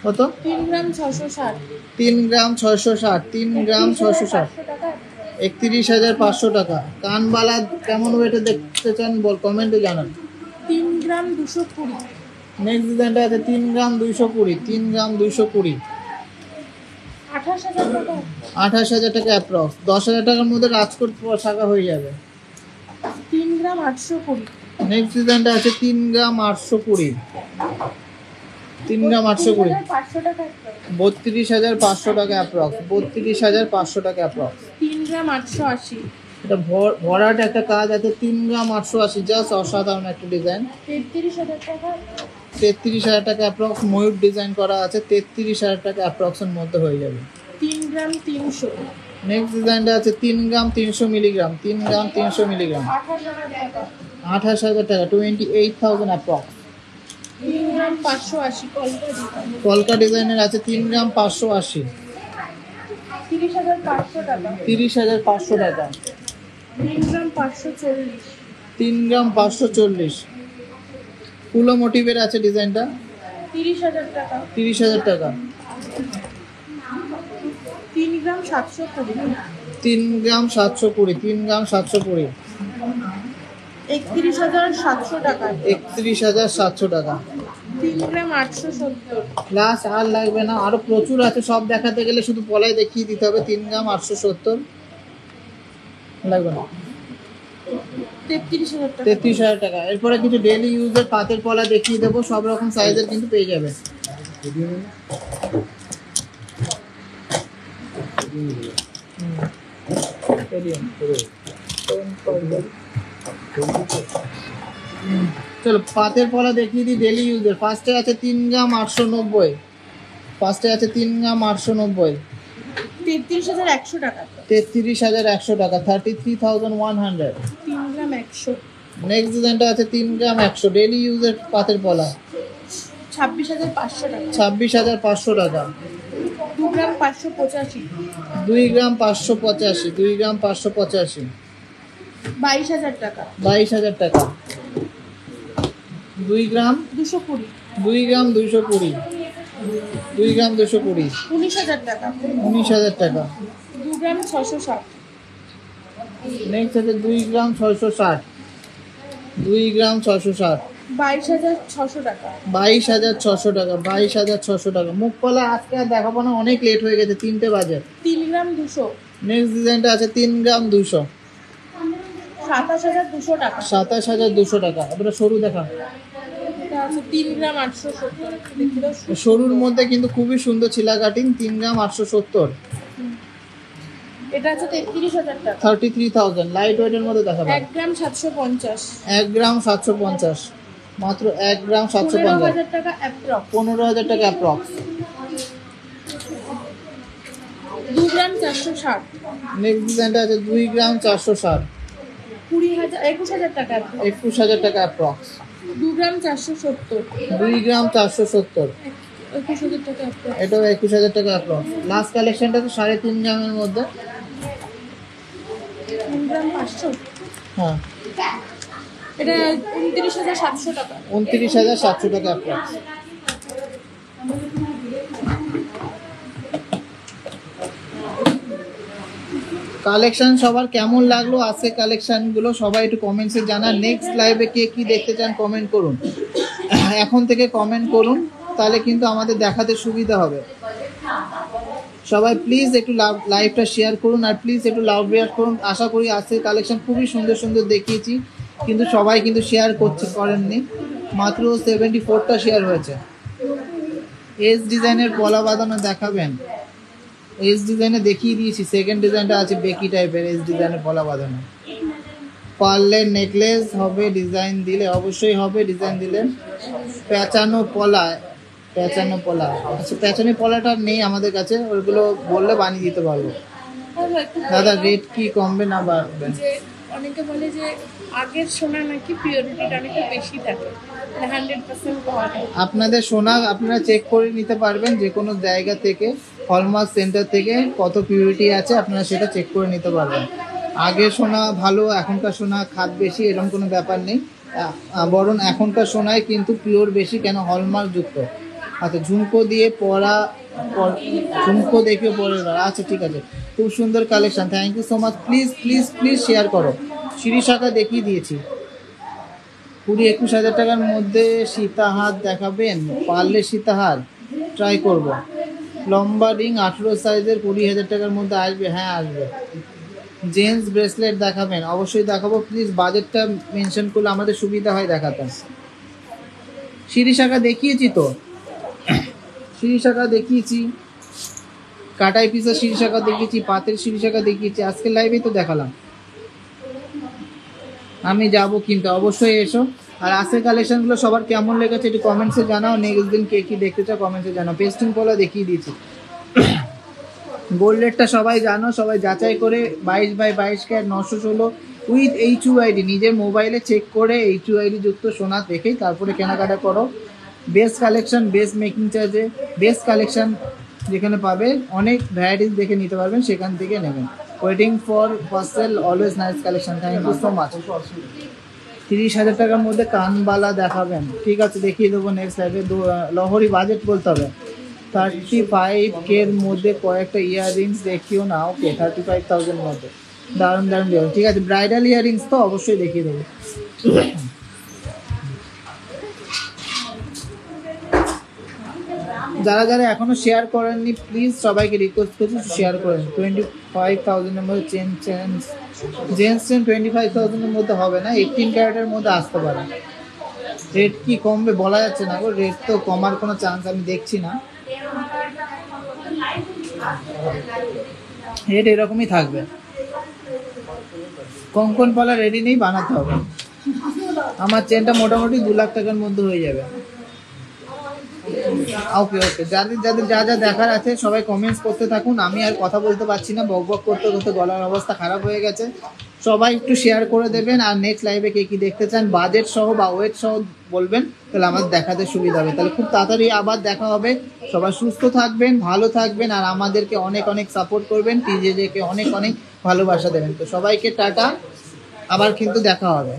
কত? 3 গ্রাম 660, 3 গ্রাম 660, 3 গ্রাম 660, 500 টাকা approx। 31,500 টাকা। কানবালা কেমন ওয়েটে দেখতে চান বল কমেন্টে জানান। 3 গ্রাম 220, নেক্সট ডিজাইনটা আছে 3 গ্রাম 220, 3 গ্রাম 220, 28,000 টাকা। 28,000 টাকা অ্যাপ্রক্স। 10,000 টাকার মধ্যে রাজকোট শাখা হয়ে যাবে। 3 গ্রাম 820, নেক্সট ডিজাইনটা আছে 3 গ্রাম 820, 3 গ্রাম 820, 500 টাকা approx। 32,500 টাকা অ্যাপ্রক্স, 32,500 টাকা অ্যাপ্রক্স। 3 গ্রাম 880, এটা ভরাট একটা কাজ আছে, 3 গ্রাম 880, জাস্ট অসাধারণ একটা ডিজাইন। 33,000 টাকা। 33,000 টাকা অ্যাপ্রক্স, ময়ূর ডিজাইন করা আছে, 33,000 টাকা অ্যাপ্রক্সের মধ্যে হয়ে যাবে। 3 গ্রাম 300, নেক্সট ডিজাইনটা আছে 3 গ্রাম 300 মিলিগ্রাম, 3 গ্রাম 300 মিলিগ্রাম, 28,000 টাকা। 28,000 টাকা, 28,000 অ্যাপ্রক্স। 3 গ্রাম 580 কলকা ডিজাইন, কলকা ডিজাইনের আছে 3 গ্রাম 580, 30,500 টাকা। 30,500 টাকা। 3 গ্রাম 540, 3 গ্রাম 540। ফুলো মোটিভের আছে ডিজাইনটা, 30,000 টাকা। 30,000 টাকা। 3 গ্রাম 720, 3 গ্রাম 720, 3 গ্রাম 720। 31,700 টাকা। 31,700 টাকা। 3 গ্রাম 870, লাস্ট আর লাগবে না, আরো প্রচুর আছে, সব দেখাতে গেলে শুধু পলায় দেখিয়ে দিতে হবে। 3 গ্রাম 870 লাগবে না। 33,000 টাকা। 33,000 টাকা। এরপরে কিছু ডেইলি ইউজের পাতের পলা দেখিয়ে দেবো, সব রকম সাইজের কিন্তু পেয়ে যাবে। চলো পাতের পলা দেখিয়ে দিই ডেইলি ইউজের। ফার্স্টে আছে 3 গ্রাম 890, ফার্স্টে আছে 3 গ্রাম 890, 33,100 টাকা। 33,100 টাকা, 33,100। 3 গ্রাম 100, নেক্সট ডিজাইনটা আছে 3 গ্রাম 100 ডেইলি ইউজের পাতের পলা, 26,500 টাকা। 26,500 টাকা। 2 গ্রাম 585, 2 গ্রাম 585, 2 গ্রাম 585, 22,000 টাকা। 22,000 টাকা। 2 গ্রাম 220, 2 গ্রাম 220, 2 গ্রাম 220, 19,000 টাকা। 19,000 টাকা। 2 গ্রাম 660, নেক্সট আছে 2 গ্রাম 660, 2 গ্রাম 660, 22,600 টাকা। 22,600 টাকা, 22,600 টাকা। মুখ পলা আজকে আর দেখাবো না, অনেক লেট হয়ে গেছে, 3টে বাজে। 3 গ্রাম 200, নেক্সট ডিজাইনটা আছে 3 গ্রাম 200, 27,200 টাকা। 27,200 টাকা। এবারে সরু দেখা, এটা আছে 3 গ্রাম 870, দেখি দাও। সরুর মধ্যে কিন্তু খুবই সুন্দর ছিলা কাটিং, 3 গ্রাম 870, এটা আছে 33,000 টাকা। 33,000। লাইট ওয়েটের মধ্যে দেখাবো। 1 গ্রাম 750, 1 গ্রাম 750, মাত্র 1 গ্রাম 750, 15,000 টাকা অ্যাপ্রক্স। 15,000 টাকা অ্যাপ্রক্স। 2 গ্রাম 460, নেক্সট ডিজাইনটা আছে 2 গ্রাম 460, 21,000 টাকা অ্যাপ্রক্স। 21,000 টাকা অ্যাপ্রক্স। 2 গ্রাম 470, 2 গ্রাম 470, 21,000 টাকা অ্যাপ্রক্স। এটাও 21,000 টাকা অ্যাপ্রক্স। লাস্ট কালেকশনটা তো 3.5 গ্রামের মধ্যে। 3 গ্রাম 500, হ্যাঁ, এটা 29,700 টাকা। 29,700 টাকা অ্যাপ্রক্স। কালেকশন সবার কেমন লাগলো আজকে কালেকশনগুলো সবাই একটু কমেন্টসে জানান। নেক্সট লাইভে কে কি দেখতে চান কমেন্ট করুন, এখন থেকে কমেন্ট করুন, তাহলে কিন্তু আমাদের দেখাতে সুবিধা হবে। সবাই প্লিজ একটু লাইভটা শেয়ার করুন, আর প্লিজ একটু লাউড রিয়াক্ট করুন। আশা করি আজকে কালেকশন খুবই সুন্দর সুন্দর দেখিয়েছি, কিন্তু সবাই কিন্তু শেয়ার করেননি, মাত্র 74টা শেয়ার হয়েছে। এস ডিজাইনের পলা বাঁধানো দেখাবেন, এস ডিজাইনে দেখিয়ে দিয়েছি। সেকেন্ড ডিজাইনটা আছে বেকি টাইপের, এস ডিজাইনের পলা বাঁধানো। পার্লের নেকলেস হবে ডিজাইন দিলে, অবশ্যই হবে ডিজাইন দিলে। পেঁচানো পলা, পেঁচানো পলা, আচ্ছা পেঁচানো পলাটা নেই আমাদের কাছে, ওইগুলো বললে বানিয়ে দিতে পারবো। দাদা রেট কি কমবে না বাড়বে? যে অনেকে বলে যে আগের সোনা নাকি পিওরিটিটা অনেকটা বেশি থাকে, 100% পাওয়া যায়। আপনাদের সোনা আপনারা চেক করে নিতে পারবেন যে কোনো জায়গা থেকে, হলমার্ক সেন্টার থেকে কত পিউরিটি আছে আপনারা সেটা চেক করে নিতে পারবেন। আগের সোনা ভালো, এখনকার সোনা খাদ বেশি, এরকম কোনো ব্যাপার নেই। বরং এখনকার সোনায় কিন্তু পিওর বেশি, কেন হলমার্ক যুক্ত। আচ্ছা ঝুমকো দিয়ে পরা, ঝুমকো দেখে পরে, আচ্ছা ঠিক আছে, খুব সুন্দর collection, thank you so much. Please please please share করো। সিঁড়ি শাখা দেখিয়ে দিয়েছি, 20-21 হাজার টাকার মধ্যে সীতাহার দেখাবেন, পারলে সীতাহার ট্রাই করব। লম্বা রিং 18 সাইজের 20,000 টাকার মধ্যে আসবে, হ্যাঁ আসবে। জেন্টস ব্রেসলেট দেখাবেন, অবশ্যই দেখাবো। প্লিজ বাজেটটা মেনশন করলে আমাদের সুবিধা হয় দেখাতে। সিঁড়ি শাখা দেখিয়েছি তো, সিঁড়ি শাখা দেখিয়েছি, কাটাই পিসের সিঁড়ি শাখা দেখিয়েছি, পাতের সিঁড়ি শাখা দেখিয়েছি, আজকে লাইভেই তো দেখালাম। আমি যাব কিন্তু অবশ্যই এসো। আর আজকের কালেকশনগুলো সবার কেমন লেগেছে একটু কমেন্টসে জানাও। নেক্সট দিন কে কি দেখতে চাও কমেন্টসে জানাও। পেস্টিং পলা দেখিয়ে দিয়েছি। গোল্ড রেটটা সবাই জানো, সবাই যাচাই করে 22 বাই 22 ক্যারেট 916 উইথ HUID, নিজের মোবাইলে চেক করে HUID যুক্ত সোনা দেখেই তারপরে কেনাকাটা করো। বেস্ট কালেকশন, বেস্ট মেকিং চার্জে বেস্ট কালেকশন যেখানে পাবে, অনেক ভ্যারাইটিস দেখে নিতে পারবেন, সেখান থেকে নেবেন। Waiting for parcel, always nice collection, thank you so much. 30,000 টাকার মধ্যে কানবালা দেখাবেন, ঠিক আছে দেখিয়ে দেবো নেক্সট লাইভে। লহরি বাজেট বলতে হবে। 35K এর মধ্যে কয়েকটা ইয়াররিংস দেখিও না। ওকে 35,000 মধ্যে দারুণ দারুণ দেবো, ঠিক আছে। ব্রাইডাল ইয়াররিংস তো অবশ্যই দেখিয়ে দেবো। যারা যারা এখনো শেয়ার করেননি প্লিজ সবাইকে রিকোয়েস্ট করছি শেয়ার করেন। 25,000 এর মধ্যে জেন্টস চেন 25,000 এর মধ্যে হবে না, 18 ক্যারেটের মধ্যে আসতে পারে। রেট কি কমবে বলা যাচ্ছে না গো, রেট তো কমার কোনো চান্স আমি দেখছি না, রেট এরকমই থাকবে। কঙ্কন পালা রেডি নেই, বানাতে হবে। আমার চেনটা মোটামুটি 2 লাখ টাকার মধ্যে হয়ে যাবে। ওকে ওকে, যাদের যাদের যা যা দেখার আছে সবাই কমেন্টস করতে থাকুন, আমি আর কথা বলতে পারছি না, বক বক করতে করতে গলার অবস্থা খারাপ হয়ে গেছে। সবাই একটু শেয়ার করে দেবেন, আর নেক্সট লাইভে কে কি দেখতে চান বাজেট সহ বা ওয়েট সহ বলবেন, তাহলে আমাদের দেখাতে সুবিধা হবে। তাহলে খুব তাড়াতাড়ি আবার দেখা হবে। সবাই সুস্থ থাকবেন, ভালো থাকবেন, আর আমাদেরকে অনেক অনেক সাপোর্ট করবেন, টিজেকে অনেক অনেক ভালোবাসা দেবেন। তো সবাইকে টাটা, আবার কিন্তু দেখা হবে।